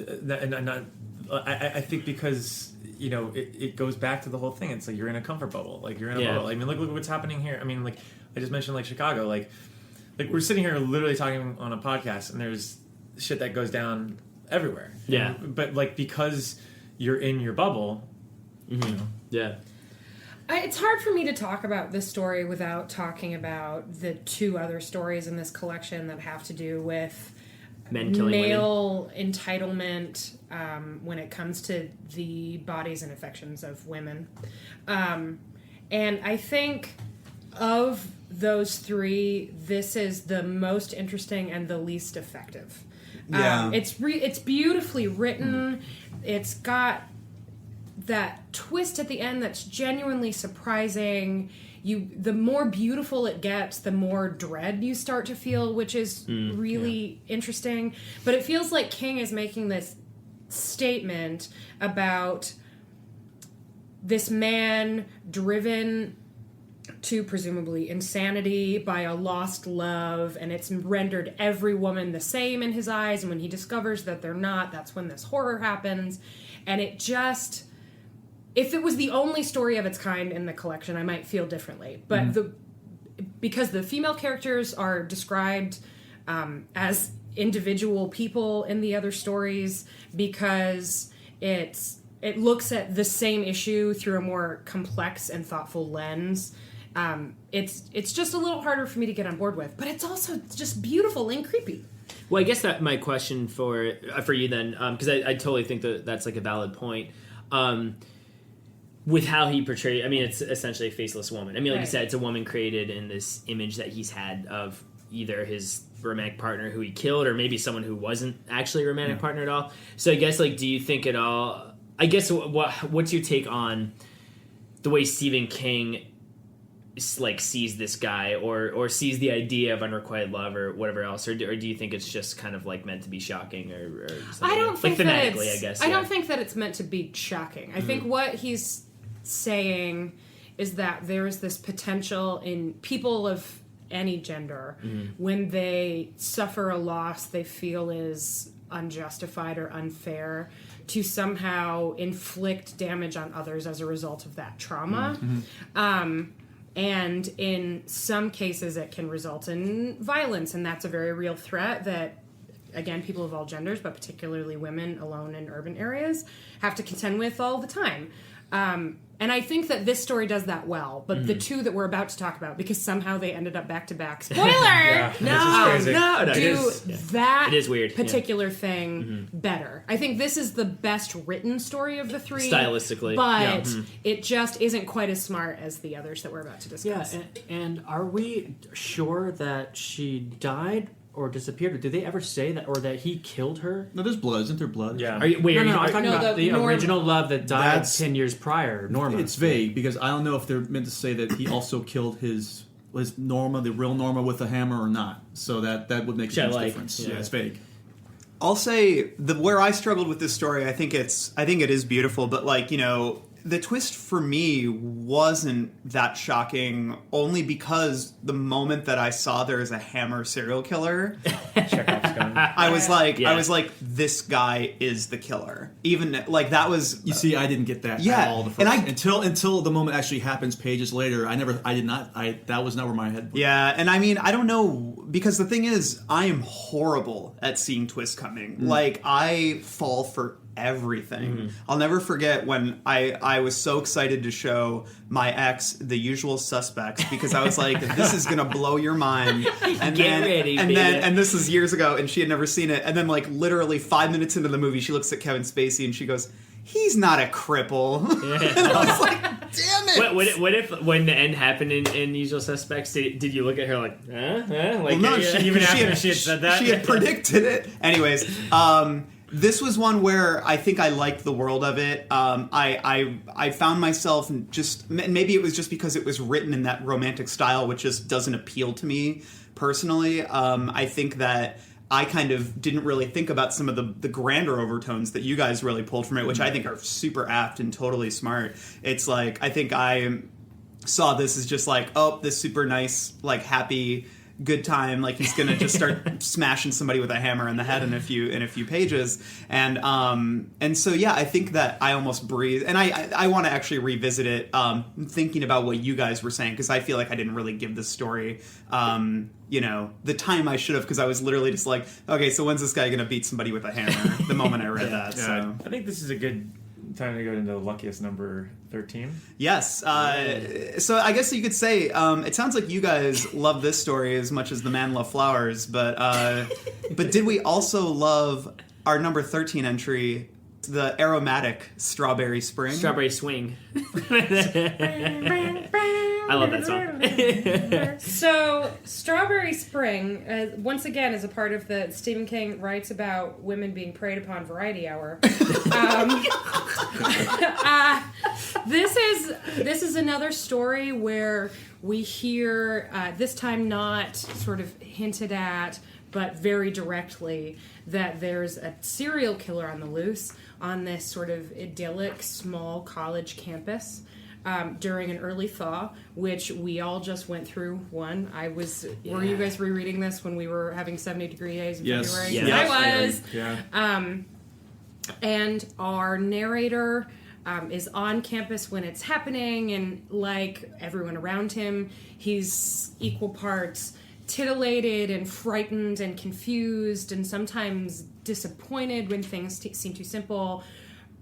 I think because it goes back to the whole thing. It's like you're in a comfort bubble. Like you're in a bubble. I mean, look what's happening here. I mean, like I just mentioned, like Chicago. Like we're sitting here literally talking on a podcast, and there's shit that goes down everywhere. Yeah. But like because you're in your bubble, Yeah. It's hard for me to talk about this story without talking about the 2 other stories in this collection that have to do with Men killing male entitlement when it comes to the bodies and affections of women. And I think of those 3, this is the most interesting and the least effective. Yeah. It's beautifully written. It's got that twist at the end that's genuinely surprising. The more beautiful it gets, the more dread you start to feel, which is really interesting. But it feels like King is making this statement about this man driven to presumably insanity by a lost love, and it's rendered every woman the same in his eyes, and when he discovers that they're not, that's when this horror happens. And it just, if it was the only story of its kind in the collection, I might feel differently, but because the female characters are described as individual people in the other stories, because it looks at the same issue through a more complex and thoughtful lens. It's just a little harder for me to get on board with, but it's also just beautiful and creepy. Well, I guess that my question for you then, because I totally think that that's like a valid point. With how he portrayed, I mean, it's essentially a faceless woman. I mean, like you said, it's a woman created in this image that he's had of either his romantic partner who he killed, or maybe someone who wasn't actually a romantic partner at all. So I guess, like, do you think at all? I guess what's your take on the way Stephen King like sees this guy, or sees the idea of unrequited love or whatever else, or do you think it's just kind of like meant to be shocking or something? I don't think like that thematically, I guess. I don't think that it's meant to be shocking. I think what he's saying is that there is this potential in people of any gender when they suffer a loss they feel is unjustified or unfair, to somehow inflict damage on others as a result of that trauma. And in some cases it can result in violence, and that's a very real threat that, again, people of all genders, but particularly women alone in urban areas, have to contend with all the time. And I think that this story does that well, but the two that we're about to talk about, because somehow they ended up back to back, spoiler! No, Do that it is weird. particular thing better. I think this is the best written story of the three, stylistically, but it just isn't quite as smart as the others that we're about to discuss. Yeah, and are we sure that she died or disappeared? Or did they ever say that, or that he killed her? No, there's blood. Isn't there blood? Yeah. No, I'm talking No, about the Norma. original love that died That's- 10 years prior, Norma. It's vague because I don't know if they're meant to say that he also killed his Norma, the real Norma, with a hammer or not. So that would make a huge difference. Yeah, it's vague. I'll say where I struggled with this story, I think it is beautiful, but like, you know, the twist for me wasn't that shocking, only because the moment that I saw there is a hammer serial killer, Chekhov's gun. I was like, this guy is the killer. Even like that was. You see, I didn't get that Yeah, at all. The first, and until the moment actually happens pages later. That was not where my head. Yeah, and I mean, I don't know, because the thing is, I am horrible at seeing twists coming. Like, I fall for everything. I'll never forget when I was so excited to show my ex The Usual Suspects, because I was like, this is gonna blow your mind. And then this is years ago, and she had never seen it. And then, like, literally 5 minutes into the movie, she looks at Kevin Spacey and she goes, "He's not a cripple." And I was like, damn it. What if when the end happened in Usual Suspects, did you look at her like, huh? Like, Well, no, even after she had said that? She had predicted it. Anyways, this was one where I think I liked the world of it. I found myself just, maybe it was just because it was written in that romantic style, which just doesn't appeal to me personally. I think that I kind of didn't really think about some of the grander overtones that you guys really pulled from it, which I think are super apt and totally smart. It's like, I think I saw this as just like, oh, this super nice, like, happy, good time, like he's gonna just start smashing somebody with a hammer in the head in a few pages, and so yeah, I think that I almost breathe, and I want to actually revisit it, thinking about what you guys were saying, because I feel like I didn't really give this story the time I should have, because I was literally just like, okay, so when's this guy gonna beat somebody with a hammer? The moment I read that. So I think this is a good time to go into the luckiest number 13. Yes. So I guess you could say it sounds like you guys love this story as much as the man loved flowers, but did we also love our number 13 entry, the aromatic Strawberry Spring? Strawberry Swing. I love that song. So, Strawberry Spring, once again, is a part of the Stephen King writes about women being preyed upon variety hour. This is another story where we hear, this time not sort of hinted at, but very directly, that there's a serial killer on the loose on this sort of idyllic small college campus during an early thaw, which we all just went through. Were you guys rereading this when we were having 70-degree days in February? Yes. I was. Yeah. And our narrator is on campus when it's happening, and like everyone around him, he's equal parts titillated and frightened and confused and sometimes disappointed when things seem too simple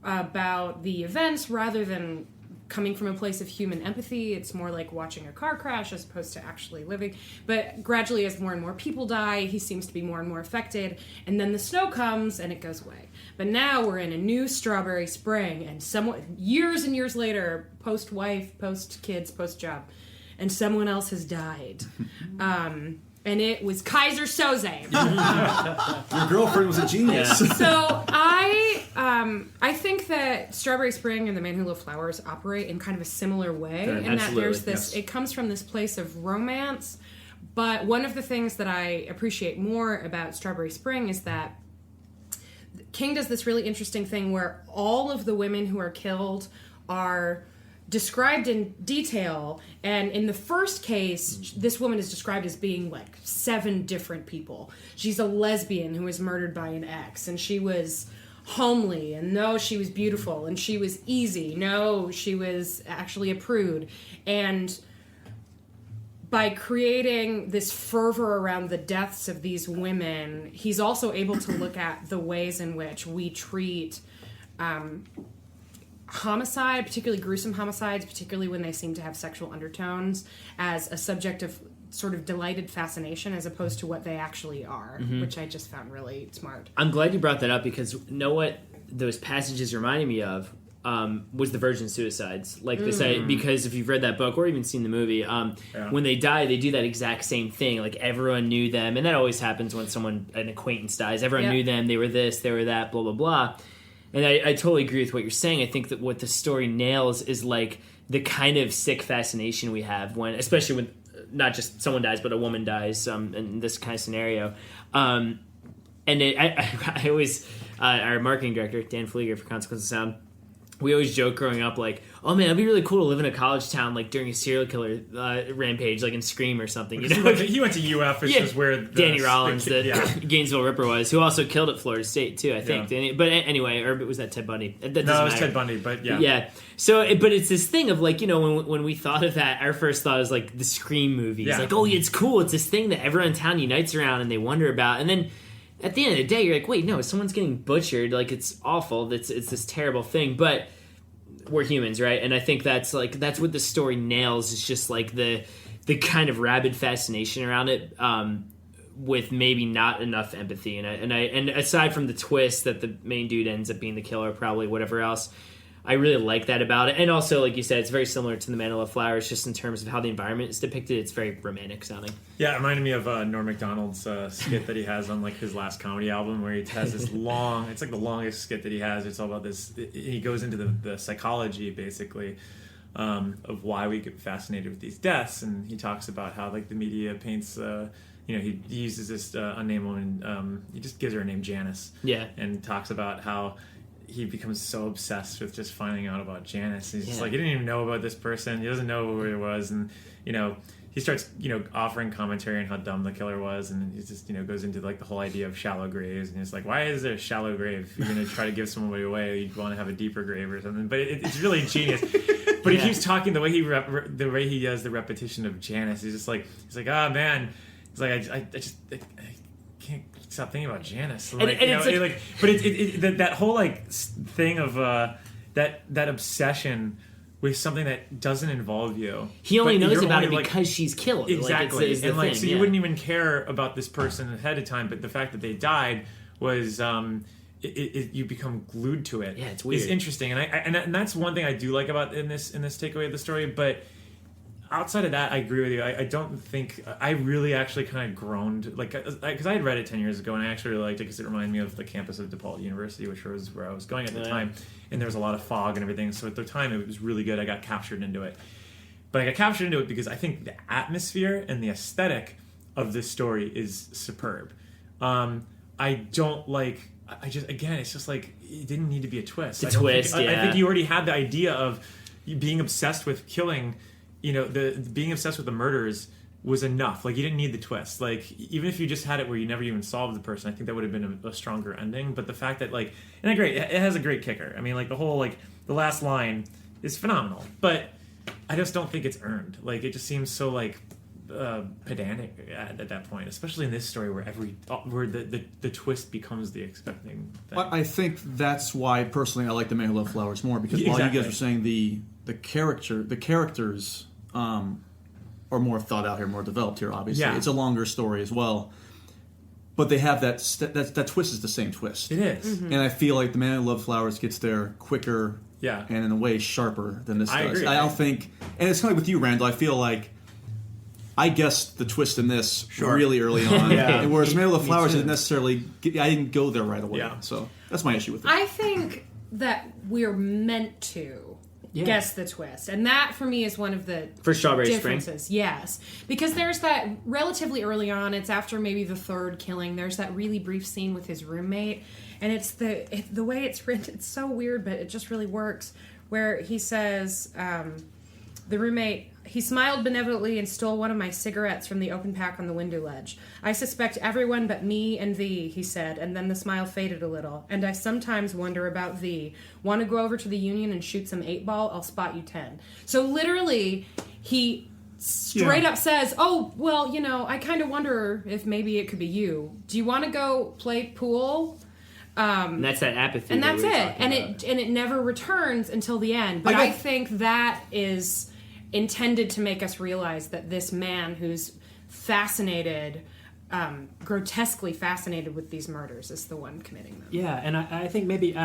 about the events rather than coming from a place of human empathy. It's more like watching a car crash as opposed to actually living. But gradually, as more and more people die, he seems to be more and more affected. And then the snow comes and it goes away. But now we're in a new strawberry spring, and years and years later, post-wife, post-kids, post-job, and someone else has died. And it was Kaiser Soze. Your girlfriend was a genius. So I think that Strawberry Spring and The Man Who Loved Flowers operate in kind of a similar way, in that there's this. It comes from this place of romance, but one of the things that I appreciate more about Strawberry Spring is that King does this really interesting thing where all of the women who are killed are described in detail, and in the first case, this woman is described as being like 7 different people. She's a lesbian who was murdered by an ex, and she was homely, and no, she was beautiful, and she was easy, no, she was actually a prude. And by creating this fervor around the deaths of these women, he's also able to look at the ways in which we treat homicide, particularly gruesome homicides, particularly when they seem to have sexual undertones, as a subject of sort of delighted fascination as opposed to what they actually are, which I just found really smart. I'm glad you brought that up, because know what those passages reminded me of was the virgin suicides. Like this, because if you've read that book or even seen the movie, when they die, they do that exact same thing. Like everyone knew them, and that always happens when an acquaintance dies. Everyone knew them. They were this, they were that, blah blah blah. And I totally agree with what you're saying. I think that what the story nails is like the kind of sick fascination we have when, especially when not just someone dies, but a woman dies in this kind of scenario. And I always, our marketing director, Dan Flieger for Consequence of Sound, we always joke growing up, like, oh man, it'd be really cool to live in a college town, like during a serial killer rampage, like in Scream or something. You know? He went to UF, which is where Danny Rollins, the Gainesville Ripper, was, who also killed at Florida State too, I think. Yeah. But anyway, or was that Ted Bundy? No, it was Ted Bundy, but yeah. Yeah. So, but it's this thing of like, you know, when we thought of that, our first thought is like the Scream movies. Yeah. Like, oh, it's cool. It's this thing that everyone in town unites around and they wonder about, and then at the end of the day, you're like, wait, no, someone's getting butchered. Like, it's awful. It's this terrible thing, but we're humans, right? And I think that's what the story nails. It's just like the kind of rabid fascination around it, with maybe not enough empathy. And aside from the twist that the main dude ends up being the killer, probably whatever else, I really like that about it. And also, like you said, it's very similar to The Man Who Loved Flowers, just in terms of how the environment is depicted. It's very romantic sounding. Yeah, it reminded me of Norm Macdonald's skit that he has on like his last comedy album, where he has this long, it's like the longest skit that he has. It's all about this, he goes into the psychology, basically, of why we get fascinated with these deaths. And he talks about how like the media paints, he uses this unnamed woman, he just gives her a name, Janice. Yeah. And talks about how he becomes so obsessed with just finding out about Janice. He's just like, he didn't even know about this person. He doesn't know who he was. And, he starts, offering commentary on how dumb the killer was. And he just, goes into like the whole idea of shallow graves. And he's like, why is there a shallow grave? If you're going to try to give someone away, you'd want to have a deeper grave or something. But it's really ingenious. But he keeps talking the way he does the repetition of Janice. He's like, oh man. He's like, I can't stop thinking about Janice. Like, that whole like thing of that obsession with something that doesn't involve you. He only knows about it because she's killed. Exactly. Like, it's the thing. So you wouldn't even care about this person ahead of time, but the fact that they died was you become glued to it. Yeah, it's weird. It's interesting, and that's one thing I do like about in this takeaway of the story, but outside of that, I agree with you. I don't think I really actually kind of groaned, like, because I had read it 10 years ago, and I actually really liked it because it reminded me of the campus of DePaul University, which was where I was going at the time, and there was a lot of fog and everything. So at the time, it was really good. I got captured into it, but I got captured into it because I think the atmosphere and the aesthetic of this story is superb. I don't like. I just again, it's just like it didn't need to be a twist. I think you already had the idea of you being obsessed with killing. You know, the being obsessed with the murders was enough. Like, you didn't need the twist. Like, even if you just had it where you never even solved the person, I think that would have been a stronger ending. But the fact that, like, and it has a great kicker. I mean, like, the whole, like, the last line is phenomenal. But I just don't think it's earned. Like, it just seems so, like, pedantic at that point, especially in this story where the twist becomes the expecting thing. I think that's why, personally, I like The Man Who Loved Flowers more, because while you guys were saying the characters are more thought out here, more developed here. Obviously, it's a longer story as well, but they have that twist is the same twist. It is, and I feel like The Man Who Loved Flowers gets there quicker, and in a way sharper than this does. Agree. I don't think, and it's kind of like with you, Randall. I feel like I guessed the twist in this really early on, whereas Man Who Loved Flowers didn't necessarily. I didn't go there right away, so that's my issue with it. I think that we're meant to guess the twist, and that for me is one of the for Strawberry differences. Spring. Yes, because there's that relatively early on. It's after maybe the third killing. There's that really brief scene with his roommate, and it's the way it's written. It's so weird, but it just really works. Where he says, the roommate. He smiled benevolently and stole one of my cigarettes from the open pack on the window ledge. I suspect everyone but me and thee, he said, and then the smile faded a little. And I sometimes wonder about thee. Want to go over to the Union and shoot some 8-ball? I'll spot you 10. So literally, he straight up says, oh, well, you know, I kind of wonder if maybe it could be you. Do you want to go play pool? And that's that apathy. And that that's it. And it never returns until the end. But I think that is intended to make us realize that this man who's fascinated, grotesquely fascinated with these murders is the one committing them. Yeah, and I think maybe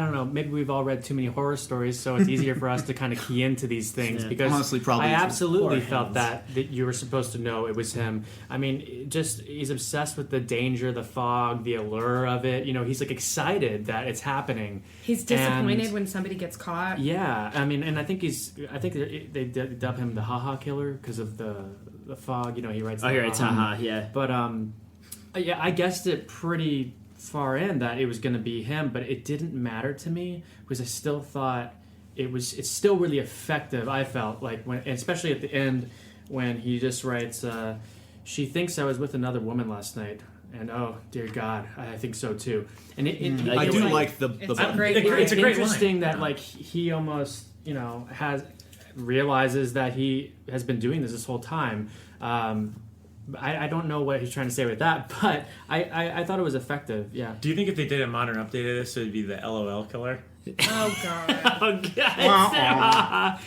we've all read too many horror stories, so it's easier for us to kind of key into these things because honestly, probably I absolutely felt that you were supposed to know it was him. I mean, he's obsessed with the danger, the fog, the allure of it. You know, he's like excited that it's happening. He's disappointed when somebody gets caught. Yeah, I mean, and I think they dub him the haha killer because of the fog. You know, he writes. Oh, he writes haha, yeah. But yeah, I guessed it pretty far in that it was going to be him, but it didn't matter to me because I still thought it's still really effective. I felt like especially at the end when he just writes, she thinks I was with another woman last night. And oh dear God, I think so too. And I do like the. It's a great interesting line. that like he almost realizes that he has been doing this whole time. I don't know what he's trying to say with that, but I thought it was effective. Yeah. Do you think if they did a modern update of this, it would be the LOL killer? Oh God. Oh God.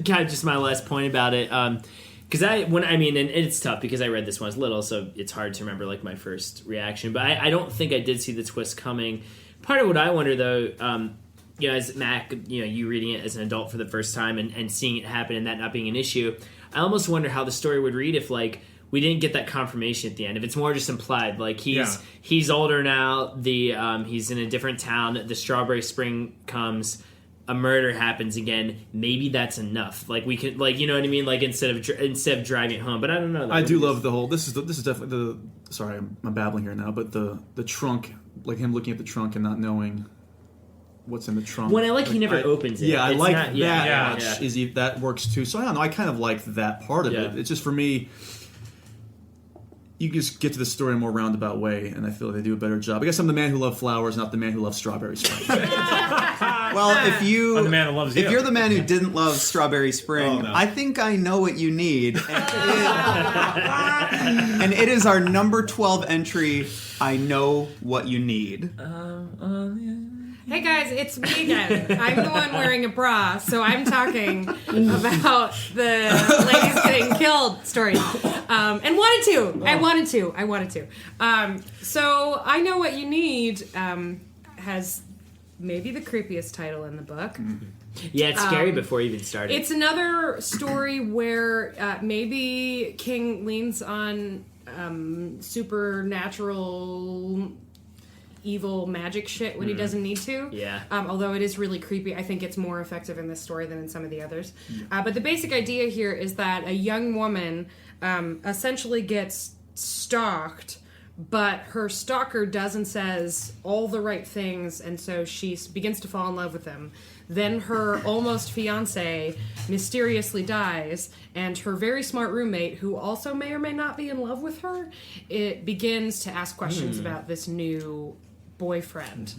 Kind of just my last point about it. Because and it's tough because I read this when I was little, so it's hard to remember like my first reaction. But I don't think I did see the twist coming. Part of what I wonder though, as Mac, you reading it as an adult for the first time and seeing it happen and that not being an issue, I almost wonder how the story would read if like we didn't get that confirmation at the end. If it's more just implied, like he's older now, he's in a different town, the Strawberry Spring comes. A murder happens again. Maybe that's enough. Like we could, like you know what I mean. Like instead of dragging it home. But I don't know. I do love the whole. This is definitely the. Sorry, I'm babbling here now. But the trunk, like him looking at the trunk and not knowing what's in the trunk. When he never opens it. Yeah, I it's like not, that. Yeah. That works too. So I don't know. I kind of like that part of it. It's just for me. You just get to the story in a more roundabout way, and I feel like they do a better job. I guess I'm the man who loved flowers, not the man who loves Strawberry Spring. Well, if I'm the man who loves you. If you're the man who didn't love Strawberry Spring, I think I know what you need. And it is our number 12 entry, I Know What You Need. Hey guys, it's me again. I'm the one wearing a bra, so I'm talking about the ladies getting killed story. And wanted to. So I Know What You Need has maybe the creepiest title in the book. Yeah, it's scary before you even started. It's another story where maybe King leans on supernatural evil magic shit when he doesn't need to. Yeah. Although it is really creepy. I think it's more effective in this story than in some of the others. But the basic idea here is that a young woman essentially gets stalked but her stalker does and says all the right things, and so she begins to fall in love with him. Then her almost fiance mysteriously dies, and her very smart roommate, who also may or may not be in love with her, it begins to ask questions about this new boyfriend.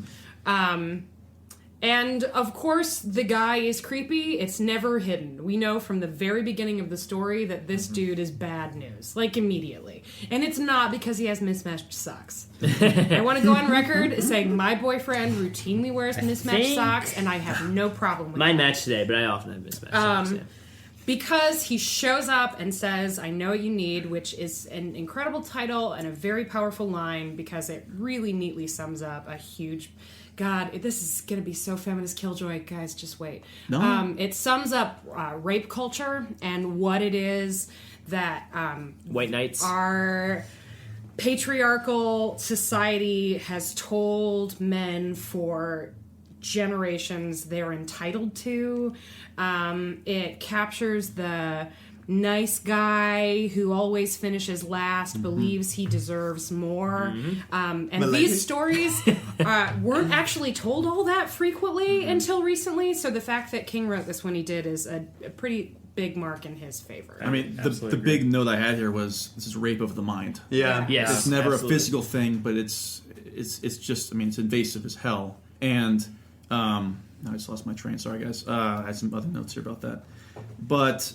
And of course, the guy is creepy. It's never hidden. We know from the very beginning of the story that this dude is bad news, like immediately. And it's not because he has mismatched socks. I want to go on record saying my boyfriend routinely wears mismatched socks, and I have no problem with Mine that. match today, but I often have mismatched socks. Yeah. Because he shows up and says, I know what you need, which is an incredible title and a very powerful line because it really neatly sums up a huge... God, this is going to be so feminist killjoy, guys, just wait. No. It sums up rape culture and what it is that White knights. our patriarchal society has told men for generations they're entitled to. It captures the nice guy who always finishes last, believes he deserves more. And these stories weren't actually told all that frequently until recently, so the fact that King wrote this when he did is a pretty big mark in his favor. I mean, the big note I had here was this is rape of the mind. Yeah. Yes, It's never absolutely. a physical thing, but it's just, I mean, it's invasive as hell. And now I just lost my train. Sorry, guys. I had some other notes here about that. But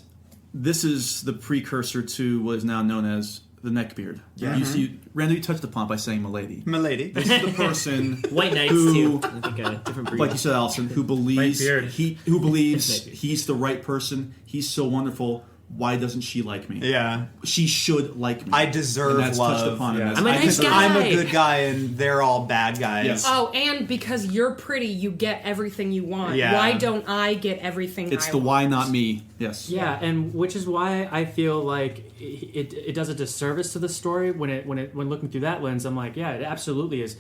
this is the precursor to what is now known as the neckbeard. Yeah. You see, Randall, you touched upon by saying milady. Milady. This is the person White knights who, too. I think a different breed. like you said, Allison, who believes beard. who believes he's the right person. He's so wonderful. Why doesn't she like me? Yeah. She should like me. I deserve and that's love. touched upon in Yeah. this. I'm a nice think- guy. I'm a good guy and they're all bad guys. Yes. Oh, and because you're pretty, you get everything you want. Yeah. Why don't I get everything It's I the want? why not me. Yes. Yeah, and which is why I feel like it does a disservice to the story when looking through that lens. I'm like, yeah, it absolutely is.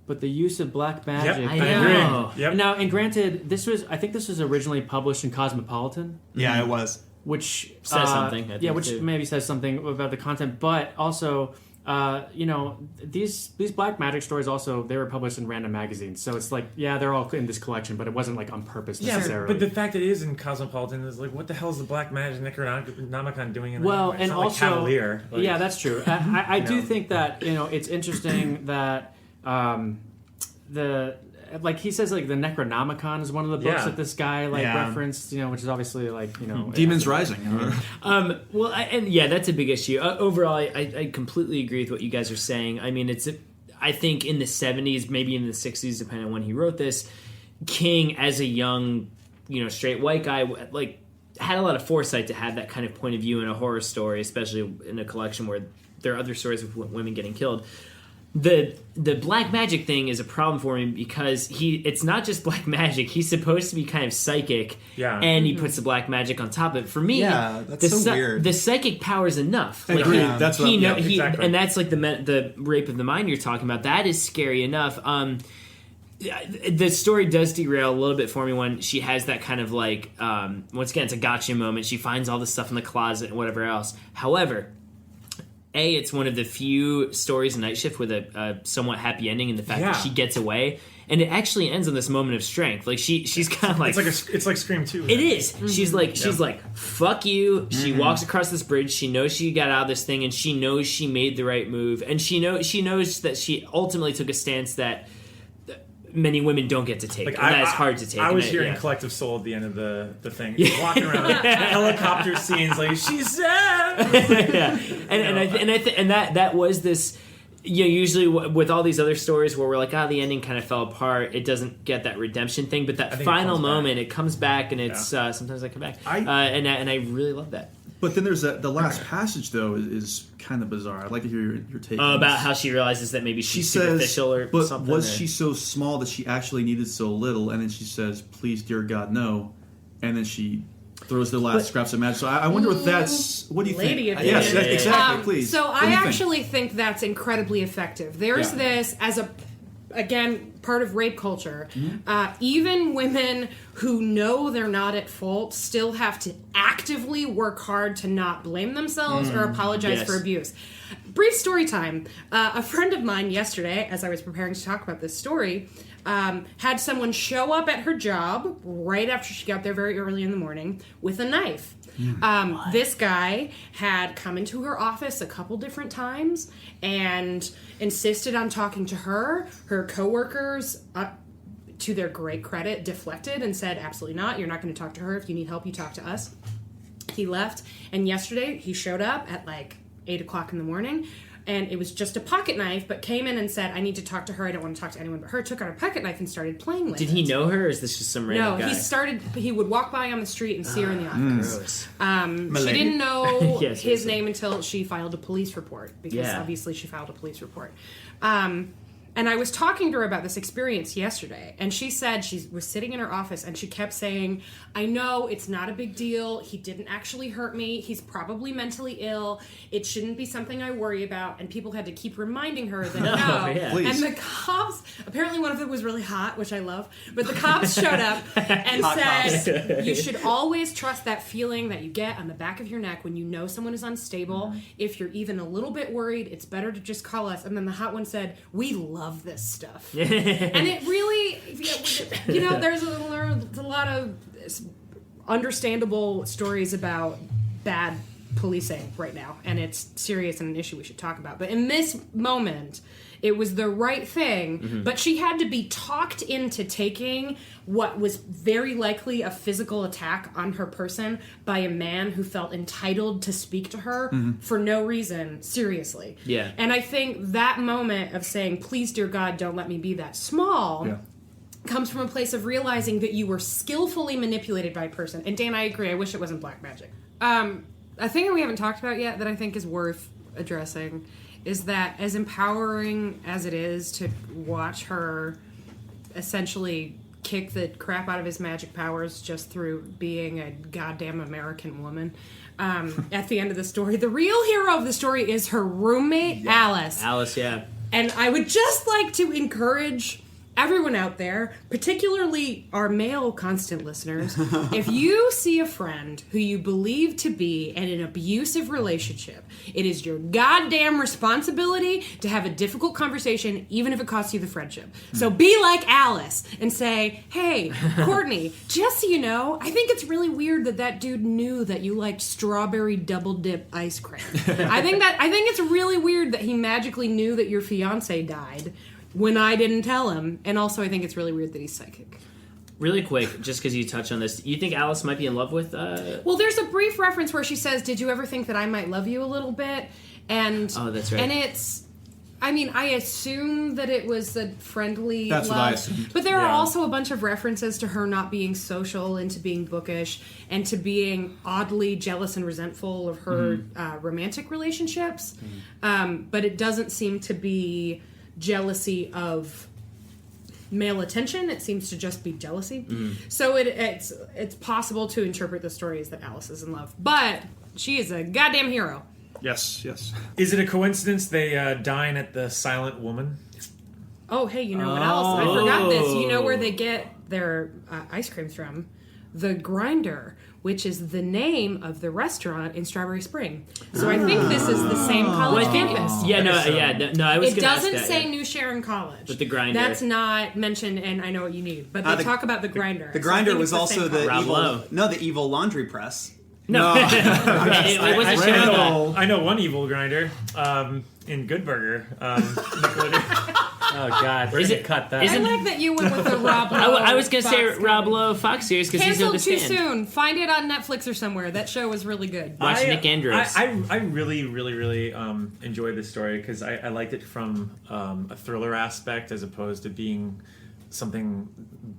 But the use of black magic, I I know. agree. Now, and granted, I think this was originally published in Cosmopolitan, Yeah, it was. which Says something, I think, which too. maybe says something about the content, but also. These black magic stories also, they were published in random magazines, so it's like, yeah, they're all in this collection, but it wasn't like on purpose necessarily. but the fact that it is in Cosmopolitan is like, what the hell is the Black Magic Necronomicon doing in there? Well, It's and not like also, Cavalier. Like, yeah, that's true. I do know. think that it's interesting that like he says, like the Necronomicon is one of the books Yeah. that this guy Yeah. referenced, which is obviously like Demons Rising. Well, and yeah, that's a big issue. Overall, I completely agree with what you guys are saying. I mean, I think in the 70s, maybe in the 60s, depending on when he wrote this, King, as a young, straight white guy, like had a lot of foresight to have that kind of point of view in a horror story, especially in a collection where there are other stories of women getting killed. The black magic thing is a problem for me because it's not just black magic. He's supposed to be kind of psychic, Yeah. and he puts the black magic on top of it. For me, Yeah, that's so weird. the psychic power is enough. Agreed. Yeah. That's what exactly. And that's like the rape of the mind you're talking about. That is scary enough. The story does derail a little bit for me when she has that kind of like once again, it's a gotcha moment. She finds all this stuff in the closet and whatever else. However, it's one of the few stories in Night Shift with a somewhat happy ending in the fact that she gets away, and it actually ends on this moment of strength. Like she's kind of like it's like Scream 2. it is. She's like fuck you. She walks across this bridge. She knows she got out of this thing, and she knows she made the right move, and she knows that she ultimately took a stance that many women don't get to take. Like, and that's hard to take. I was And hearing yeah. Collective Soul at the end of the thing, walking around helicopter scenes, like she's sad. Yeah, and that was this. Usually with all these other stories where we're like, the ending kind of fell apart. It doesn't get that redemption thing, but that think it final comes back. moment, it comes back, and it's sometimes I come back, and I really love that. But then there's the last passage though is kind of bizarre. I'd like to hear your take on About this. how she realizes that maybe She she's says, superficial or but something. was or- she so small that she actually needed so little? And then she says, "Please, dear God, no." And then she throws the last scraps of magic. So I wonder if that's what do you Lady think? of Yes, the- exactly. Please. So What do I you think? actually think that's incredibly effective. There's Yeah. this as again, part of rape culture. Mm-hmm. Even women who know they're not at fault still have to act actively work hard to not blame themselves or apologize Yes. for abuse. Brief story time. A friend of mine yesterday, as I was preparing to talk about this story, had someone show up at her job right after she got there very early in the morning with a knife. This guy had come into her office a couple different times and insisted on talking to her. Her coworkers, to their great credit, deflected and said, absolutely not. You're not going to talk to her. If you need help, you talk to us. He left. And yesterday he showed up at like 8 o'clock in the morning. And it was just a pocket knife, but came in and said, I need to talk to her. I don't want to talk to anyone but her. Took out a pocket knife and started playing with it. Did he know her, or is this just some random guy? He would walk by on the street and see her in the office. Gross. She didn't know Yes, his yes. name until she filed a police report, because Yeah. obviously she filed a police report. And I was talking to her about this experience yesterday, and she said she was sitting in her office and she kept saying, I know it's not a big deal. He didn't actually hurt me. He's probably mentally ill. It shouldn't be something I worry about. And people had to keep reminding her that no. yeah. And the cops, apparently one of them was really hot, which I love, but the cops showed up and said, you should always trust that feeling that you get on the back of your neck when you know someone is unstable. If you're even a little bit worried, it's better to just call us. And then the hot one said, we love this stuff. And it really, there's a lot of understandable stories about bad policing right now, and it's serious and an issue we should talk about. But in this moment, it was the right thing, but she had to be talked into taking what was very likely a physical attack on her person by a man who felt entitled to speak to her for no reason, seriously. Yeah. And I think that moment of saying, please, dear God, don't let me be that small, comes from a place of realizing that you were skillfully manipulated by a person. And Dan, I agree. I wish it wasn't black magic. A thing that we haven't talked about yet that I think is worth addressing is that, as empowering as it is to watch her essentially kick the crap out of his magic powers just through being a goddamn American woman, at the end of the story, the real hero of the story is her roommate, Alice. Alice, yeah. And I would just like to encourage everyone out there, particularly our male constant listeners, if you see a friend who you believe to be in an abusive relationship, it is your goddamn responsibility to have a difficult conversation, even if it costs you the friendship. So be like Alice and say, hey, Courtney, just so you know, I think it's really weird that dude knew that you liked strawberry double dip ice cream. I think it's really weird that he magically knew that your fiance died when I didn't tell him. And also, I think it's really weird that he's psychic. Really quick, just because you touched on this, you think Alice might be in love with... Well, there's a brief reference where she says, did you ever think that I might love you a little bit? And Oh, that's right. And it's... I mean, I assume that it was a friendly That's love. what I assumed. But there are Yeah. also a bunch of references to her not being social and to being bookish and to being oddly jealous and resentful of her romantic relationships. But it doesn't seem to be jealousy of male attention. It seems to just be jealousy. So it's possible to interpret the story as that Alice is in love. But she is a goddamn hero. Yes. Is it a coincidence they dine at the Silent Woman? Oh, hey, you know what else? I forgot this. You know where they get their ice cream from? The Grinder, which is the name of the restaurant in Strawberry Spring. So I think this is the same college campus. I was It gonna ask doesn't that, say yeah. New Sharon College. But the Grinder. That's not mentioned, and I know what you need. But they talk about the Grinder. The So I Grinder think was it's also same the college. Rob evil. Lowe. The evil laundry press. No. it wasn't Sharon Lowe. I know one evil grinder in Good Burger. Oh God, we're gonna cut that. I like that you went with the Rob Lowe. I was going to say Fox Rob comedy. Lowe Fox series because he's in Canceled the too stand. soon. Find it on Netflix or somewhere. That show was really good. Watch Nick Andrews. I really enjoyed this story because I liked it from a thriller aspect as opposed to being something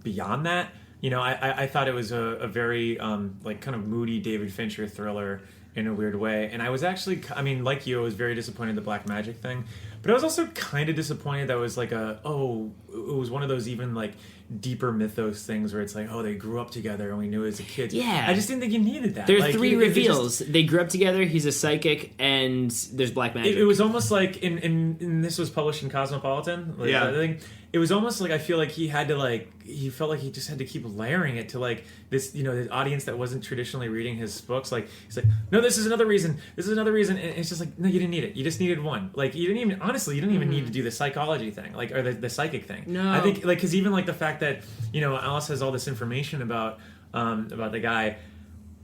beyond that. You know, I thought it was a very like kind of moody David Fincher thriller in a weird way. And I was actually, I mean, like you, I was very disappointed in the black magic thing. But I was also kind of disappointed that it was like it was one of those even like deeper mythos things where it's like, oh, they grew up together and we knew as a kid. Yeah. I just didn't think you needed that. There are Like, 3 it reveals. They grew up together. He's a psychic, and there's black magic. It was almost like in this was published in Cosmopolitan. Like, Yeah. I think it was almost like I feel like he had to he felt like he just had to keep layering it to like this, the audience that wasn't traditionally reading his books. Like he's like, no, this is another reason. This is another reason. And it's just like, no, you didn't need it. You just needed one. Like you didn't even need to do the psychology thing, like or the psychic thing. No. I think because even like the fact that Alice has all this information about the guy.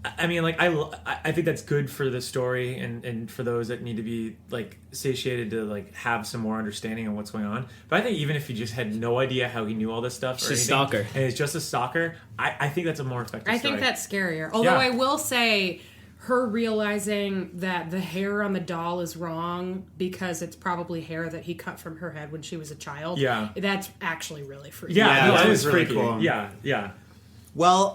I mean, like I think that's good for the story and for those that need to be like satiated to like have some more understanding of what's going on. But I think even if you just had no idea how he knew all this stuff, Just or a anything, stalker. and it's just a stalker, I think that's a more effective. I story. think that's scarier. Although Yeah. I will say, her realizing that the hair on the doll is wrong because it's probably hair that he cut from her head when she was a child. Yeah. That's actually really freaky. Yeah, no, that it was was really freaky. cool. Yeah. Well,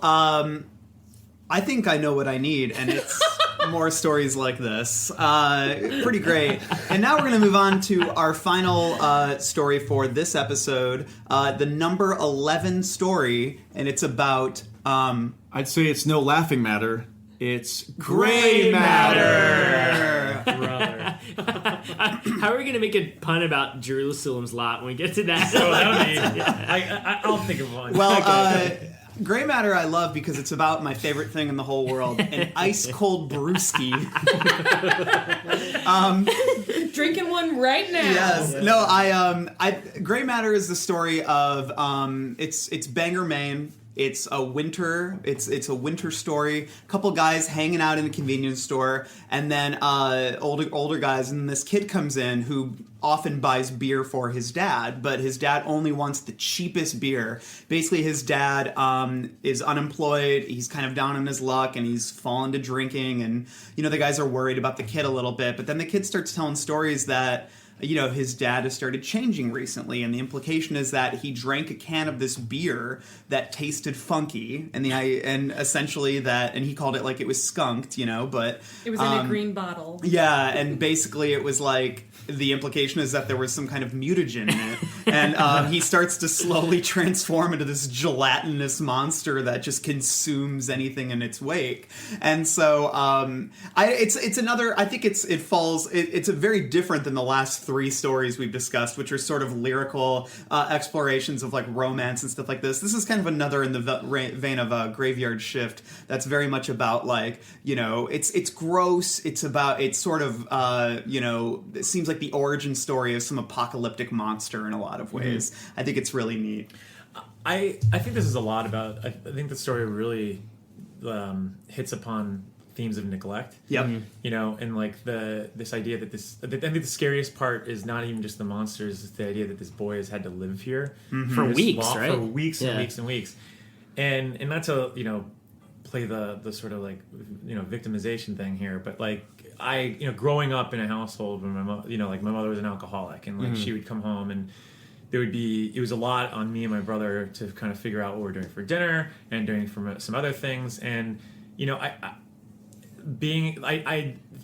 I think I know what I need, and it's more stories like this. Pretty great. And now we're going to move on to our final story for this episode, the number 11 story, and it's about... I'd say it's no laughing matter. It's Gray matter. Brother. How are we going to make a pun about Jerusalem's lot when we get to that? So that would be, I'll think of one. Well, Gray matter I love because it's about my favorite thing in the whole world, an ice cold brewski. Drinking one right now. Yes. No, I Gray matter is the story of it's Bangor, Maine. It's a winter story. A couple guys hanging out in a convenience store, and then older guys, and this kid comes in who often buys beer for his dad, but his dad only wants the cheapest beer. Basically, his dad is unemployed. He's kind of down on his luck, and he's fallen to drinking. And the guys are worried about the kid a little bit. But then the kid starts telling stories that his dad has started changing recently, and the implication is that he drank a can of this beer that tasted funky, and essentially that, and he called it like it was skunked, but It was in a green bottle. yeah, and basically it was like the implication is that there was some kind of mutagen in it, and he starts to slowly transform into this gelatinous monster that just consumes anything in its wake. And so it's another. I think it's a very different than the last 3 stories we've discussed, which are sort of lyrical explorations of like romance and stuff like this. This is kind of another in the vein of Graveyard Shift. That's very much about like it's gross. It's sort of it seems like the origin story of some apocalyptic monster in a lot of ways. I think it's really neat. I think this is a lot about. I think the story really hits upon themes of neglect. Yep. And like this idea that I think the scariest part is not even just the monsters; it's the idea that this boy has had to live here For this weeks, right? For weeks and Yeah. weeks and weeks, and not to play the sort of like victimization thing here, but like growing up in a household where my mother was an alcoholic, and like she would come home and it was a lot on me and my brother to kind of figure out what we're doing for dinner and doing for some other things, and I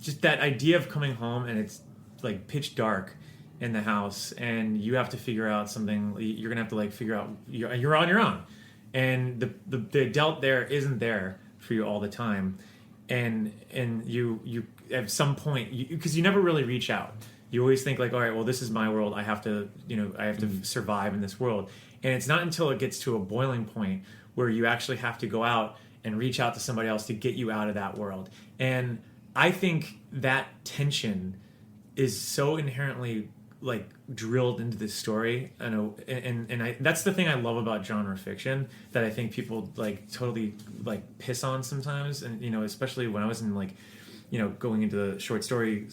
just that idea of coming home and it's like pitch dark in the house and you have to figure out something. You're gonna have to like figure out you're on your own, and the adult there isn't there for you all the time, and you at some point because you never really reach out. You always think like, all right, well, this is my world. I have to survive in this world, and it's not until it gets to a boiling point where you actually have to go out and reach out to somebody else to get you out of that world. And I think that tension is so inherently like drilled into this story, and that's the thing I love about genre fiction that I think people like totally like piss on sometimes, and especially when I was in like going into the short story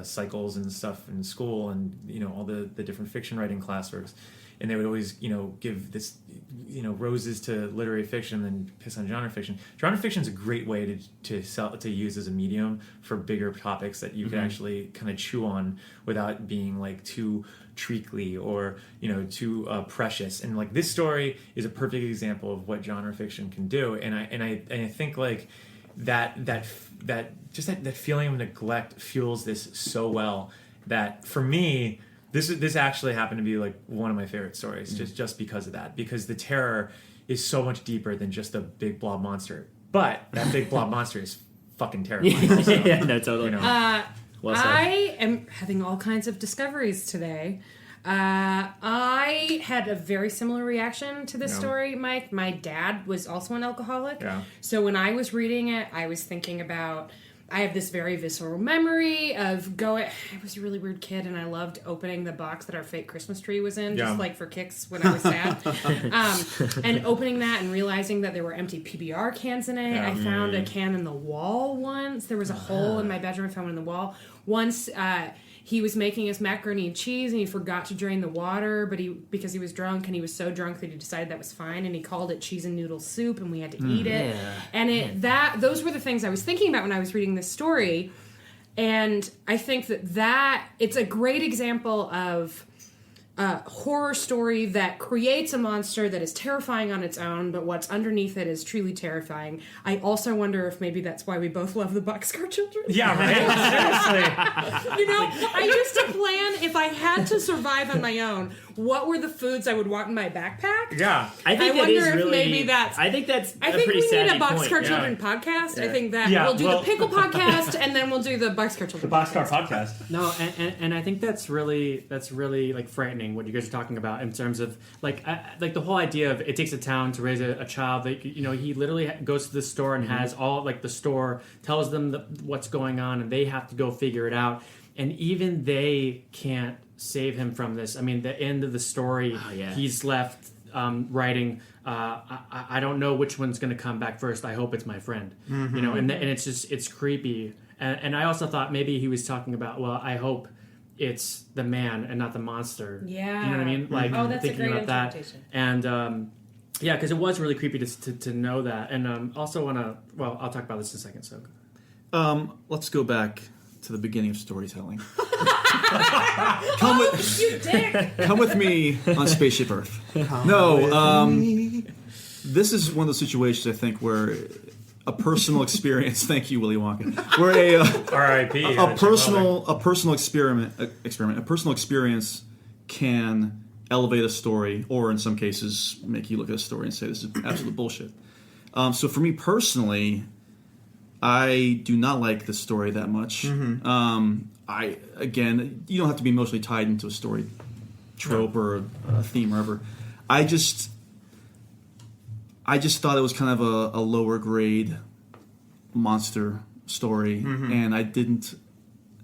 cycles and stuff in school, and all the different fiction writing classworks, and they would always give this roses to literary fiction and piss on genre fiction. Genre fiction is a great way to use as a medium for bigger topics that you can actually kind of chew on without being like too treacly or too precious. And like this story is a perfect example of what genre fiction can do. And I think like that feeling of neglect fuels this so well that for me This actually happened to be like one of my favorite stories, just because of that, because the terror is so much deeper than just a big blob monster. But that big blob monster is fucking terrifying. So, yeah, no, totally. Well said. I am having all kinds of discoveries today. I had a very similar reaction to this story, Mike. My dad was also an alcoholic. Yeah. So when I was reading it, I was thinking about... I have this very visceral memory of going... I was a really weird kid, and I loved opening the box that our fake Christmas tree was in, just like for kicks when I was sad. And opening that and realizing that there were empty PBR cans in it. Yeah. I found a can in the wall once. There was a hole in my bedroom. I found one in the wall. Once... he was making us macaroni and cheese, and he forgot to drain the water, but because he was drunk, and he was so drunk that he decided that was fine, and he called it cheese and noodle soup, and we had to eat it. Yeah. And those were the things I was thinking about when I was reading this story, and I think that it's a great example of a horror story that creates a monster that is terrifying on its own, but what's underneath it is truly terrifying. I also wonder if maybe that's why we both love the Boxcar Children. Yeah, right. Seriously. I used to plan, if I had to survive on my own, what were the foods I would want in my backpack? Yeah. I think I that is wonder if really. maybe that's. I think that's. I a think pretty we need a savvy Boxcar point. Children podcast. I think that Yeah, we'll do well- the Pickle podcast, and then we'll do the Boxcar Children. Boxcar podcast. No, and I think that's really like frightening what you guys are talking about in terms of like the whole idea of it takes a town to raise a child. Like, he literally goes to the store and has all like the store tells them what's going on, and they have to go figure it out. And even they can't save him from this. I mean, the end of the story, he's left writing. I don't know which one's going to come back first. I hope it's my friend. And it's just it's creepy. And I also thought maybe he was talking about, well, I hope it's the man and not the monster. Yeah. You know what I mean? Like, that's a thinking great about that. interpretation. And yeah, because it was really creepy to know that. And also want to, well, I'll talk about this in a second. So Let's go back to the beginning of storytelling. You dick! Come with me on Spaceship Earth. This is one of those situations, I think, where a personal experience. Thank you, Willy Wonka. Where R.I.P. a personal experience can elevate a story, or in some cases, make you look at a story and say this is absolute bullshit. So for me personally, I do not like this story that much. You don't have to be emotionally tied into a story trope or a theme or whatever. I just thought it was kind of a lower grade monster story, and I didn't.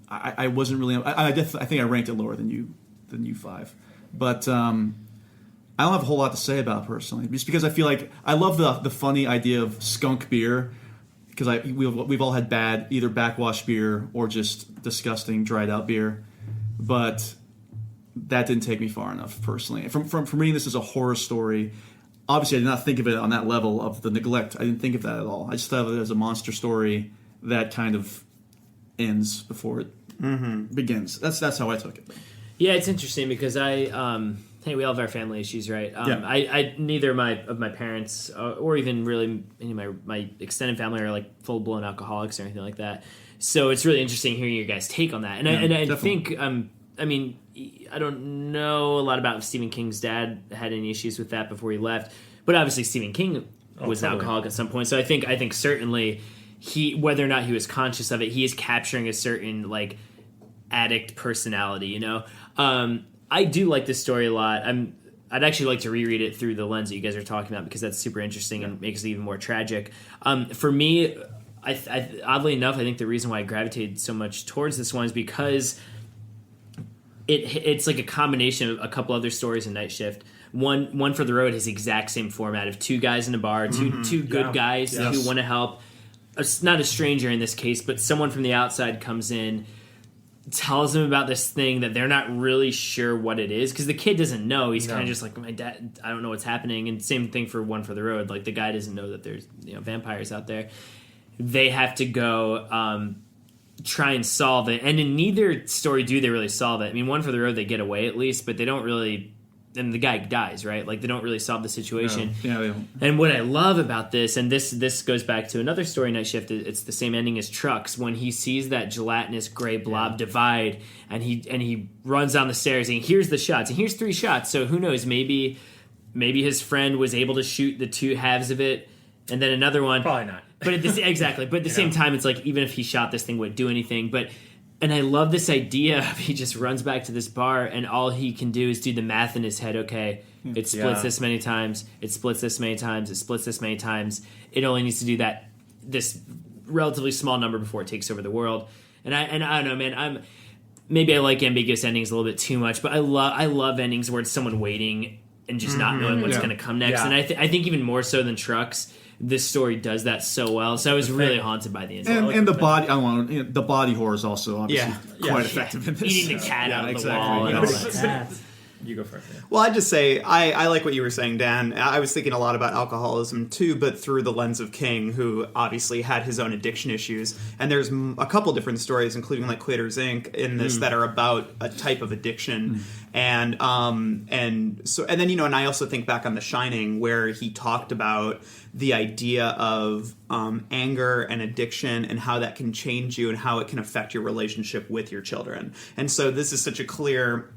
I wasn't really. I think I ranked it lower than you five, but I don't have a whole lot to say about it personally, just because I feel like I love the funny idea of skunk beer. Because we've all had bad either backwash beer or just disgusting dried out beer, but that didn't take me far enough personally. From reading this as a horror story, obviously I did not think of it on that level of the neglect. I didn't think of that at all. I just thought of it as a monster story that kind of ends before it begins. That's how I took it. Yeah, it's interesting because hey, we all have our family issues, right? I neither of my parents or even really any of my extended family are like full blown alcoholics or anything like that. So it's really interesting hearing your guys' take on that. And I think I mean, I don't know a lot about if Stephen King's dad had any issues with that before he left, but obviously Stephen King was an alcoholic at some point. So I think certainly whether or not he was conscious of it, he is capturing a certain like addict personality, I do like this story a lot. I'd actually like to reread it through the lens that you guys are talking about because that's super interesting and makes it even more tragic. For me, oddly enough, I think the reason why I gravitated so much towards this one is because it's like a combination of a couple other stories in Night Shift. One for the Road has the exact same format of two guys in a bar, two good guys who want to help. Not a stranger in this case, but someone from the outside comes in, tells them about this thing that they're not really sure what it is because the kid doesn't know. He's kind of just like, my dad, I don't know what's happening. And same thing for One for the Road. Like the guy doesn't know that there's vampires out there. They have to go try and solve it. And in neither story do they really solve it. I mean, One for the Road they get away at least, but they don't really the guy dies, right? Like, they don't really solve the situation. Yeah, they don't. And what I love about this, and this goes back to another story, Night Shift, it's the same ending as Trucks, when he sees that gelatinous gray blob divide, and he runs down the stairs, and he hears the shots, and here's 3 shots, so who knows, maybe his friend was able to shoot the 2 halves of it, and then another one. Probably not. But exactly. But at the same time, it's like, even if he shot this thing, wouldn't do anything. And I love this idea of he just runs back to this bar, and all he can do is do the math in his head. Okay, it splits this many times. It splits this many times. It splits this many times. It only needs to do this relatively small number before it takes over the world. And I don't know, man. Maybe I like ambiguous endings a little bit too much, but I love endings where it's someone waiting and just not knowing what's going to come next. Yeah. And I think even more so than Trucks, this story does that so well. So I was really haunted by the end. And the body, the body horror is also obviously quite effective in this. Eating the cat out of the exactly. wall. And all Yes. that. You go first. Yeah. Well, I'd just say I like what you were saying, Dan. I was thinking a lot about alcoholism too, but through the lens of King, who obviously had his own addiction issues. And there's a couple different stories, including like Quitter's Inc. in this that are about a type of addiction. And then and I also think back on The Shining, where he talked about the idea of anger and addiction and how that can change you and how it can affect your relationship with your children. And so this is such a clear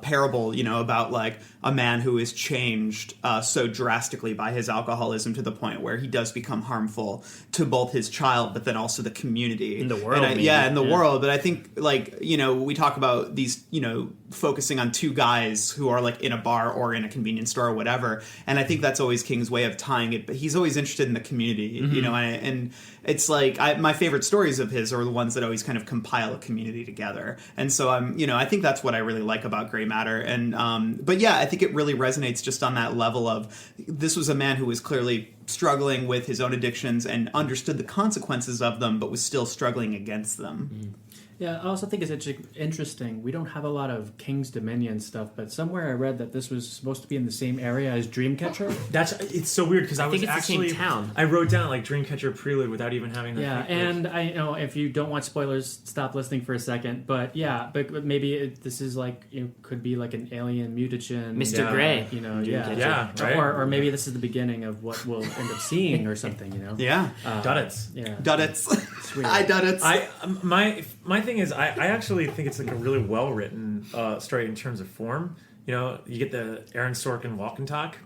parable, about like a man who is changed so drastically by his alcoholism to the point where he does become harmful to both his child, but then also the community in the world. In the world. But I think we talk about these, focusing on 2 guys who are like in a bar or in a convenience store or whatever. And I think that's always King's way of tying it. But he's always interested in the community, and it's like my favorite stories of his are the ones that always kind of compile a community together. And so I think that's what I really like about Gray Matter. And but yeah, I think it really resonates just on that level of this was a man who was clearly struggling with his own addictions and understood the consequences of them, but was still struggling against them. Yeah, I also think it's interesting. We don't have a lot of King's Dominion stuff, but somewhere I read that this was supposed to be in the same area as Dreamcatcher. It's so weird because I was think it's the actually same town. I wrote down like Dreamcatcher Prelude without even having that. Yeah, and I know if you don't want spoilers, stop listening for a second. But yeah, but maybe this is like could be like an alien mutagen, Mr. Gray. Yeah, right. Or maybe this is the beginning of what we'll end up seeing or something. Yeah, Duddits. Yeah, Duddits. weird. I Duddits. My thing is I actually think it's like a really well written story in terms of form. You get the Aaron Sorkin walk and talk.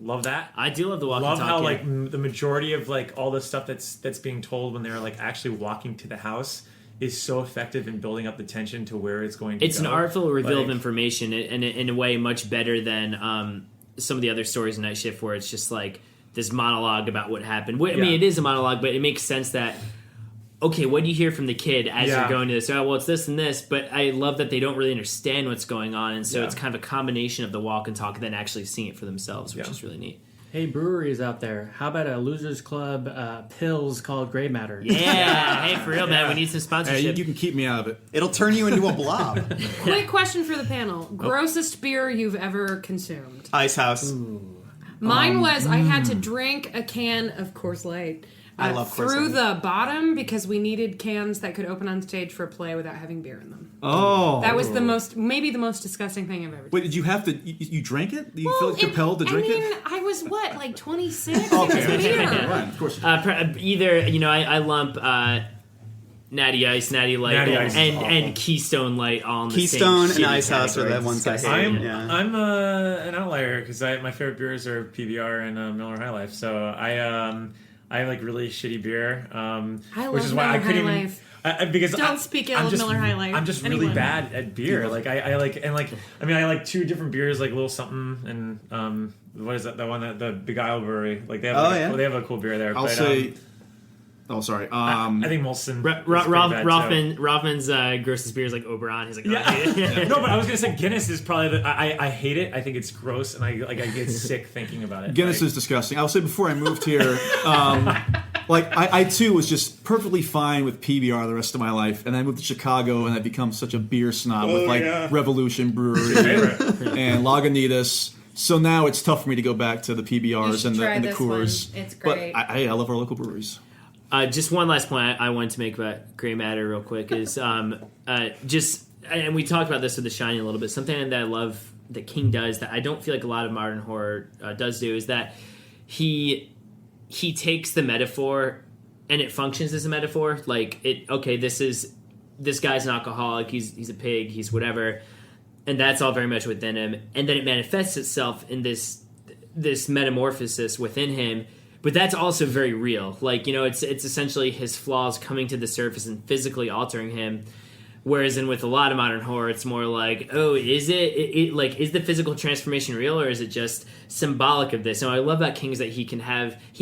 Love that. I do love the walk Love and talk. how like the majority of like all the stuff that's being told when they're like actually walking to the house is so effective in building up the tension to where it's going to It's go. an artful reveal of Like- information, and in a way much better than some of the other stories in Night Shift, where it's just like this monologue about what happened. I mean, it is a monologue, but it makes sense that, okay, what do you hear from the kid as you're going to this? Oh, well, it's this and this, but I love that they don't really understand what's going on, and so it's kind of a combination of the walk and talk and then actually seeing it for themselves, which is really neat. Hey, breweries out there, how about a Losers Club pills called Gray Matter? Yeah, hey, for real, man, we need some sponsorship. You can keep me out of it. It'll turn you into a blob. Quick question for the panel: grossest beer you've ever consumed? Ice House. Mine was I had to drink a can of Coors Light. I love Coors through Light. the bottom because we needed cans that could open on stage for a play without having beer in them. Oh, That was maybe the most disgusting thing I've ever done. Wait, did you have to? You drank it? You Well, felt compelled to drink it? I was what, like 26? Okay, It was beer. right, of course. Either, I lump Natty Ice, Natty Light, Natty Ice is and Keystone Light all in the Keystone same and shitty Ice House are category. the ones I Disgusting. hate. I'm an outlier because my favorite beers are PBR and Miller High Life. So I like really shitty beer. I which love is why I Miller couldn't High even. Life. Because Don't speak ill I'm of just, Miller High Life. I'm just really Anyone. bad at beer. Like I like I like 2 different beers, like Little Something and what is that? The one that the Big Isle Brewery. Like they have they have a cool beer there. I'll but, say. Oh, sorry. I think Molson. is pretty bad, too. Rothman's grossest beer is like Oberon. He's like, Yeah. No, but I was gonna say Guinness is probably I hate it. I think it's gross, and I get sick thinking about it. Guinness is disgusting. I'll say before I moved here, I too was just perfectly fine with PBR the rest of my life, and then I moved to Chicago, and I become such a beer snob with Revolution Brewery and Lagunitas. So now it's tough for me to go back to the PBRs and the Coors. It's great. But I love our local breweries. just one last point I wanted to make about Gray Matter real quick is and we talked about this with The Shining a little bit. Something that I love King does that I don't feel like a lot of modern horror does do is that he takes the metaphor and it functions as a metaphor. Like this guy's an alcoholic, he's a pig, he's whatever, and that's all very much within him, and then it manifests itself in this metamorphosis within him. But that's also very real. Like, it's essentially his flaws coming to the surface and physically altering him. Whereas with a lot of modern horror, it's more like, oh, is it like, is the physical transformation real, or is it just symbolic of this? And what I love about King is that he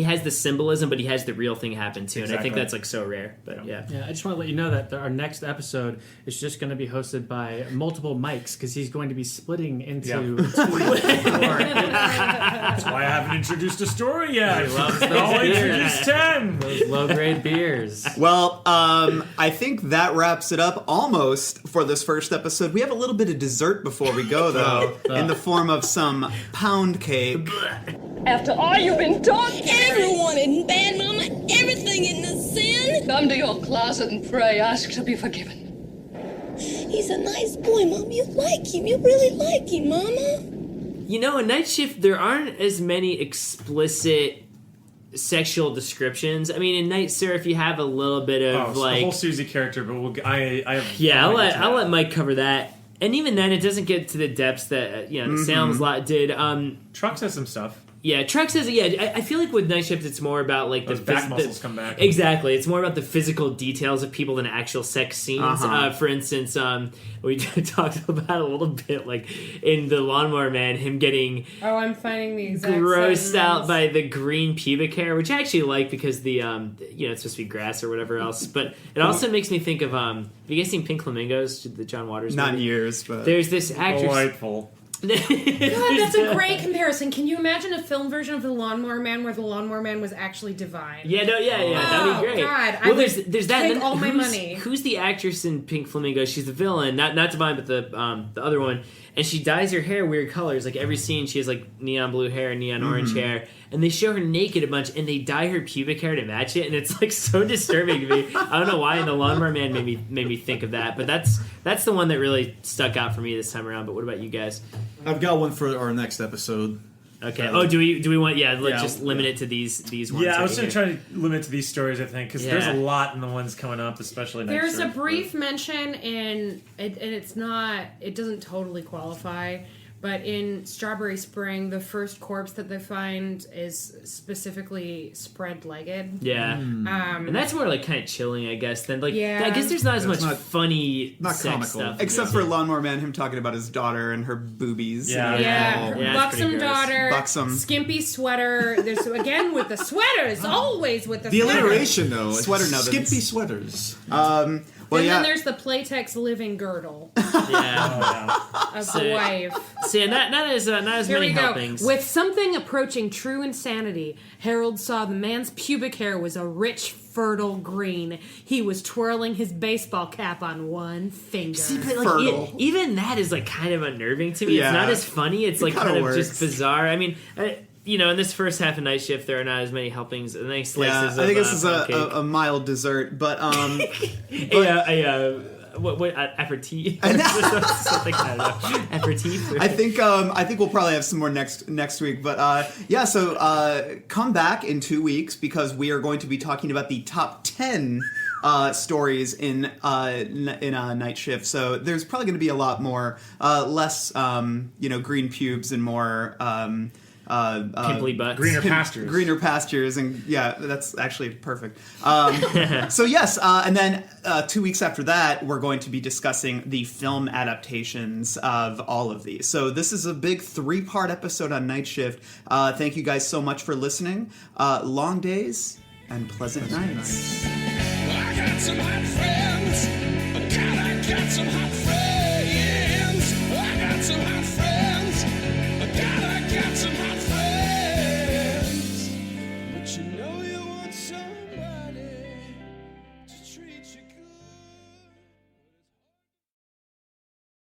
has the symbolism, but he has the real thing happen too. Exactly. And I think that's like so rare. But yeah. I just want to let you know that our next episode is just going to be hosted by multiple mics because he's going to be splitting into two. That's why I haven't introduced a story yet. He loves those I'll beers. introduce 10. Those low-grade beers. Well, I think that wraps it up almost for this first episode. We have a little bit of dessert before we go, though, in the form of some pound cake. After all you've been taught, Everyone isn't bad, Mama. Everything isn't a sin. come to your closet and pray, ask to be forgiven. He's a nice boy, Mom. You like him. You really like him, Mama. In Night Shift, there aren't as many explicit sexual descriptions. I mean, in Night Seraph, you have a little bit of The whole Susie character, but I have. Yeah, I'll let Mike cover that. And even then, it doesn't get to the depths that Salem's Lot did. Truck says some stuff. Yeah, Truck says. Yeah, I feel like with Night Shift, it's more about like Those back muscles come back. Exactly, it's more about the physical details of people than actual sex scenes. For instance, we talked about a little bit, like in the Lawnmower Man, him getting I'm finding the exact grossed out sentences. by the green pubic hair, which I actually like because the it's supposed to be grass or whatever else. But it also makes me think of have you guys seen Pink Flamingos, the John Waters Not movie? years, but There's this actress. Delightful. God, that's a great comparison. Can you imagine a film version of The Lawnmower Man where the Lawnmower Man was actually divine? Yeah, that'd be great. God, well, I there's would that. take and then all my who's- money. Who's the actress in Pink Flamingo? She's the villain, not Divine, but the other one. And she dyes her hair weird colors. Like every scene, she has like neon blue hair and neon orange hair. And they show her naked a bunch, and they dye her pubic hair to match it, and it's like so disturbing to me. I don't know why. And the Lawnmower Man made me think of that. But that's the one that really stuck out for me this time around. But what about you guys? I've got one for our next episode. Okay. Do we want? Yeah. Let's just limit it to these ones. Yeah, I was right going to here. try to limit it to these stories, I think, because there's a lot in the ones coming up, especially next There's year. a brief mention and it's not. It doesn't totally qualify. But in Strawberry Spring, the first corpse that they find is specifically spread-legged. Yeah, and that's more like kind of chilling, I guess. Than like, Yeah. I guess there's not as much not- funny, not sex comical. stuff. except for Lawnmower Man, him talking about his daughter and her boobies. Yeah. Yeah, Yeah, it's buxom pretty gross. daughter, Buxom. skimpy sweater. There's again with the sweaters, always with the The sweaters. alliteration, though. Sweater nubbins. Skimpy sweaters. Well, And yeah. then there's the Playtex living girdle Yeah. of So- the wife. See, and not as Here many we go. helpings. With something approaching true insanity, Harold saw the man's pubic hair was a rich, fertile green. He was twirling his baseball cap on one finger. See, but like Fertile. even that is like kind of unnerving to me. Yeah. It's not as funny. It's like kinda kind of works. just bizarre. I mean. In this first half of Night Shift, there are not as many helpings. And then Yeah, slices I think of, this is pound cake. a mild dessert, but what aperitif? Something, I don't know. Aperitif? I think we'll probably have some more next week. But so come back in 2 weeks because we are going to be talking about the top 10 stories in Night Shift. So there's probably going to be a lot more, less green pubes and more. Pimply butts. Greener pastures. Greener pastures, and yeah, that's actually perfect. So yes, and then 2 weeks after that, we're going to be discussing the film adaptations of all of these. So this is a big 3-part episode on Night Shift. Thank you guys so much for listening. Long days and pleasant nights. I got some hot friends. God, I got some hot friends.